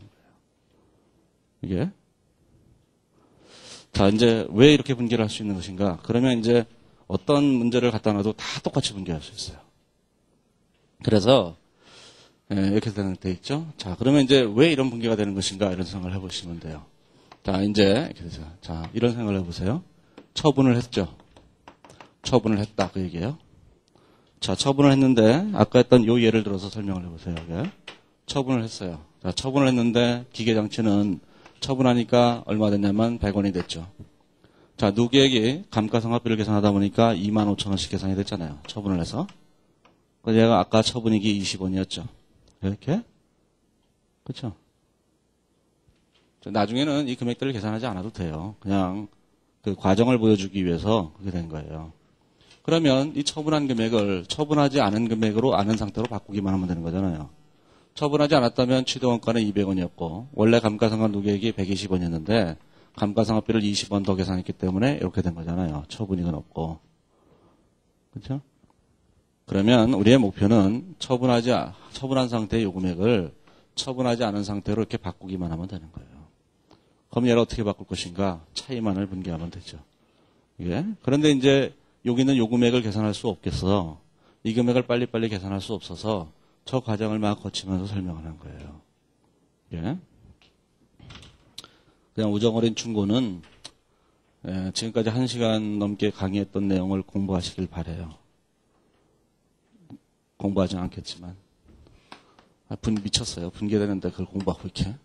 거예요. 이게. 자, 이제 왜 이렇게 분계를 할 수 있는 것인가? 그러면 이제 어떤 문제를 갖다 놔도 다 똑같이 분계할 수 있어요. 그래서 이렇게 돼 있죠. 자, 그러면 이제 왜 이런 분계가 되는 것인가? 이런 생각을 해보시면 돼요. 자, 이제 이렇게 되죠. 자, 이런 생각을 해보세요. 처분을 했죠. 처분을 했다 그 얘기예요. 자, 처분을 했는데 아까 했던 요 예를 들어서 설명을 해보세요. 이게. 처분을 했어요. 자, 처분을 했는데 기계장치는 처분하니까 얼마 됐냐면 100원이 됐죠. 자, 노계획이 감가상각비를 계산하다 보니까 25,000원씩 계산이 됐잖아요. 처분을 해서. 그래서 얘가 아까 처분익이 20원이었죠. 이렇게. 그렇죠? 나중에는 이 금액들을 계산하지 않아도 돼요. 그냥 그 과정을 보여주기 위해서 그렇게 된 거예요. 그러면 이 처분한 금액을 처분하지 않은 금액으로 아는 상태로 바꾸기만 하면 되는 거잖아요. 처분하지 않았다면 취득원가는 200원이었고 원래 감가상각 노계획이 120원이었는데 감가상각비를 20원 더 계산했기 때문에 이렇게 된 거잖아요. 처분익은 없고. 그렇죠? 그러면 우리의 목표는 처분한 상태의 요 금액을 처분하지 않은 상태로 이렇게 바꾸기만 하면 되는 거예요. 그럼 얘를 어떻게 바꿀 것인가? 차이만을 분계하면 되죠. 예? 그런데 이제 여기는 요 금액을 계산할 수 없겠어. 이 금액을 빨리빨리 계산할 수 없어서 저 과정을 막 거치면서 설명을 한 거예요. 예? 그냥 우정어린 충고는 지금까지 1시간 넘게 강의했던 내용을 공부하시길 바라요. 공부하진 않겠지만. 미쳤어요. 분계되는데 그걸 공부하고 이렇게.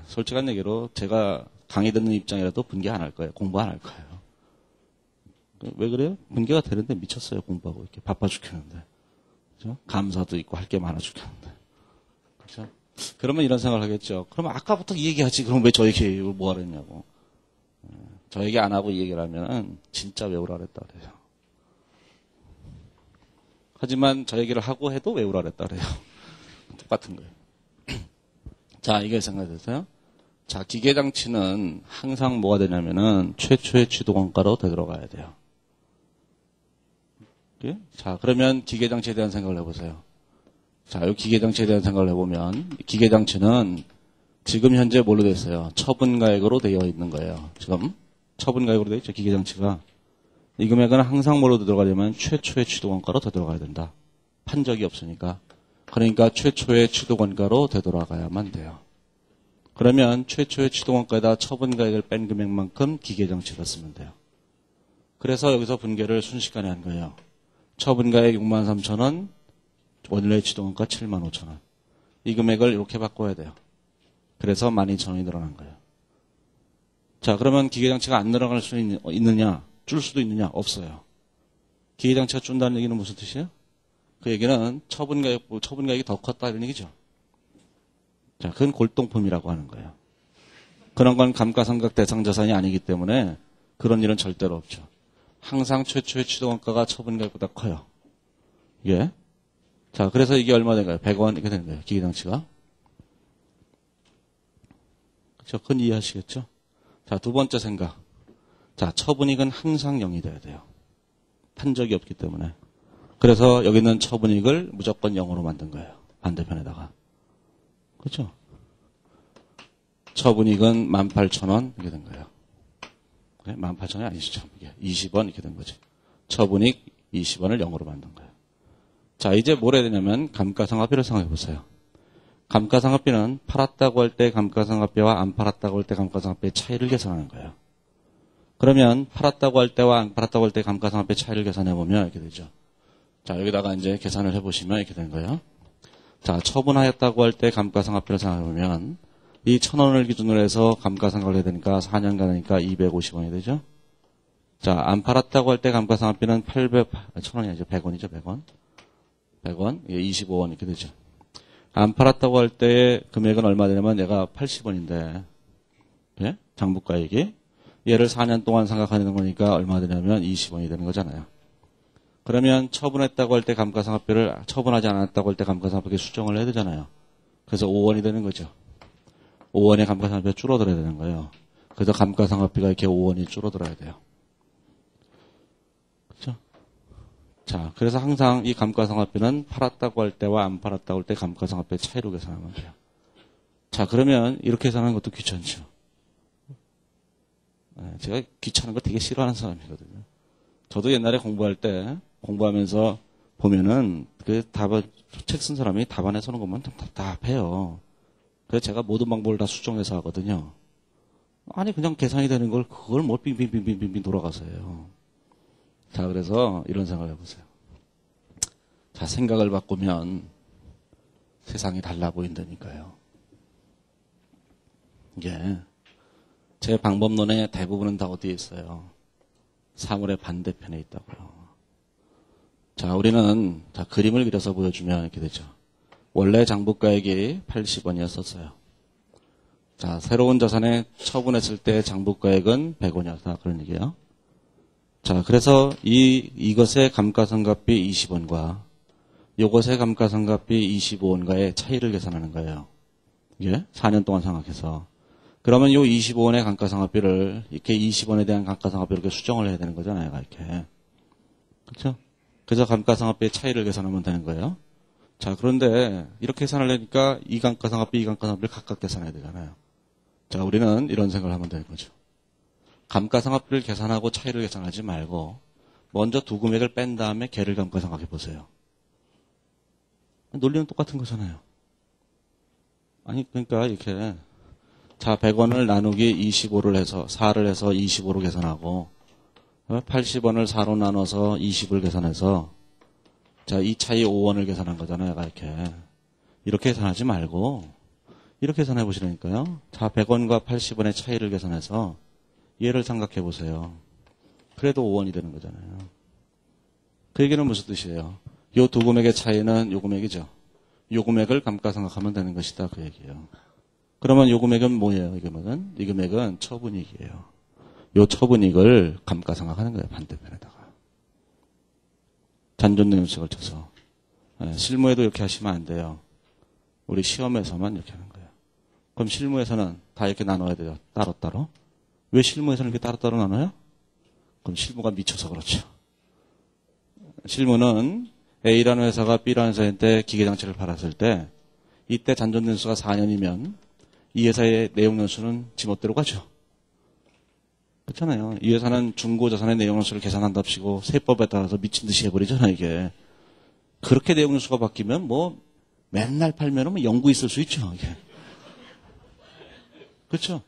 솔직한 얘기로 제가 강의 듣는 입장이라도 분계 안 할 거예요. 공부 안 할 거예요. 왜 그래요? 분계가 되는데 미쳤어요. 공부하고 이렇게 바빠 죽겠는데. 그죠? 감사도 있고 할 게 많아 죽겠는데. 그죠? 그러면 이런 생각을 하겠죠. 그러면 아까부터 이 얘기하지. 그럼 왜 저 얘기 뭐 하랬냐고. 저 얘기 안 하고 이 얘기를 하면 진짜 외우라 그랬다 그래요. 하지만 저 얘기를 하고 해도 외우라 그랬다 그래요. 똑같은 거예요. 자, 이게 생각되세요? 자, 기계장치는 항상 뭐가 되냐면은 최초의 취득원가로 되돌아가야 돼요. 예? 자, 그러면 기계장치에 대한 생각을 해보세요. 자, 이 기계장치에 대한 생각을 해보면 기계장치는 지금 현재 뭘로 되어 있어요? 처분가액으로 되어 있는 거예요. 지금 처분가액으로 되어 있죠, 기계장치가. 이 금액은 항상 뭘로 되돌아가려면 최초의 취득원가로 되돌아가야 된다. 판 적이 없으니까. 그러니까 최초의 취득원가로 되돌아가야만 돼요. 그러면 최초의 취득원가에다 처분가액을 뺀 금액만큼 기계장치를 쓰면 돼요. 그래서 여기서 분계를 순식간에 한 거예요. 처분가액 63,000원, 원래 취득원가 75,000원. 이 금액을 이렇게 바꿔야 돼요. 그래서 12,000원이 늘어난 거예요. 자, 그러면 기계장치가 안 늘어갈 수 있느냐? 줄 수도 있느냐? 없어요. 기계장치가 준다는 얘기는 무슨 뜻이에요? 그 얘기는 처분가액이 더 컸다 이런 얘기죠. 자, 그건 골동품이라고 하는 거예요. 그런 건 감가상각 대상 자산이 아니기 때문에 그런 일은 절대로 없죠. 항상 최초의 취득원가가 처분가액보다 커요. 예. 자, 그래서 이게 얼마 된가요? 100원 이렇게 되는 거예요. 기계장치가. 그렇죠? 그건 이해하시겠죠? 자, 두 번째 생각. 자, 처분익은 항상 0이 돼야 돼요. 판 적이 없기 때문에. 그래서 여기 있는 처분익을 무조건 0으로 만든 거예요. 반대편에다가. 그렇죠? 처분익은 18,000원 이렇게 된 거예요. 18,000원이 아니시죠? 이게 20원 이렇게 된 거지. 처분익 20원을 0으로 만든 거예요. 자, 이제 뭘 해야 되냐면 감가상각비를 생각해 보세요. 감가상각비는 팔았다고 할 때 감가상각비와 안 팔았다고 할 때 감가상각비의 차이를 계산하는 거예요. 그러면 팔았다고 할 때와 안 팔았다고 할 때 감가상각비 차이를 계산해 보면 이렇게 되죠. 자, 여기다가 이제 계산을 해 보시면 이렇게 되는 거예요. 자, 처분하였다고 할 때 감가상각비를 생각해 보면 이 1,000원을 기준으로 해서 감가상각을 해야 되니까 4년간 하니까 250원이 되죠. 자, 안 팔았다고 할 때 감가상각비는 1,000원이 아니죠. 100원이죠. 100원. 100원. 예, 25원 이렇게 되죠. 안 팔았다고 할 때의 금액은 얼마 되냐면 얘가 80원인데 예? 장부가액이 얘를 4년 동안 상각하는 거니까 얼마 되냐면 20원이 되는 거잖아요. 그러면 처분했다고 할 때 감가상각비를 처분하지 않았다고 할 때 감가상각비 수정을 해야 되잖아요. 그래서 5원이 되는 거죠. 5원의 감가상각비가 줄어들어야 되는 거예요. 그래서 감가상각비가 이렇게 5원이 줄어들어야 돼요. 그렇죠? 자, 그래서 항상 이 감가상각비는 팔았다고 할 때와 안 팔았다고 할 때 감가상각비의 차이로 계산하면 돼요. 자, 그러면 이렇게 계산하는 것도 귀찮죠. 제가 귀찮은 거 되게 싫어하는 사람이거든요. 저도 옛날에 공부하면서 보면은 책 쓴 사람이 답안에 서는 것만 좀 답답해요. 그래서 제가 모든 방법을 다 수정해서 하거든요. 아니 그냥 계산이 되는 걸 그걸 뭐 빙빙빙빙빙 돌아가서 해요. 자, 그래서 이런 생각을 해보세요. 자, 생각을 바꾸면 세상이 달라 보인다니까요. 이게 제 방법론의 대부분은 다 어디에 있어요? 사물의 반대편에 있다고요. 자, 우리는 그림을 그려서 보여주면 이렇게 되죠. 원래 장부가액이 80원이었었어요. 자, 새로운 자산에 처분했을 때 장부가액은 100원이었다. 그런 얘기예요. 자, 그래서 이것의 감가상각비 20원과 이것의 감가상각비 25원과의 차이를 계산하는 거예요. 예? 4년 동안 상각해서. 그러면 이 25원의 감가상각비를 이렇게 20원에 대한 감가상각비를 이렇게 수정을 해야 되는 거잖아요. 이렇게. 그렇죠? 그래서 감가상각비의 차이를 계산하면 되는 거예요. 자, 그런데 이렇게 계산하려니까 이 감가상각비, 이 감가상각비를 각각 계산해야 되잖아요. 자, 우리는 이런 생각을 하면 되는 거죠. 감가상각비를 계산하고 차이를 계산하지 말고 먼저 두 금액을 뺀 다음에 걔를 감가상각해 보세요. 논리는 똑같은 거잖아요. 아니, 그러니까 이렇게 자, 100원을 나누기 25를 해서 4를 해서 25로 계산하고 80원을 4로 나눠서 20을 계산해서 자, 이 차이 5원을 계산한 거잖아요. 이렇게 계산하지 말고 이렇게 계산해 보시라니까요. 자, 100원과 80원의 차이를 계산해서 얘를 생각해 보세요. 그래도 5원이 되는 거잖아요. 그 얘기는 무슨 뜻이에요? 이 두 금액의 차이는 요 금액이죠. 요 금액을 감가상각하면 되는 것이다. 그 얘기예요. 그러면 요 금액은 뭐예요? 이 금액은 처분이익이에요. 요 처분이익을 감가상각하는 거예요. 반대편에다가. 잔존능력식을 쳐서. 실무에도 이렇게 하시면 안 돼요. 우리 시험에서만 이렇게 하는 거예요. 그럼 실무에서는 다 이렇게 나눠야 돼요. 따로따로. 왜 실무에서는 이렇게 따로따로 나눠요? 그럼 실무가 미쳐서 그렇죠. 실무는 A라는 회사가 B라는 회사한테 기계장치를 팔았을 때 이때 잔존연수가 4년이면 이 회사의 내용연수는 지멋대로 가죠. 그렇잖아요. 이 회사는 중고자산의 내용연수를 계산한답시고 세법에 따라서 미친 듯이 해버리잖아요. 이게. 그렇게 내용연수가 바뀌면 뭐 맨날 팔면 뭐 영구 있을 수 있죠. 이게. 그렇죠.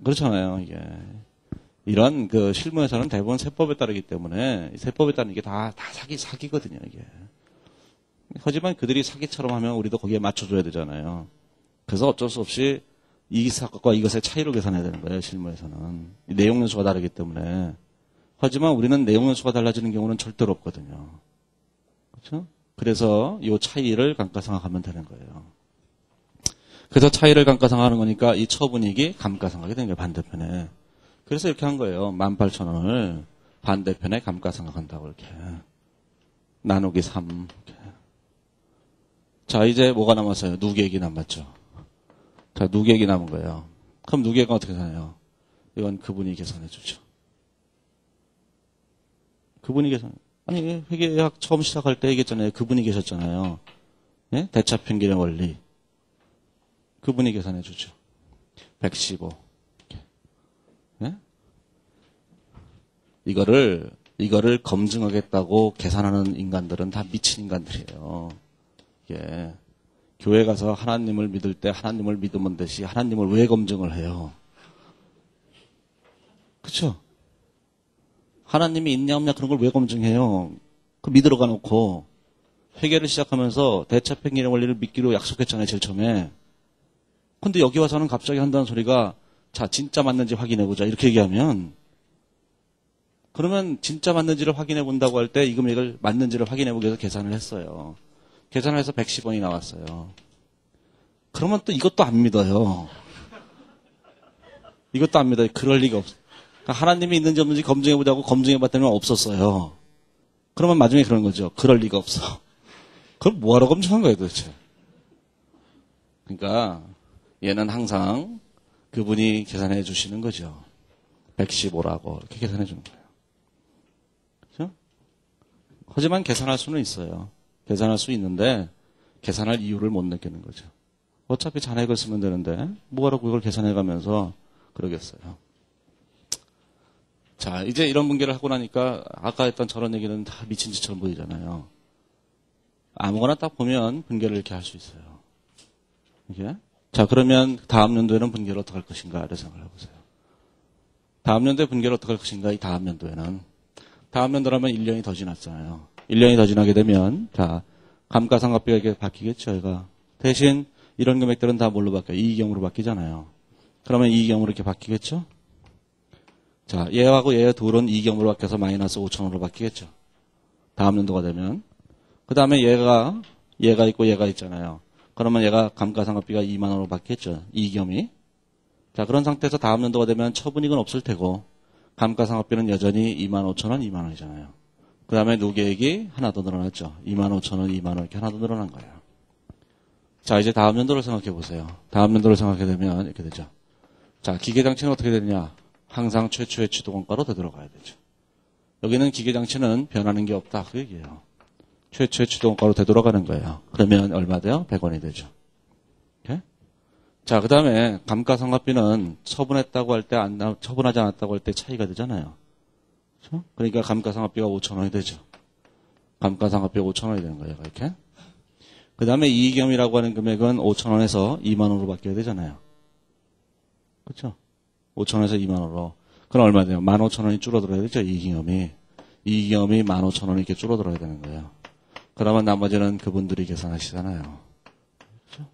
그렇잖아요. 이게. 이런 그 실무에서는 대부분 세법에 따르기 때문에 세법에 따르는 게 다 사기거든요. 이게. 하지만 그들이 사기처럼 하면 우리도 거기에 맞춰줘야 되잖아요. 그래서 어쩔 수 없이 이 사건과 이것의 차이로 계산해야 되는 거예요. 실무에서는. 내용 연수가 다르기 때문에. 하지만 우리는 내용 연수가 달라지는 경우는 절대로 없거든요. 그렇죠? 그래서 이 차이를 감가상각하면 되는 거예요. 그래서 차이를 감가상각하는 거니까 이 처분익이 감가상각이 되는 거예요. 반대편에. 그래서 이렇게 한 거예요. 18,000원을 반대편에 감가상각한다고 이렇게. 나누기 3. 이렇게. 자, 이제 뭐가 남았어요? 누계액이 남았죠. 자, 누계액이 남은 거예요. 그럼 누계액은 어떻게 계산해요? 이건 그분이 계산해 주죠. 그분이 계산. 아니, 회계학 처음 시작할 때 얘기했잖아요. 그분이 계셨잖아요. 예? 대차평균의 원리. 그분이 계산해 주죠. 115. 예? 이거를 검증하겠다고 계산하는 인간들은 다 미친 인간들이에요. 예. 교회 가서 하나님을 믿을 때 하나님을 믿으면 되지 하나님을 왜 검증을 해요? 그쵸? 하나님이 있냐 없냐 그런 걸 왜 검증해요? 그 믿으러 가놓고 회개를 시작하면서 대차평균의 원리를 믿기로 약속했잖아요. 제일 처음에. 근데 여기 와서는 갑자기 한다는 소리가 자 진짜 맞는지 확인해보자 이렇게 얘기하면 그러면 진짜 맞는지를 확인해본다고 할 때 이 금액을 맞는지를 확인해보기 위해서 계산을 했어요. 계산을 해서 110원이 나왔어요. 그러면 또 이것도 안 믿어요. 이것도 안 믿어요. 그럴 리가 없어요. 그러니까 하나님이 있는지 없는지 검증해보자고 검증해봤더니 없었어요. 그러면 나중에 그런 거죠. 그럴 리가 없어. 그럼 뭐하러 검증한 거예요 도대체. 그러니까 얘는 항상 그분이 계산해 주시는 거죠. 115라고 이렇게 계산해 주는 거예요. 그렇죠? 하지만 계산할 수는 있어요. 계산할 수 있는데 계산할 이유를 못 느끼는 거죠. 어차피 잔액을 쓰면 되는데 뭐하러 그걸 계산해가면서 그러겠어요. 자, 이제 이런 분개를 하고 나니까 아까 했던 저런 얘기는 다 미친 짓처럼 보이잖아요. 아무거나 딱 보면 분개를 이렇게 할 수 있어요. 이게? 자, 그러면 다음 연도에는 분개를 어떻게 할 것인가 이런 생각을 해보세요. 다음 연도에 분개를 어떻게 할 것인가 이 다음 연도에는. 다음 연도라면 1년이 더 지났잖아요. 1년이 더 지나게 되면 자 감가상각비가 이렇게 바뀌겠죠. 얘가. 대신 이런 금액들은 다 뭘로 바뀌어요? 이익경으로 바뀌잖아요. 그러면 이익경으로 이렇게 바뀌겠죠. 자 얘하고 얘 둘은 이익경으로 바뀌어서 마이너스 5,000원으로 바뀌겠죠. 다음 연도가 되면. 그 다음에 얘가 있고 얘가 있잖아요. 그러면 얘가 감가상각비가 2만 원으로 바뀌겠죠. 이익경이. 자 그런 상태에서 다음 연도가 되면 처분익은 없을 테고 감가상각비는 여전히 25,000원, 2만 원이잖아요. 그 다음에 누계액이 하나 더 늘어났죠. 25,000원, 2만 원 이렇게 하나 더 늘어난 거예요. 자 이제 다음 연도를 생각해 보세요. 다음 연도를 생각하게 되면 이렇게 되죠. 자 기계장치는 어떻게 되느냐. 항상 최초의 취득원가로 되돌아가야 되죠. 여기는 기계장치는 변하는 게 없다. 그 얘기예요. 최초의 취득원가로 되돌아가는 거예요. 그러면 얼마 돼요? 100원이 되죠. 오케이? 자, 그 다음에 감가상각비는 처분했다고 할 때, 처분하지 않았다고 할 때 차이가 되잖아요. 그렇죠? 그러니까 감가상각비가 5,000원이 되죠. 감가상각비가 5,000원이 되는 거예요. 이렇게. 그 다음에 이익경이라고 하는 금액은 5,000원에서 2만 원으로 바뀌어야 되잖아요. 그렇죠? 5,000원에서 2만 원으로. 그럼 얼마 돼요? 15,000원이 줄어들어야 되죠. 이익경이. 이익경이 15,000원이 이렇게 줄어들어야 되는 거예요. 그러면 나머지는 그분들이 계산하시잖아요. 그렇죠?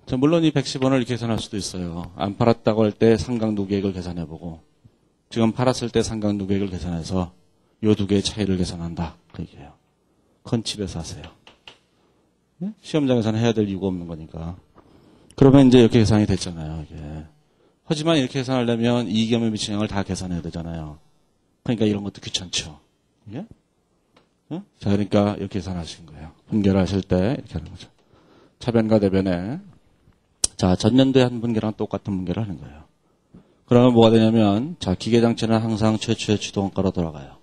자, 물론 이 110원을 계산할 수도 있어요. 안 팔았다고 할 때 상각 누계액을 계산해보고 지금 팔았을 때 상각 누계액을 계산해서 이 두 개의 차이를 계산한다. 그 얘기예요. 큰 집에서 하세요. 네? 시험장에서는 해야 될 이유가 없는 거니까. 그러면 이제 이렇게 계산이 됐잖아요. 이게. 하지만 이렇게 계산하려면 이익경에 미치는 영향을 다 계산해야 되잖아요. 그러니까 이런 것도 귀찮죠. 예? 자, 그러니까 이렇게 계산하신 거예요. 분결 하실 때 이렇게 하는 거죠. 차변과 대변에. 자, 전년도에 한 분결랑 똑같은 분결을 하는 거예요. 그러면 뭐가 되냐면, 자, 기계장치는 항상 최초의 추동원가로 돌아가요.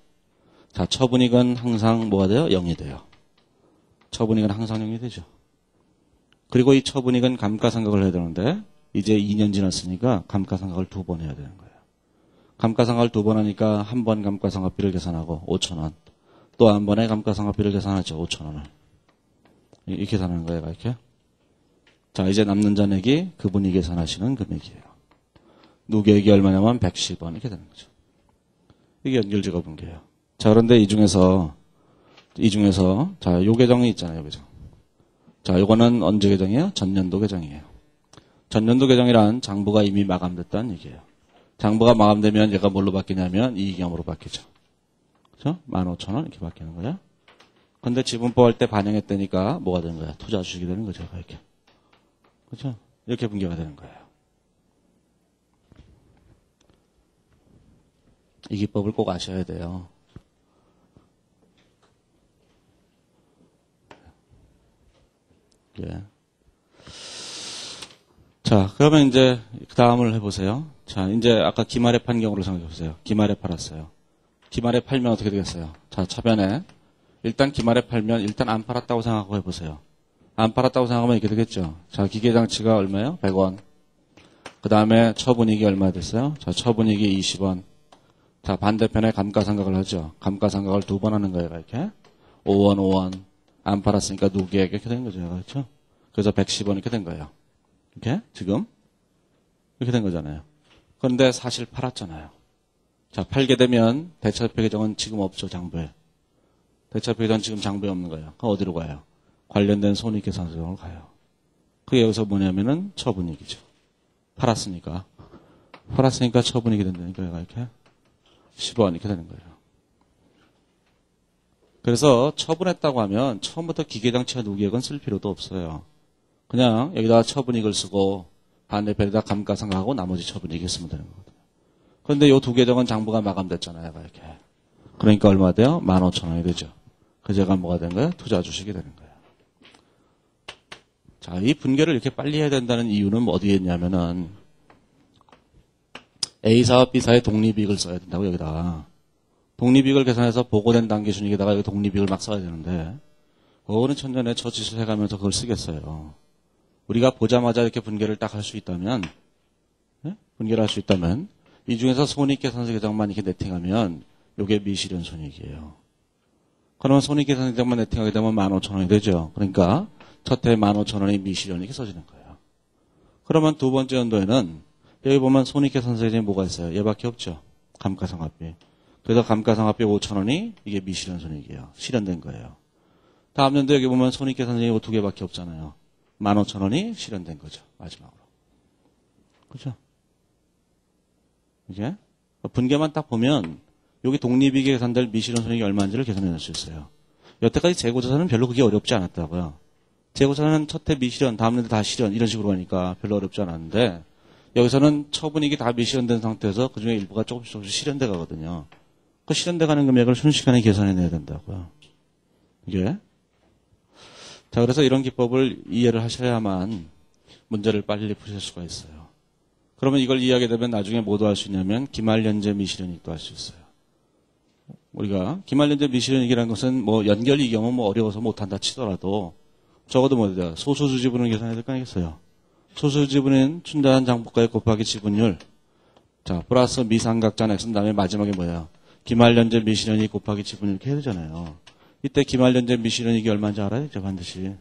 자, 처분익은 항상 뭐가 돼요? 0이 돼요. 처분익은 항상 0이 되죠. 그리고 이 처분익은 감가상각을 해야 되는데, 이제 2년 지났으니까 감가상각을 2번 해야 되는 거예요. 감가상각을 2번 하니까 한 번 감가상각비를 계산하고 5,000원. 또 한 번에 감가상각비를 계산하죠. 5,000원을. 이렇게 계산하는 거예요. 이렇게. 자, 이제 남는 잔액이 그분이 계산하시는 금액이에요. 누 계획이 얼마냐면 110원 이렇게 되는 거죠. 이게 연결직업 분계예요. 자, 그런데 이 중에서 자, 요 계정이 있잖아요. 요 계정. 자, 요거는 언제 계정이에요? 전년도 계정이에요. 전년도 계정이란 장부가 이미 마감됐다는 얘기예요. 장부가 마감되면 얘가 뭘로 바뀌냐면 이익영으로 바뀌죠. 그죠? 15,000원 이렇게 바뀌는 거예요. 근데 지분법 할 때 반영했다니까 뭐가 되는 거야? 투자 주식이 되는 거죠. 이렇게. 그죠? 이렇게 분계가 되는 거예요. 이 기법을 꼭 아셔야 돼요. 예. 자, 그러면 이제 그 다음을 해보세요. 자, 이제 아까 기말에 판 경우를 생각해보세요. 기말에 팔았어요. 기말에 팔면 어떻게 되겠어요? 자, 차변에 일단 기말에 팔면 일단 안 팔았다고 생각하고 해보세요. 안 팔았다고 생각하면 이렇게 되겠죠. 자, 기계장치가 얼마예요? 100원. 그 다음에 처분익이 얼마 됐어요? 자, 처분익이 20원. 자, 반대편에 감가상각을 하죠. 감가상각을 2번 하는 거예요. 이렇게. 5원, 5원. 안 팔았으니까 누구에게 이렇게 된 거죠. 그렇죠? 그래서 110원 이렇게 된 거예요. 이렇게? 지금? 이렇게 된 거잖아요. 그런데 사실 팔았잖아요. 자, 팔게 되면 대차협회 계정은 지금 없죠. 장부에. 대차협회 계정은 지금 장부에 없는 거예요. 그럼 어디로 가요? 관련된 손익계산서로 가요. 그게 여기서 뭐냐면은 처분익이죠. 팔았으니까 처분익이 된다니까 얘가 이렇게 10원 이렇게 되는 거예요. 그래서 처분했다고 하면 처음부터 기계장치와 누계액은 쓸 필요도 없어요. 그냥 여기다가 처분익을 쓰고 반대편에다 감가상각하고 나머지 처분익을 쓰면 되는 거거든요. 그런데 이 두 계정은 장부가 마감됐잖아요. 이렇게. 그러니까 얼마 돼요? 15,000원이 되죠. 그래서 얘가 뭐가 된 거예요? 투자 주식이 되는 거예요. 자, 이 분계를 이렇게 빨리 해야 된다는 이유는 어디에 있냐면은 A사와 B사의 독립이익을 써야 된다고 여기다가. 독립이익을 계산해서 보고된 단기순이익에다가 여기 독립이익을 막 써야 되는데 그거는 천년에 저 짓을 해가면서 그걸 쓰겠어요. 우리가 보자마자 이렇게 분계를 딱 할 수 있다면 분계를 할 수 있다면 이 중에서 손익계산서 계정만 이렇게 네팅하면 이게 미실현 손익이에요. 그러면 손익계산서 계정만 네팅하게 되면 15,000원이 되죠. 그러니까 첫 해 15,000원이 미실현 이렇게 써지는 거예요. 그러면 두 번째 연도에는 여기 보면 손익계산서 계정이 뭐가 있어요? 얘밖에 없죠. 감가상각비. 그래서 감가상각비 5,000원이 이게 미실현 손익이에요. 실현된 거예요. 다음 연도 여기 보면 손익계산서 계정이 두 개밖에 없잖아요. 15,000원이 실현된 거죠. 마지막으로. 그죠? 이게 분계만 딱 보면 여기 독립이익에 계산될 미실현 손익이 얼마인지를 계산해낼 수 있어요. 여태까지 재고조사는 별로 그게 어렵지 않았다고요. 재고조사는 첫 해 미실현, 다음 년도 다 실현 이런 식으로 하니까 별로 어렵지 않았는데 여기서는 처분익이 다 미실현된 상태에서 그중에 일부가 조금씩 실현돼 가거든요. 그 실현돼 가는 금액을 순식간에 계산해내야 된다고요. 이게. 자, 그래서 이런 기법을 이해를 하셔야만 문제를 빨리 푸실 수가 있어요. 그러면 이걸 이해하게 되면 나중에 뭐도 할 수 있냐면 기말연재 미실현익도 할 수 있어요. 우리가 기말연재 미실현익이라는 것은 뭐 연결 이경은 뭐 어려워서 못한다 치더라도 적어도 뭐냐 소수주 지분을 계산해야 될 거 아니겠어요. 소수주 지분은 춘자한 장부가액 곱하기 지분율 자 플러스 미상각자 액은 다음에 마지막에 뭐야 기말연재 미실현익 곱하기 지분율 이렇게 해야 되잖아요. 이때 기말연재 미실현익이 얼마인지 알아야죠 반드시.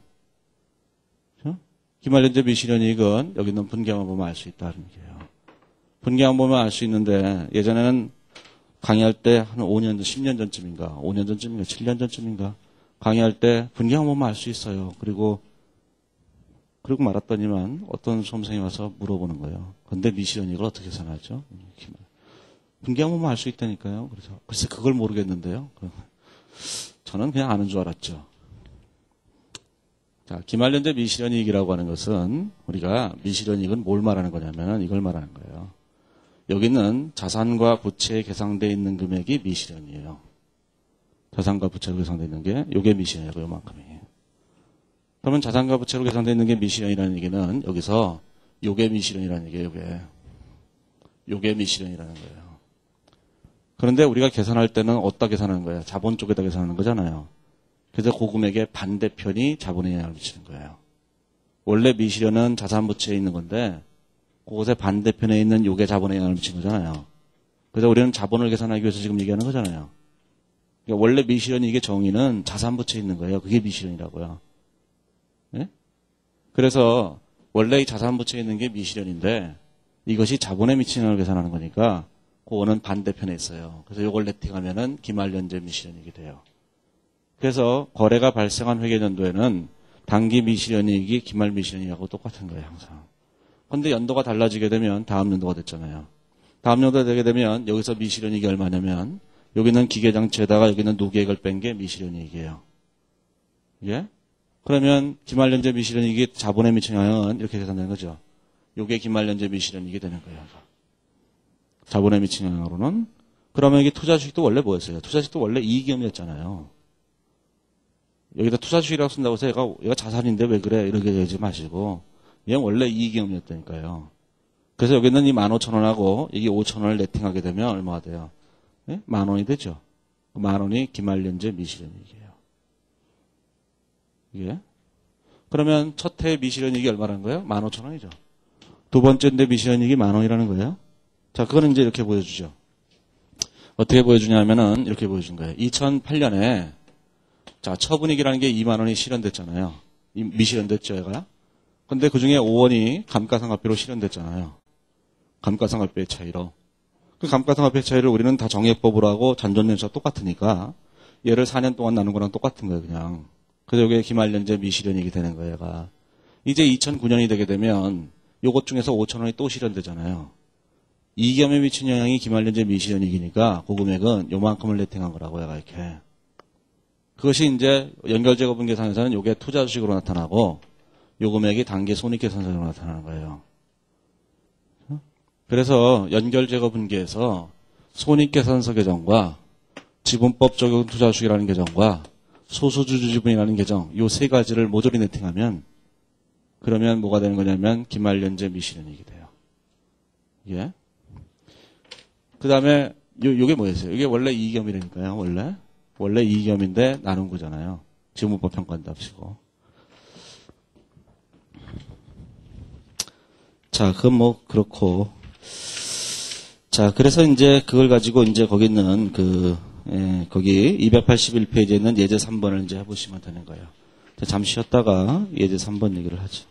기말연재 미실현익은 여기 있는 분계만 보면 알 수 있다는 얘기예요. 분계만 보면 알 수 있는데 예전에는 강의할 때 한 5년 전, 10년 전쯤인가 5년 전쯤인가 7년 전쯤인가 강의할 때 분계만 보면 알 수 있어요. 그리고 말았더니만 어떤 수험생이 와서 물어보는 거예요. 근데 미실현익을 어떻게 계산하죠? 분계만 보면 알 수 있다니까요. 그래서 글쎄 그걸 모르겠는데요. 저는 그냥 아는 줄 알았죠. 자, 기말연재 미실현이익이라고 하는 것은 우리가 미실현이익은 뭘 말하는 거냐면 이걸 말하는 거예요. 여기는 자산과 부채에 계상되어 있는 금액이 미실현이에요. 자산과 부채로 계산되어 있는 게 요게 미실현이고 요만큼이. 그러면 자산과 부채로 계산되어 있는 게 미실현이라는 얘기는 여기서 요게 미실현이라는 얘기예요. 요게 미실현이라는 거예요. 그런데 우리가 계산할 때는 어디다 계산하는 거예요? 자본 쪽에다 계산하는 거잖아요. 그래서 그 금액의 반대편이 자본에 영향을 미치는 거예요. 원래 미실현은 자산 부채에 있는 건데 그것의 반대편에 있는 요게 자본에 영향을 미치는 거잖아요. 그래서 우리는 자본을 계산하기 위해서 지금 얘기하는 거잖아요. 그러니까 원래 미실현이 이게 정의는 자산 부채에 있는 거예요. 그게 미실현이라고요. 네? 그래서 원래 이 자산 부채에 있는 게 미실현인데 이것이 자본에 미치는 영향을 계산하는 거니까 그거는 반대편에 있어요. 그래서 이걸 네팅하면은 기말연재 미실현이익이 돼요. 그래서 거래가 발생한 회계연도에는 단기 미실현이익이 기말 미실현이익하고 똑같은 거예요, 항상. 그런데 연도가 달라지게 되면 다음 연도가 됐잖아요. 다음 연도가 되게 되면 여기서 미실현이익이 얼마냐면 여기는 기계장치에다가 여기는 노계획을 뺀 게 미실현이익이에요. 예? 그러면 기말연재 미실현이익이 자본에 미치는 영향은 이렇게 계산되는 거죠. 요게 기말연재 미실현이익이 되는 거예요. 자본에 미치는 영향으로는. 그러면 이게 투자주식도 원래 뭐였어요? 투자주식도 원래 이익이었잖아요. 여기다 투자주식이라고 쓴다고 해서 얘가 자산인데 왜 그래? 이렇게 되지 마시고 얘는 원래 이익이었다니까요. 그래서 여기는 이 15,000원하고 이게 5,000원을 네팅하게 되면 얼마가 돼요? 네? 10,000원이 되죠. 10,000원이 기말연재 미실현이익이에요. 이게. 그러면 첫 해의 미실현이익이 얼마라는 거예요? 15,000원이죠. 두 번째인데 미실현이익이 10,000원이라는 거예요. 자, 그거는 이제 이렇게 보여주죠. 어떻게 보여주냐면은 이렇게 보여준 거예요. 2008년에 자, 처분익이라는 게 20,000원이 실현됐잖아요. 미실현됐죠, 얘가. 근데 그 중에 5원이 감가상각비로 실현됐잖아요. 감가상각비의 차이로. 그 감가상각비의 차이를 우리는 다 정액법으로 하고 잔존연수가 똑같으니까 얘를 4년 동안 나눈 거랑 똑같은 거예요, 그냥. 그래서 이게 기말연재 미실현이익이 되는 거예요, 얘가. 이제 2009년이 되게 되면 요것 중에서 5,000원이 또 실현되잖아요. 이익에 미친 영향이 기말연재 미실현이익이니까 그 금액은 요만큼을 네팅한 거라고 얘가 이렇게. 그것이 이제 연결재고분 계산에서는 요게 투자주식으로 나타나고 요 금액이 단기 손익계산서로 나타나는 거예요. 그래서 연결재고분기에서 손익계산서 계정과 지분법 적용 투자주식이라는 계정과 소수주주지분이라는 계정 요 세 가지를 모조리 네팅하면 그러면 뭐가 되는 거냐면 기말연재 미실현이익이 돼요. 예. 그 다음에 요게 뭐였어요? 이게 원래 이익염이라니까요. 원래 이익염인데 나눈 거잖아요. 지분법 평가한답시고. 자, 그건 뭐 그렇고. 자, 그래서 이제 그걸 가지고 이제 거기 있는 거기 281페이지에 있는 예제 3번을 이제 해보시면 되는 거예요. 자, 잠시 쉬었다가 예제 3번 얘기를 하죠.